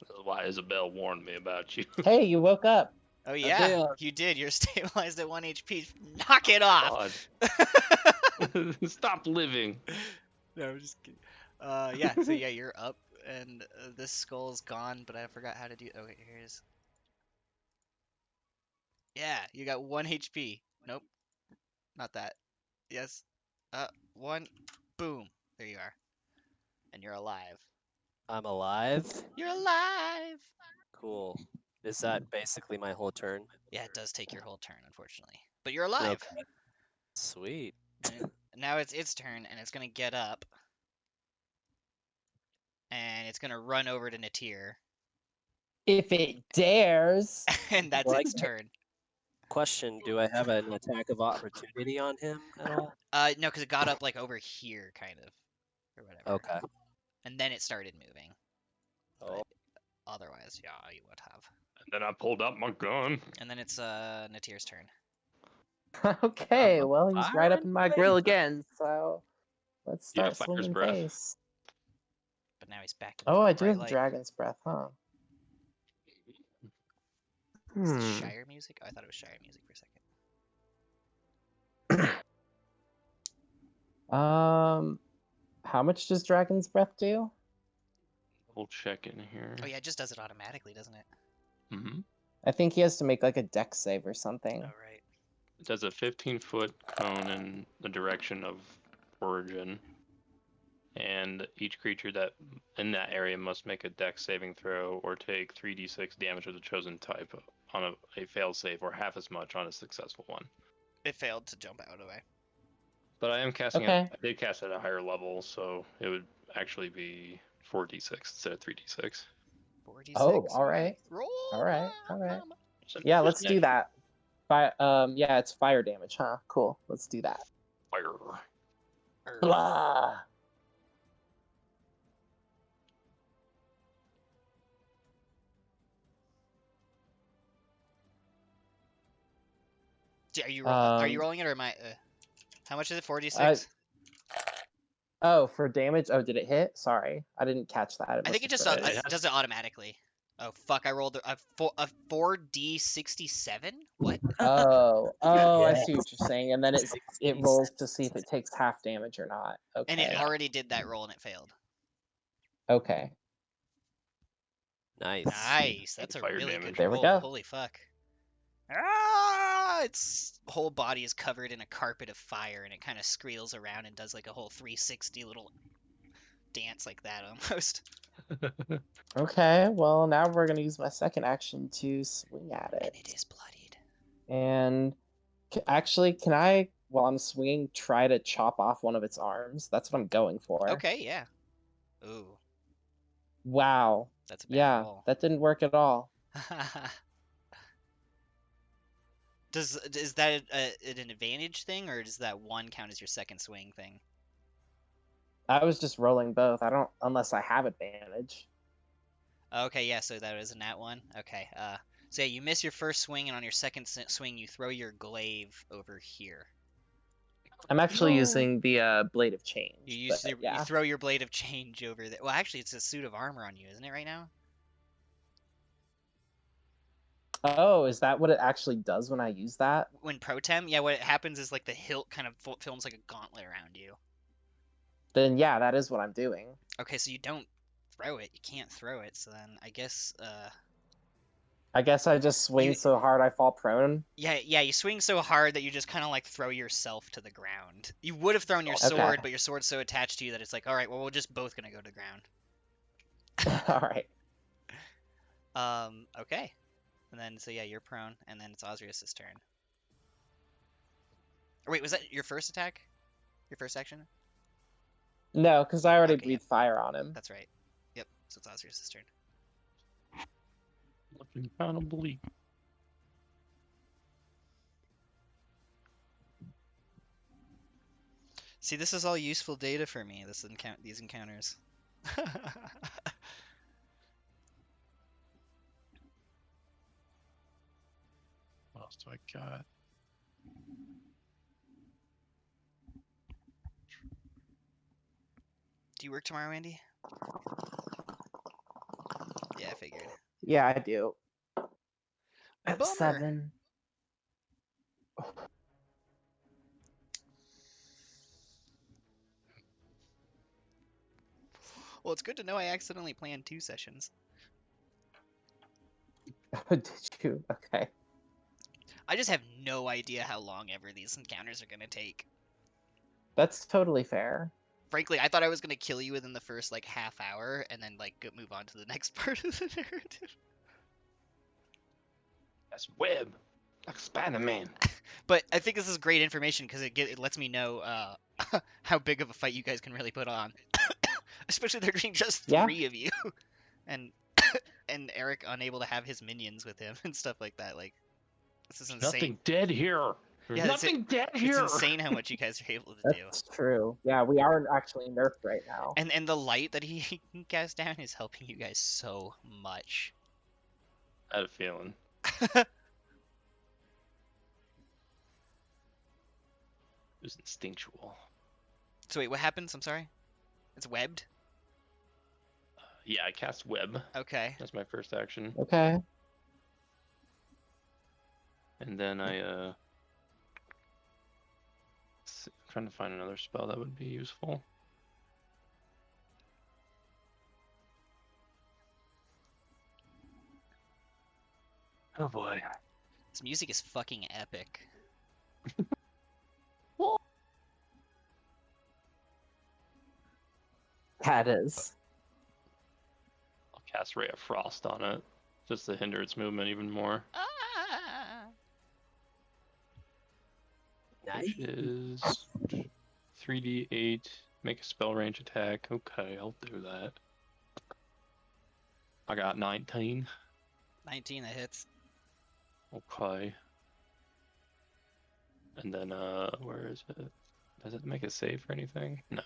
That's why Isabel warned me about you. Hey, you woke up. Oh yeah, did. you did. You're stabilized at 1 HP. Knock it off. God. Stop living. No, I'm just kidding. Yeah. So yeah, you're up, and this skull is gone, but I forgot how to do. Okay, here's. Yeah, you got 1 HP. Nope, not that. Yes. 1. Boom. There you are. And you're alive. I'm alive. You're alive. Cool. Is that basically my whole turn? Yeah, it does take your whole turn, unfortunately. But you're alive. Okay. Sweet. And now it's its turn, and it's gonna get up. And it's gonna run over to Natir. If it dares. And that's Well, I its get- turn. Question: do I have an attack of opportunity on him at all? No, because it got up like over here, kind of, or whatever. Okay. And then it started moving. Oh, Otherwise, yeah, you would have. And then I pulled out my gun. And then it's Natir's turn. Okay, I'm well, he's right up firing in my away. grill again, so let's Yeah, start fire's swinging breath. face. But now he's back. Oh, I do bright have light. Dragon's Breath, huh? Is this Shire music? Oh, I thought it was Shire music for a second. How much does Dragon's Breath do? We'll check in here. Oh yeah, it just does it automatically, doesn't it? Mm-hmm. I think he has to make like a dex save or something. Oh right. It does a 15-foot cone in the direction of origin, and each creature that in that area must make a dex saving throw or take 3d6 damage of the chosen type on a failed save, or half as much on a successful one. It failed to jump out of the way. But I am casting Okay. it. I did cast it at a higher level, so it would actually be 4d6 instead of 3d6. 4d6. Oh, all right. Roll. All right, all right. mama. So Yeah, just let's do natural that. Yeah, it's fire damage, huh? Cool. Let's do that. Fire. Blah. Are you rolling it or am I? How much is it? 4d6. Oh, for damage? Oh, did it hit? Sorry, I didn't catch that. I think it just does it automatically. Oh fuck! I rolled a 4d67. What? Oh, I Yeah. see what you're saying. And then it rolls to see if it takes half damage or not. Okay. And it already did that roll and it failed. Okay. nice. Nice. That's a Fire really damage. good There we roll. go. Holy fuck. Ah! Its whole body is covered in a carpet of fire, and it kind of squeals around and does like a whole 360 little dance like that almost. Okay. Well, now we're gonna use my second action to swing at And it. it is bloodied. And actually, can I, while I'm swinging, try to chop off one of its arms? That's what I'm going for. Okay, yeah. Ooh, Wow. that's a bad Yeah, roll. that didn't work at all. Is that an advantage thing, or does that one count as your second swing thing? I was just rolling both. I don't, unless I have advantage. Okay, yeah, so that is a nat one. Okay, so yeah, you miss your first swing, and on your second swing, you throw your glaive over here. I'm actually No. using the blade of change. You but, you yeah. throw your blade of change over there. Well, actually, it's a suit of armor on you, isn't it, right now? Oh, is that what it actually does when I use that? When Protem, yeah, what happens is like the hilt kind of films like a gauntlet around you. Then yeah, that is what I'm doing. Okay, so you don't throw it. You can't throw it. So then I guess I guess I just swing so hard I fall prone. yeah, you swing so hard that you just kind of like throw yourself to the ground. You would have thrown your Okay. sword, but your sword's so attached to you that it's like, all right, well, we're just both gonna go to the ground. All right. Okay. And then so yeah, you're prone, and then it's Osrius's turn. Or wait, was that your first attack? Your first action? No, because I already Okay, breathed fire on him. That's right. Yep. So it's Osrius's turn. Nothing kind of bleak. See, this is all useful data for me. These encounters. What else do I got? Do you work tomorrow, Andy? Yeah, I figured. Yeah, I do. At Bummer. 7. Well, it's good to know I accidentally planned 2 sessions. Did you? Okay. I just have no idea how long ever these encounters are gonna take. That's totally fair. Frankly, I thought I was gonna kill you within the first like half hour, and then like move on to the next part of the narrative. That's web. Like Spider-Man. But I think this is great information because it lets me know how big of a fight you guys can really put on. Especially there being just Yeah. 3 of you, and and Eric unable to have his minions with him and stuff like that. Like, this is insane. Nothing dead here. There's Yeah, nothing dead It's here. insane how much you guys are able to do. That's true. Yeah, we aren't actually nerfed right now. And the light that he casts down is helping you guys so much. I had a feeling. It was instinctual. So wait, what happens? I'm sorry. It's webbed. Yeah, I cast web. Okay. That's my first action, Okay. and then I'm trying to find another spell that would be useful. Oh boy. This music is fucking epic. That is. I'll cast Ray of Frost on it, just to hinder its movement even more. Ah! Which is 3d8. Make a spell range attack. Okay, I'll do that. I got 19. 19, that hits. Okay. And then, where is it? Does it make a save for anything? No.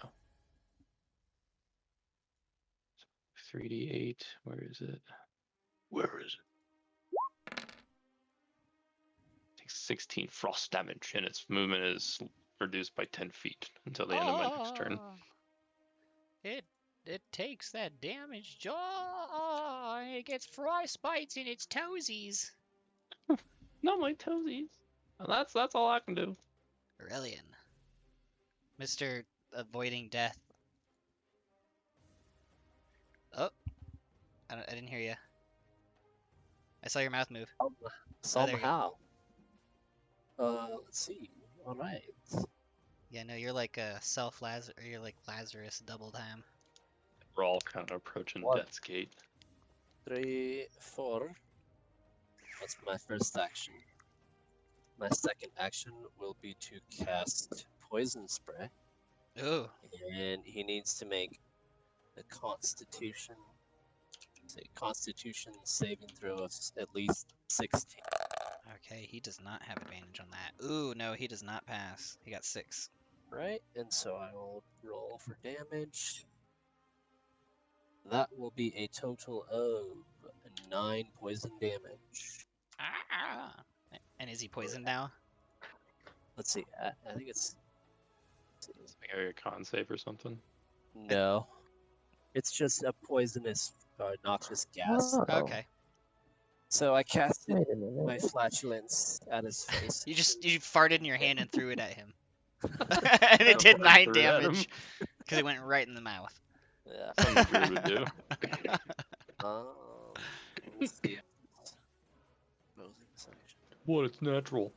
3d8. Where is it? Where is it? Takes 16 frost damage, and its movement is reduced by 10 feet until the end of my next turn. It takes that damage. It gets frost bites in its toesies. Not my toesies. That's all I can do. Aurelian. Mr. Avoiding Death. Oh. I didn't hear you. I saw your mouth move. there you go. Somehow. Let's see. All right. Yeah, no, you're like you're like Lazarus double time. We're all kind of approaching What? death's gate. 3, 4. That's my first action. My second action will be to cast Poison Spray, Ooh. and he needs to make a Constitution saving throw of at least 16. Okay, he does not have advantage on that. Ooh, no, he does not pass. He got 6. Right, and so I will roll for damage. That will be a total of 9 poison damage. Ah! And is he poisoned now? Let's see. I think it's. Maybe a con save or something. No. It's just a poisonous, noxious gas. Oh. Okay. So I casted Wait a minute. my flatulence at his face. You farted in your hand and threw it at him. And it did 9 Threw it at him. damage. Because it went right in the mouth. Yeah. Something Drew would do. Let's see. What? It's natural.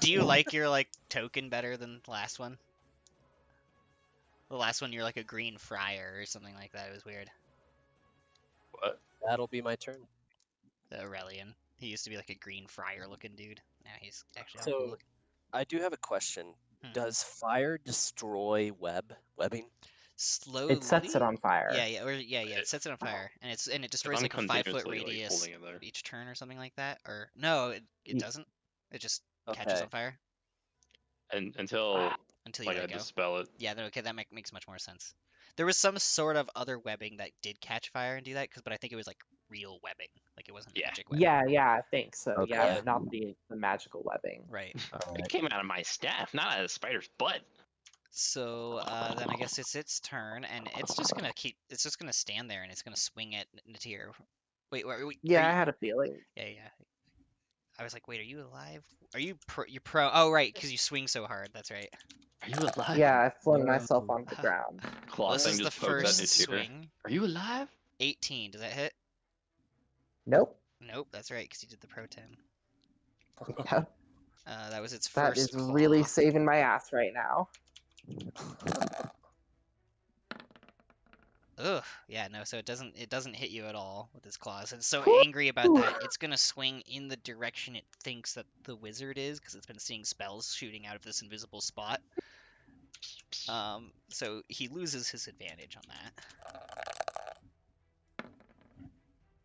Do you like your token better than the last one? The last one you're like a green friar or something like that. It was weird. What? That'll be my turn. The Aurelian. He used to be like a green friar looking dude. Now he's actually all So, cool. I do have a question. Hmm. Does fire destroy webbing? Slowly. It sets it on fire. Yeah, it sets it on fire, and it destroys I'm like a 5-foot continuously, radius holding it there. each turn or something like that. Or no, it Ye- doesn't. It just catches Okay. on fire And until until you I let go. dispel it. Yeah, then okay, that makes much more sense. There was some sort of other webbing that did catch fire and do that, but I think it was like real webbing, like it wasn't Yeah. magic webbing. Yeah, I think so. Okay. Yeah, but not the magical webbing. Right. It came out of my staff, not out of the spider's butt. So then I guess it's its turn, and it's just gonna stand there, and it's gonna swing at Natir. Wait, Yeah, I are you, had a feeling. yeah. I was like, wait, are you alive? Are you you're pro? Oh, right, because you swing so hard. That's right. Are you alive? Yeah, I flung myself onto the ground. Claw Well, this thing is the just pokes at first Natir. swing. Are you alive? 18. Does that hit? Nope. Nope. That's right, because you did the pro 10. Yeah, That was its that first. is really claw. saving my ass right now. Ugh. Yeah. No. So it doesn't hit you at all with its claws. It's so Whew. angry about that. It's gonna swing in the direction it thinks that the wizard is, because it's been seeing spells shooting out of this invisible spot. So he loses his advantage on that.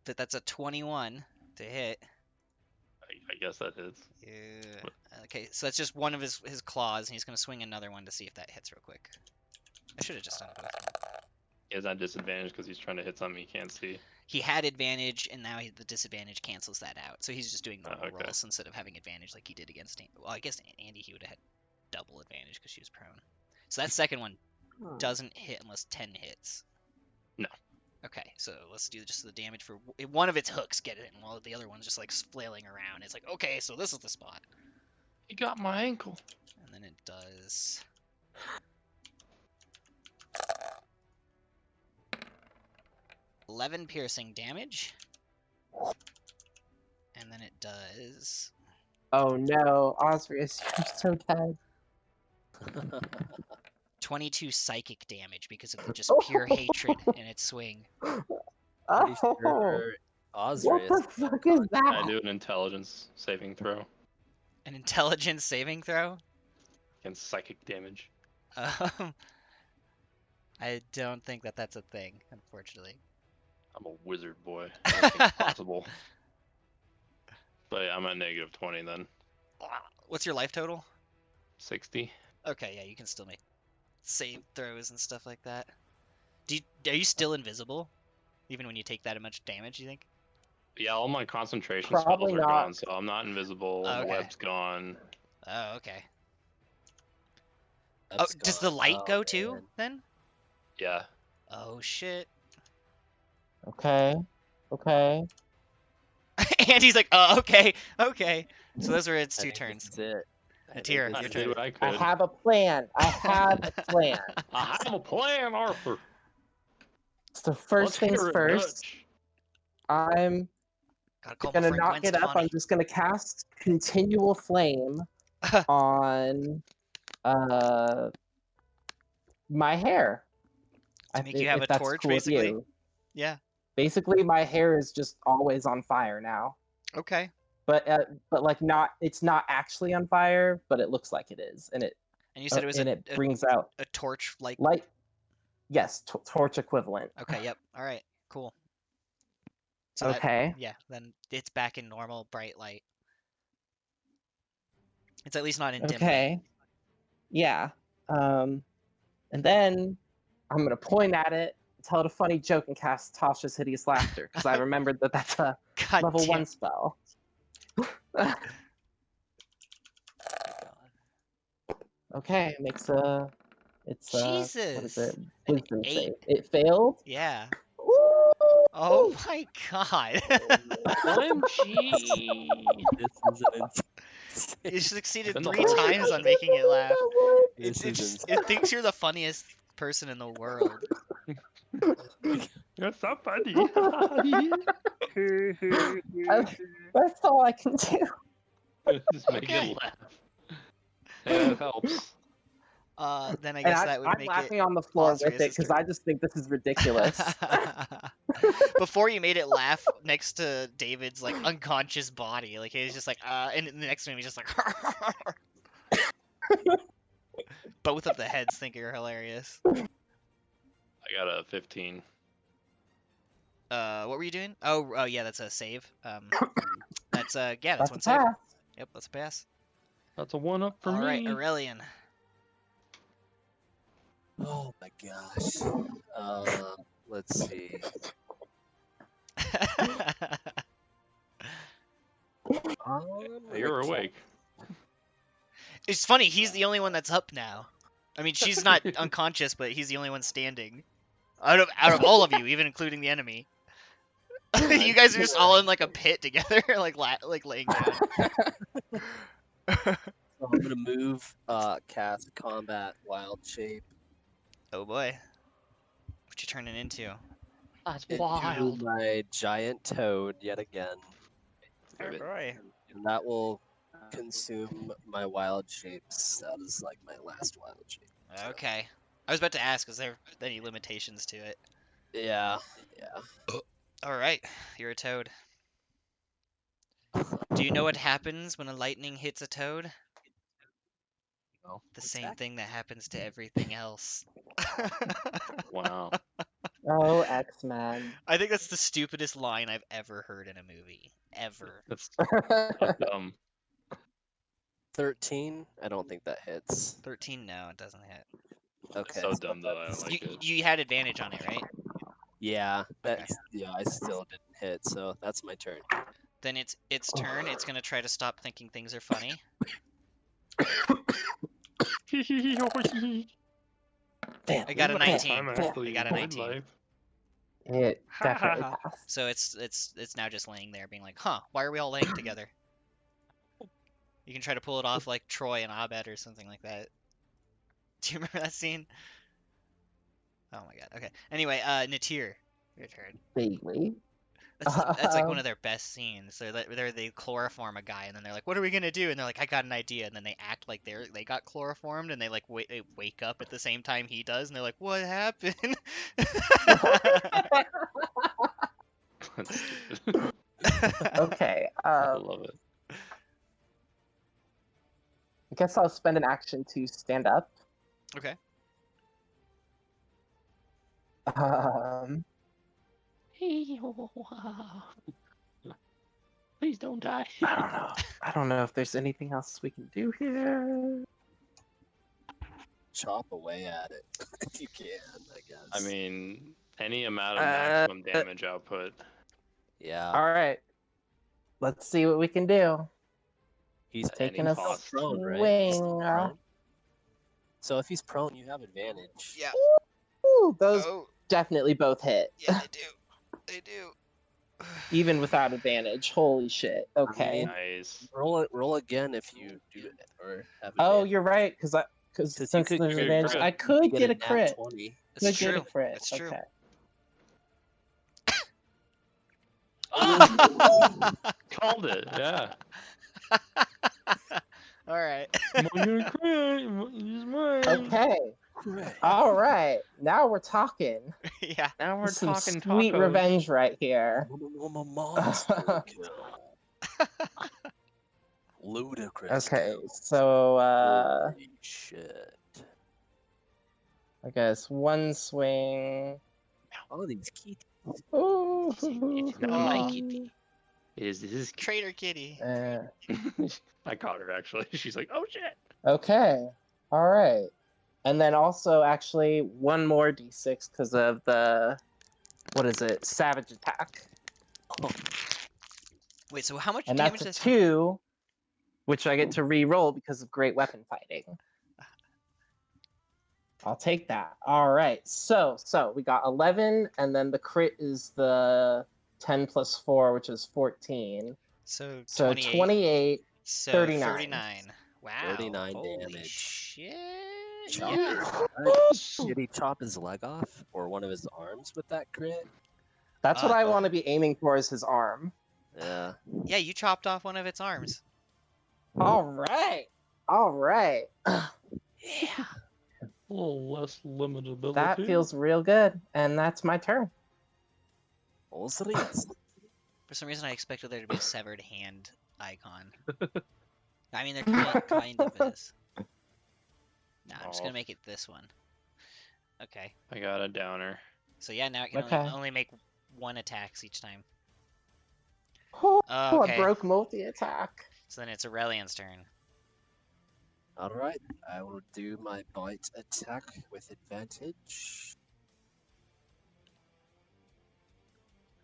That's a 21 to hit. I guess that hits. Yeah. Okay, so that's just one of his claws, and he's gonna swing another one to see if that hits real quick. I should have just done both. He has that disadvantage because he's trying to hit something he can't see. He had advantage, and now the disadvantage cancels that out. So he's just doing normal okay. rolls instead of having advantage like he did against Andy. Well, I guess Andy, he would have had double advantage because she was prone. So that second one doesn't hit unless 10 hits. No. Okay, so let's do just the damage for one of its hooks get it, while the other one's just like flailing around. It's like, okay, so this is the spot. He got my ankle. And then it does 11 piercing damage. And then it does Oh no, Osrius, you're so dead. 22 psychic damage because of the just pure hatred in its swing. Pretty Oh, sure what Osrius. the fuck is I that? do an intelligence saving throw An intelligence saving throw? against psychic damage. I don't think that's a thing, unfortunately. I'm a wizard boy. Anything's possible. But yeah, I'm at negative 20 then. What's your life total? 60. Okay, yeah, you can still make save throws and stuff like that. Are you still invisible? Even when you take that much damage, you think? Yeah, all my concentration Probably spells are not. gone, so I'm not invisible. Oh, The okay. web's gone. Oh, okay. Oh, That's does the gone. light Oh, go too, man. then? Yeah. Oh, shit. Okay, okay. And he's like, okay. So those are its I two think turns. this is it. I think Natir, this I your is did turn. what I I could. have a plan. I have a plan. I have a plan, Arthur. So first Let's things hear it, first, Dutch. I'm Gotta call my gonna friend not Gwen get up. I'm Stefani. just gonna cast continual flame on my hair. To make you have If a that's torch, cool with basically? you. Yeah. Basically, my hair is just always on fire now. Okay. But like not, it's not actually on fire, but it looks like it is, and it And you said it was and it brings out a torch like. light. Yes, torch equivalent. Okay. Yep. All right. Cool. So Okay. yeah. Then it's back in normal bright light. It's at least not in dim light. Okay. Yeah. And then I'm gonna point at it, tell it a funny joke, and cast Tasha's Hideous Laughter because I remembered that that's a God level damn. 1 spell. Okay, it's Jesus. what is it? An Wisdom 8. save. It failed. Yeah. Ooh! Oh my god. OMG. This is an You succeeded Been the 3 whole times shit. on making it laugh. This is It thinks you're the funniest person in the world. You're so funny. That's all I can do. Just make Okay. it laugh. Yeah, it helps. Then I And guess that would I'm make laughing on the floor with it Osrius's because turn. I just think this is ridiculous. Before you made it laugh next to David's like unconscious body, like he was just like and the next to him he's just like both of the heads think you're hilarious. I got a 15. What were you doing? Oh yeah, that's a save. That's yeah, that's That's one a save. pass. Yep, that's a pass. That's a 1-up for All me. right, Aurelian. Oh my gosh. Let's see. You're awake. It's funny, he's the only one that's up now. I mean, she's not unconscious, but he's the only one standing. Out of all of you, even including the enemy. You guys are just all in like a pit together, like laying down. So I'm gonna move, cast Combat Wild Shape Oh boy. What you turning into? That's into my giant toad yet again, Oh boy. and that will consume my wild shapes. That is like my last wild shape. So, Okay. I was about to ask, is there any limitations to it? yeah. Alright, you're a toad. Do you know what happens when a lightning hits a toad? No. The same thing that happens to everything else. Wow. Oh, X-Men. I think that's the stupidest line I've ever heard in a movie. Ever. That's so dumb. 13? I don't think that hits. 13, no, it doesn't hit. Okay. So dumb though. I don't like it. You had advantage on it, right? Yeah, Okay. that's I still didn't hit, so that's my turn. Then it's turn. It's gonna try to stop thinking things are funny. Damn. I got a 19. Time I actually I got a enjoyed 19. life. It definitely ha. passed. So it's now just laying there, being like, huh? Why are we all laying together? You can try to pull it off like Troy and Abed or something like that. Do you remember that scene? Oh my god. Okay. Anyway, Natir, your turn. Vaguely. That's like one of their best scenes. So they chloroform a guy, and then they're like, "What are we gonna do?" And they're like, "I got an idea." And then they act like they got chloroformed, and they like they wake up at the same time he does, and they're like, "What happened?" That's stupid. Okay. I love it. I guess I'll spend an action to stand up. Okay. Please don't die. I don't know. I don't know if there's anything else we can do here. Chop away at it if you can, I guess. I mean, any amount of maximum damage output. yeah. All right. Let's see what we can do. He's Taking any a cost. prone, right? He's still swing. prone. So if he's prone, you have advantage. Yeah. Ooh, those Oh, definitely both hit. yeah, they do. They do. Even without advantage. Holy shit. Okay. Nice. Roll again if you do it or have Oh, advantage. you're right. Because you since could there's get a advantage, crit. I You could get a nat crit. 20. It's Could get true. a crit. It's true. Okay. Called it. Yeah. All right. You're crit. He's mine. Okay. Great. All right. Now we're talking. Yeah. Now we're Some talking sweet tacos. revenge right here. I'm a monster kill. Ludicrous. Okay, kill. so Holy shit. I guess one swing. All these kitties. Ooh. It's not my kitty. It is his kitty. Traitor Kitty. I caught her actually. She's like, oh shit. Okay. All right. And then also actually one more d6 because of the what is it? Savage attack. Wait, so how much And damage that's a does 2, which I get to re-roll because of great weapon fighting. I'll take that. All right. So we got 11, and then the crit is the 10 plus 4, which is 14. So So 28. 28. So 39. 39. Wow. 39 Holy damage. shit. Chop Yeah. Did he chop his leg off or one of his arms with that crit? That's what I want to be aiming for is his arm. Yeah. Yeah, you chopped off one of its arms. All right. All right. Yeah. A little less limited ability. That feels real good. And that's my turn. Osrias. For some reason, I expected there to be a severed hand icon. I mean, there kind of is. Nah, I'm just Oh. gonna make it this one. Okay. I got a downer. So yeah, now I can Okay. only make one attacks each time. Oh, Okay. I broke multi-attack. So then it's Aurelian's turn. Alright, I will do my bite attack with advantage.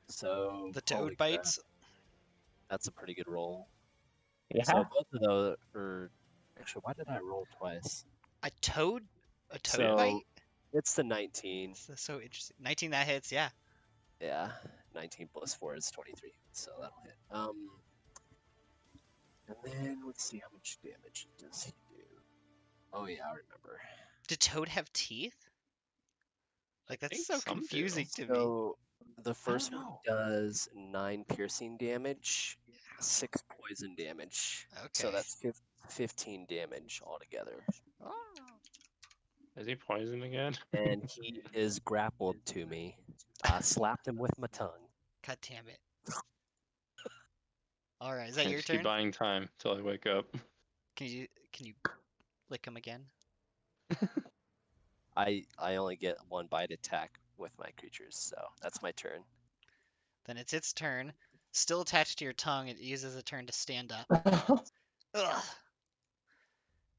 So The holy toad crap, bites. that's a pretty good roll. Yeah. So both of those are actually why did I roll twice? A toad So bite? it's the 19. That's so interesting. 19 that hits, yeah. Yeah. 19 plus 4 is 23. So that'll hit. And then let's see how much damage does he do. Oh yeah, I remember. Did Toad have teeth? Like that's think so some do. confusing to me. So the first one know. does 9 piercing damage, 6 poison damage. Okay. So that's 15 damage altogether. Oh. Is he poisoned again? And he is grappled to me. I slapped him with my tongue. God damn it. All right, is that I your just keep turn? buying time till I wake up. Can you lick him again? I only get one bite attack with my creatures, so that's my turn. Then it's its turn. Still attached to your tongue, it uses a turn to stand up. Ugh.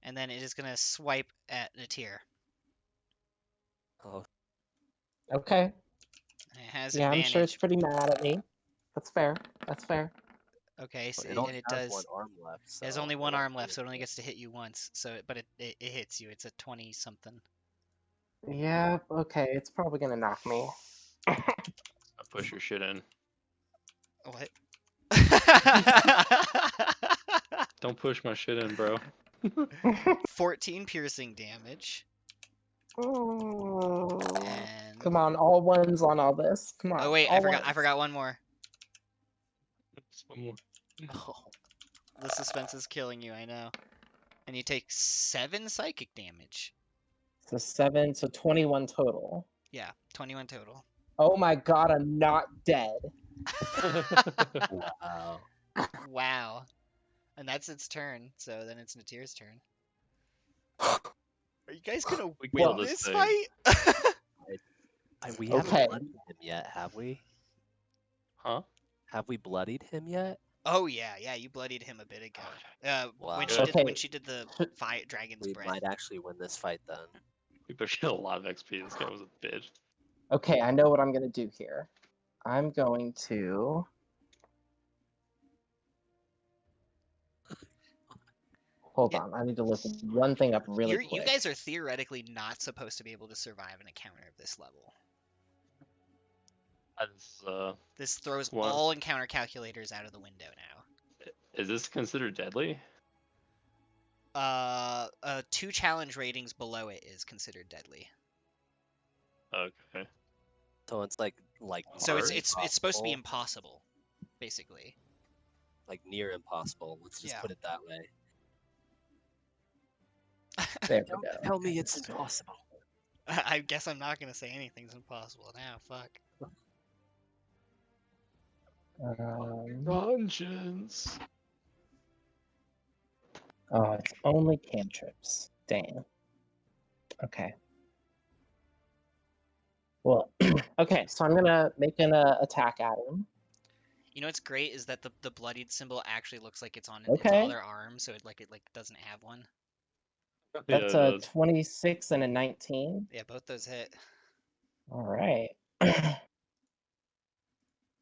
And then it is gonna swipe at Natir. Oh, Okay. It has Yeah, I'm sure it's advantage. pretty mad at me. That's fair. That's fair. Okay, so it only and it has does. one arm left. It has so only it one won't arm do left, so it only anything. gets to hit you once. So, but it hits you. It's a 20 something. Yeah, okay, it's probably gonna knock me. I'll push your shit in. What? Don't push my shit in, bro. 14 piercing damage. And Come on, all ones on all this. Come on. oh wait, all I forgot one more. Just one more. Oh, The suspense is killing you, I know. And you take 7 psychic damage. So 7, so 21 total. Yeah, 21 total. Oh my god, I'm not dead. wow. Wow. And that's its turn, so then it's Natir's turn. Are you guys gonna We win killed this this thing. fight? We Okay. haven't bloodied him yet, have we? Huh? Have we bloodied him yet? Oh yeah, you bloodied him a bit ago. Wow. When Good. she did the fire dragon's We breath. might actually win this fight then. We better get a lot of XP. This guy was a bitch. Okay, I know what I'm gonna do here. I'm going to... Hold on, I need to look one thing up really quick. You guys are theoretically not supposed to be able to survive an encounter of this level. This throws What? all encounter calculators out of the window now. Is this considered deadly? 2 challenge ratings below it is considered deadly. Okay. So it's like So hard, it's supposed to be impossible, impossible, basically. like near impossible. Let's just Yeah. put it that way. There we Don't go. tell me it's impossible. I guess I'm not gonna say anything's impossible now. Fuck. Dungeons. Oh, it's only cantrips. Damn. Okay. Well, okay, so I'm gonna make an attack at him. You know what's great is that the bloodied symbol actually looks like it's on its Okay. other arm, so it doesn't have one. That's Yeah, a 26 and a 19. Yeah, both those hit. All right.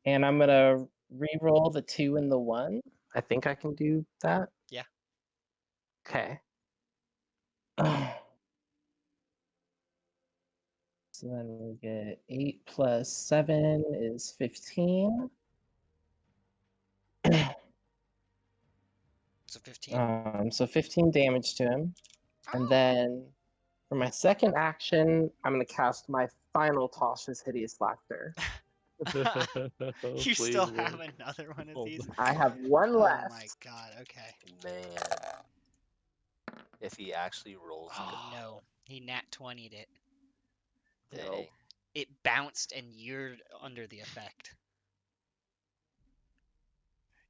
And I'm gonna re-roll the 2 and the 1. I think I can do that. Yeah. Okay. So then we get 8 plus 7 is 15. So 15. So 15 damage to him. And then for my second action, I'm going to cast my final Tasha's Hideous Laughter. You still have another one of these? I have one left. Oh my god, okay. Man. If he actually rolls good. No, he nat 20'd it. Dang. It bounced and you're under the effect.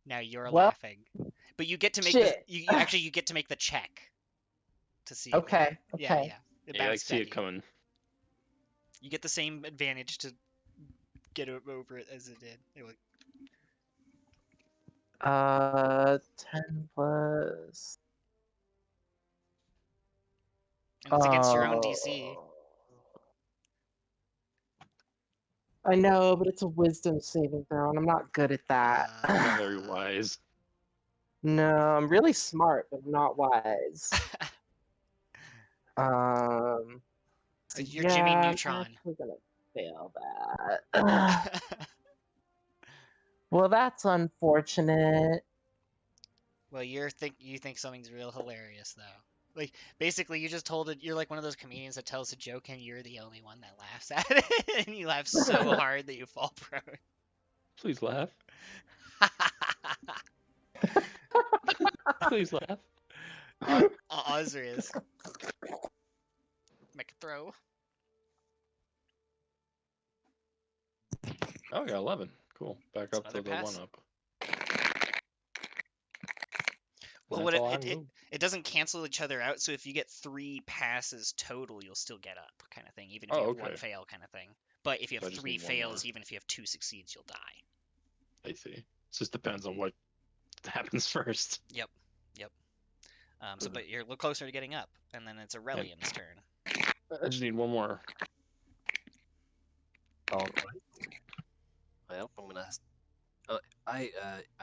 Now you're laughing. But you get to make you get to make the check to see. Okay. Yeah. It Yeah, I bounced see at it you. coming. You get the same advantage to get over it as it did. 10 plus. And it's against your own DC. I know, but it's a wisdom saving throw, and I'm not good at that. Not very wise. No, I'm really smart, but not wise. You're Jimmy Neutron. I'm actually gonna fail that. Well, that's unfortunate. Well, you think something's real hilarious though. Like basically, you just told it. You're like one of those comedians that tells a joke and you're the only one that laughs at it, and you laugh so hard that you fall prone. Please laugh. Please laugh. Ozrius. Make a throw. Oh, I got 11. Cool. Back That's up to the another pass. 1-up. Well, That's all I can do. it doesn't cancel each other out. So if you get 3 passes total, you'll still get up, kind of thing. Even if Oh, you have 1 okay. fail, kind of thing. But if you So I have just 3 need one more. fails, even if you have 2 succeeds, you'll die. I see. It just depends on what happens first. Yep. But you're a little closer to getting up, and then it's Aurelian's turn. I just need one more. All right. Well, I'm gonna. I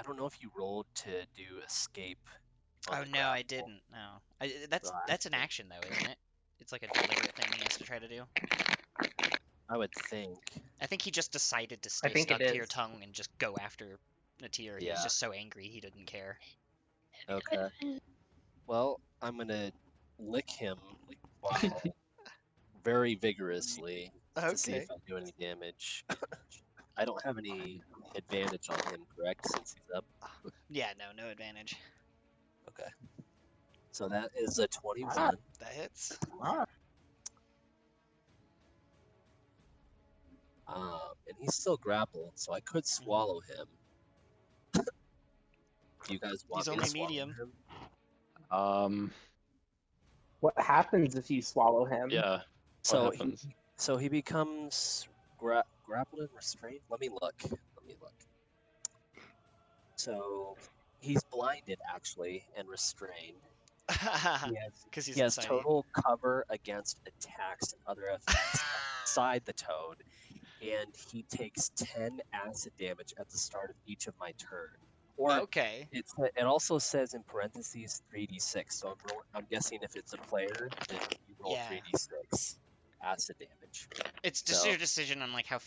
don't know if you rolled to do escape. Oh no, I didn't. No, that's an action though, isn't it? It's like a deliberate thing he has to try to do. I would think. I think he just decided to stay think it stuck to your is. tongue and just go after Natir. He was Yeah. just so angry he didn't care. Okay. Well, I'm gonna lick him while very vigorously to see if I do any damage. I don't have any advantage on him, correct? Since he's up. Yeah, no advantage. Okay. So that is a 21. That hits. And he's still grappled, so I could swallow him. Do you guys want He's me only to swallow medium. him? What happens if you swallow him? Yeah. So happens? he becomes grappled and restrained. Let me look. So he's blinded actually and restrained. Because He has total cover against attacks and other effects outside the toad, and he takes 10 acid damage at the start of each of my turn. Or okay. it also says in parentheses 3d6. So I'm guessing if it's a player, then you roll 3d6 acid damage. It's just your decision on like how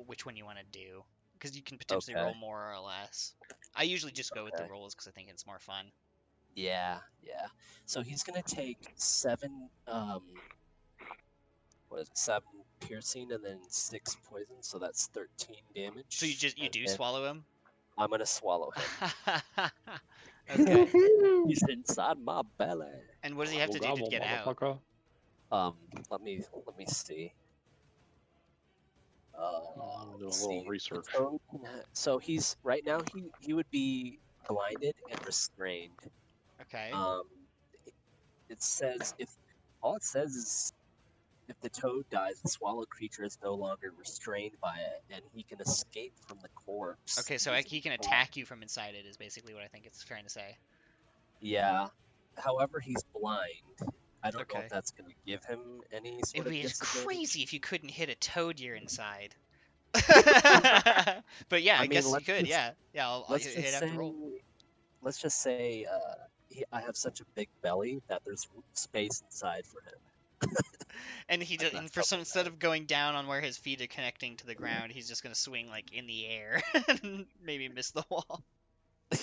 which one you want to do, because you can potentially roll more or less. I usually just go with the rolls because I think it's more fun. Yeah. So he's gonna take 7 7 piercing and then 6 poison, so that's 13 damage. So you do swallow him? I'm gonna swallow him. Okay. He's inside my belly. And what does he have to do to get out? Let me see. Do a little research. So he's right now he would be blinded and restrained. Okay. It says all it says is if the toad dies, the swallowed creature is no longer restrained by it, and he can escape from the corpse. Okay, so he can attack you from inside it is basically what I think it's trying to say. Yeah. However, he's blind. I don't know if that's going to give him any sort of disadvantage. It'd be crazy if you couldn't hit a toad you're inside. But yeah, I guess you could. Yeah, I'll hit after roll. Let's just say I have such a big belly that there's space inside for him. And instead of going down on where his feet are connecting to the ground, he's just gonna swing like in the air and maybe miss the wall.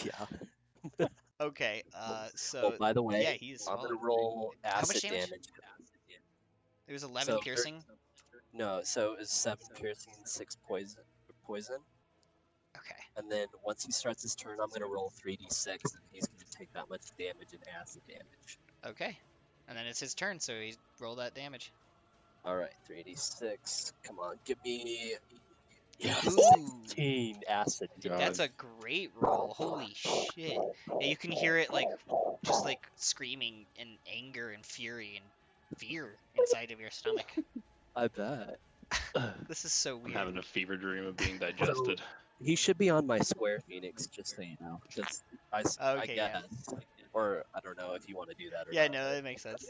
Yeah. Okay. So. By the way, yeah, he's. I'm gonna roll acid damage. It was 11 piercing. No, so it was 7 piercing, 6 poison. Okay. And then once he starts his turn, I'm gonna roll 3d6, and he's gonna take that much damage in acid damage. Okay. And then it's his turn, so he roll that damage. All right, 3d6. Come on, give me 16 acid. That's a great roll. Holy shit! Yeah, you can hear it just screaming in anger and fury and fear inside of your stomach. I bet. This is so weird. I'm having a fever dream of being digested. He should be on my Square Phoenix, just so you know. Just I guess. Yeah. Or I don't know if you want to do that or yeah, not. no, that makes sense.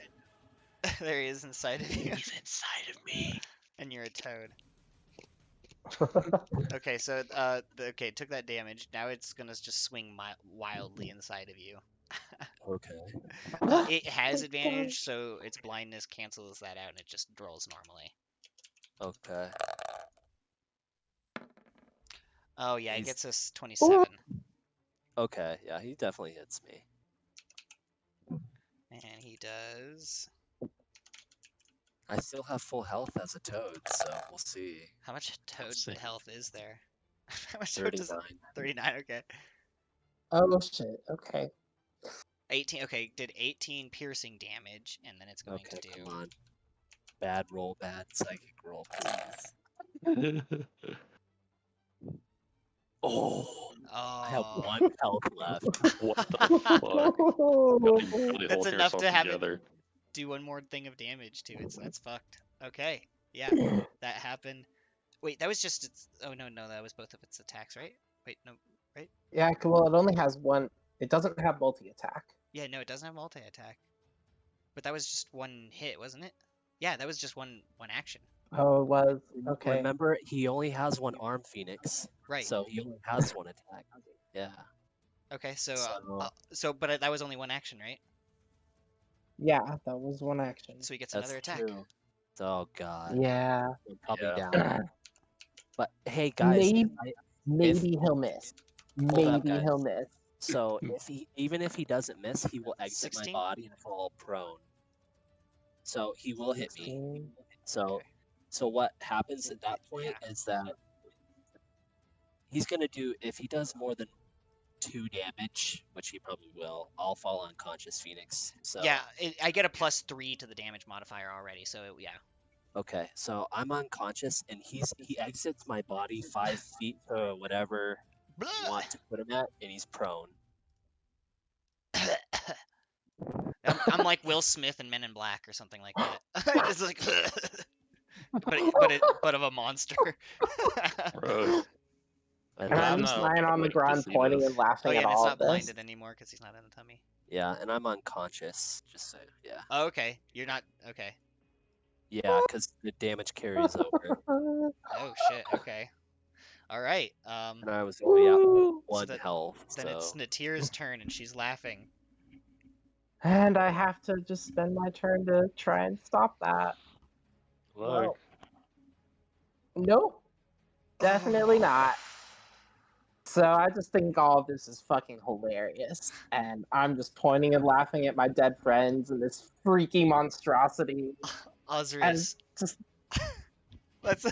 There he is inside of you. He's inside of me. And you're a toad. Okay, so took that damage. Now it's gonna just swing wildly inside of you. Okay. It has advantage, so its blindness cancels that out, and it just rolls normally. Okay. Oh yeah, it gets us 27. Okay, yeah, he definitely hits me. And he does. I still have full health as a toad, so we'll see. How much toad health is there? How much 39. 39, okay. Oh shit, okay. 18, okay, did 18 piercing damage, and then it's going to do... come on. Bad roll, bad psychic roll, please. Oh, I have Oh. 1 health left. What the fuck? Really That's holding enough yourself to have it together. do one more thing of damage to it, so that's fucked. Okay, yeah, that happened. Wait, that was just its... Oh, no, that was both of its attacks, right? Wait, no, right? Yeah, well, it only has one. It doesn't have multi-attack. Yeah, no, it doesn't have multi-attack. But that was just one hit, wasn't it? Yeah, that was just one action. Oh, it was. Okay. Remember, he only has 1 arm Phoenix. Right. So he only has 1 attack. Yeah. Okay, so So- that was only one action, right? Yeah, that was one action. So he gets That's another attack. true. Oh god. Yeah. I'll be Yeah. down. But hey guys, Maybe he'll miss. Hold up, Maybe guys. he'll miss. so even if he doesn't miss, he will exit 16? my body and fall prone. So he will hit me. 16. So Okay. so what happens at that point Yeah. is that he's gonna do, if he does more than 2 damage, which he probably will, I'll fall unconscious Phoenix. So Yeah, I get a +3 to the damage modifier already, so yeah. okay, so I'm unconscious and he exits my body 5 feet to whatever you want to put him at, and he's prone. I'm like Will Smith in Men in Black or something like that. It's like, but of a monster. Gross. And And I'm I'm I'm, just not lying on the waiting to ground see pointing this. and laughing Oh yeah, at and it's all not of this. blinded anymore because he's not in the tummy. yeah, and I'm unconscious. Just so yeah, Oh, okay. You're not okay. yeah, because the damage carries over, Oh shit. Okay. All right. and I was only at Woo! 1 that- health. Then it's So Natir's turn, and she's laughing. And I have to just spend my turn to try and stop that. Look. Well, nope. Definitely not. So I just think all of this is fucking hilarious. And I'm just pointing and laughing at my dead friends and this freaky monstrosity. And Osrius. just That's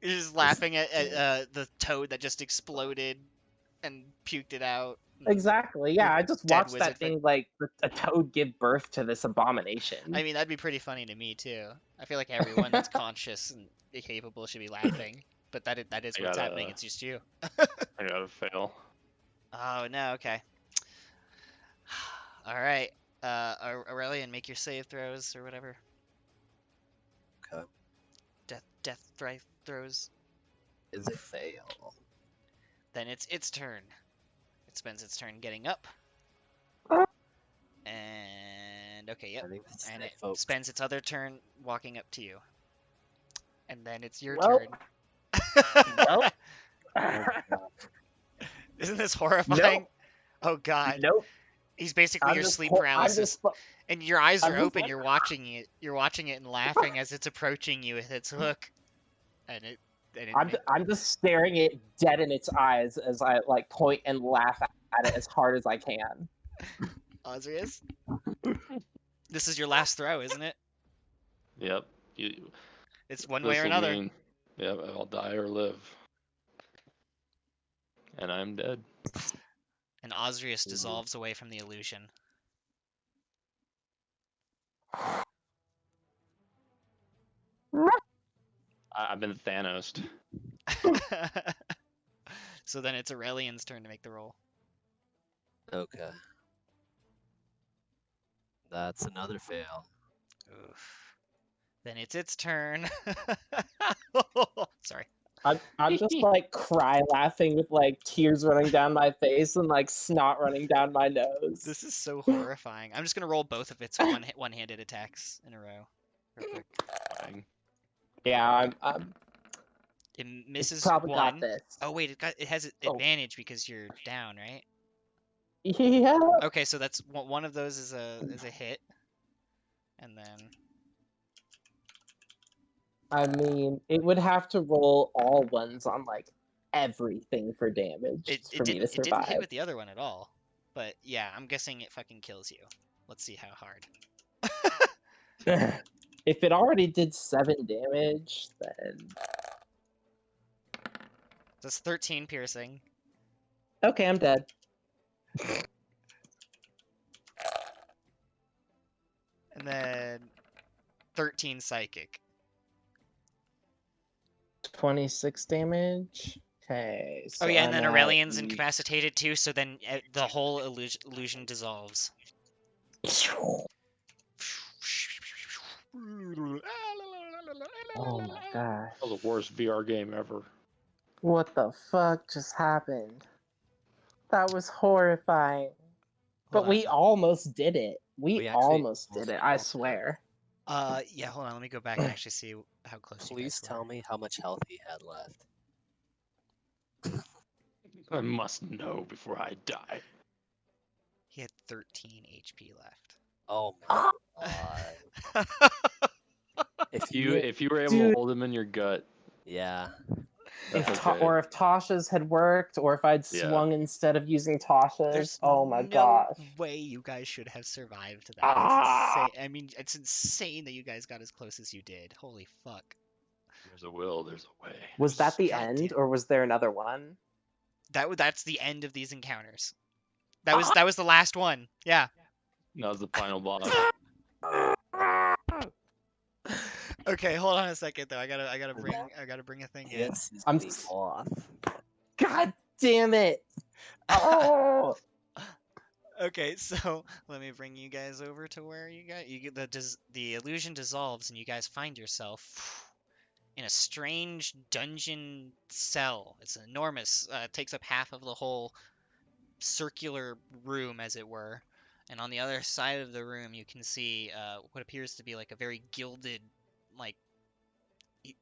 you're just laughing at the toad that just exploded and puked it out. exactly, yeah. I just dead watched wizard that thing like a toad give birth to this abomination. I mean, that'd be pretty funny to me too. I feel like everyone that's conscious and capable should be laughing, but that is I what's gotta- happening. It's just you. I gotta fail. Oh no. Okay. All right. Aurelian, make your save throws or whatever. okay, Death throws. is a fail. Then it's its turn. It spends its turn getting up. And okay, yep. I think that's And it, it folks. spends its other turn walking up to you. And then it's your Well, turn. Nope. Oh, God. Isn't this horrifying? Nope. Oh god. Nope. He's basically I'm your just sleep po- I'm paralysis. just fu- And your eyes I'm are just open, like- you're watching it. You're watching it and laughing as it's approaching you with its hook. And it I'm just staring it dead in its eyes as I like point and laugh at it as hard as I can. Osrius? This is your last throw, isn't it? Yep. It's one way or This'll another. mean, yep, I'll die or live. And I'm dead. And Osrius dissolves away from the illusion. I've been Thanos. So then it's Aurelian's turn to make the roll. Okay. That's another fail. Oof. Then it's its turn. Sorry. I'm just like cry laughing with like tears running down my face and like snot running down my nose. This is so horrifying. I'm just gonna roll both of its one-handed attacks in a row, real quick. Fine. Yeah, I'm It misses probably one. got this. Oh wait, it has Oh. advantage because you're down, right? Yeah. Okay, so that's one of those is a hit, and then I mean, it would have to roll all ones on like everything for damage it for me to didn't survive. hit with the other one at all. But yeah, I'm guessing it fucking kills you. Let's see how hard. If it already did 7 damage, then That's 13 piercing. okay, I'm dead. And then 13 psychic. 26 damage. Okay. Oh So yeah, and I'm then at Aurelian's E- incapacitated too, so then the whole illusion dissolves. Oh my gosh. That was the worst VR game ever. What the fuck just happened? That was horrifying. But Hold on. we almost did it. We We actually almost did almost it, did I it. swear. Yeah, hold on. Let me go back and actually see how close you Please guys tell were. me how much health he had left. I must know before I die. He had 13 HP left. Oh my god. If you, If you were able Dude. to hold him in your gut, yeah, that's If okay. or if Tasha's had worked, or if I'd Yeah. swung instead of using Tasha's. There's Oh my no gosh. way you guys should have survived that. Ah! It's insane. I mean, it's insane that you guys got as close as you did. Holy fuck. There's a will, there's a way. Was that the God end, damn. or was there another one? That's the end of these encounters. That was the last one. Yeah. That was the final boss. Okay, hold on a second though. I gotta bring a thing in. this is I'm the s- off. God damn it! Oh! Okay, so let me bring you guys over to where you get the illusion dissolves and you guys find yourself in a strange dungeon cell. It's enormous. It takes up half of the whole circular room, as it were. And on the other side of the room, you can see what appears to be like a very gilded, like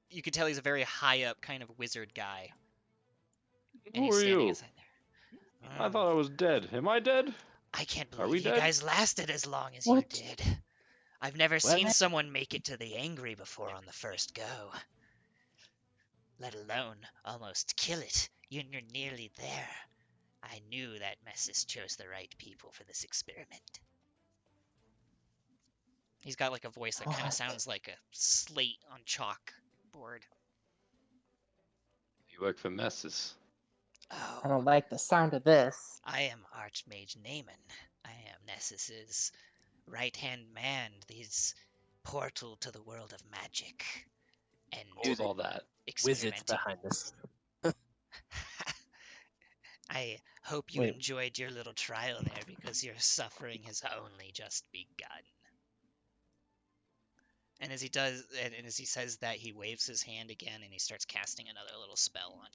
you could tell he's a very high up kind of wizard guy. And Who he's are standing you? inside there. I thought I was dead. Am I dead? I can't Are we believe you dead? guys lasted as long as What? you did. I've never seen someone make it to the angry before on the first go. Let alone almost kill it. You're nearly there. I knew that Messis chose the right people for this experiment. He's got like a voice that kind of What? sounds like a slate on chalkboard. You work for Messes. I Oh, don't like the sound of this. I am Archmage Naaman. I am Nessis's right-hand man, his portal to the world of magic. And What was all that? Wizards experimenting. behind this. I hope you Wait. enjoyed your little trial there because your suffering has only just begun. And as he does, and as he says that, he waves his hand again and he starts casting another little spell on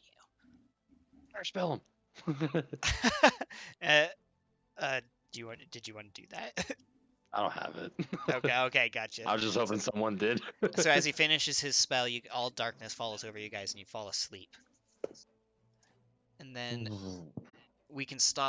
Or spell him. you. Did you want to do that? I don't have it. Okay, gotcha. I was just hoping someone did. So as he finishes his spell, all darkness falls over you guys and you fall asleep. And then we can stop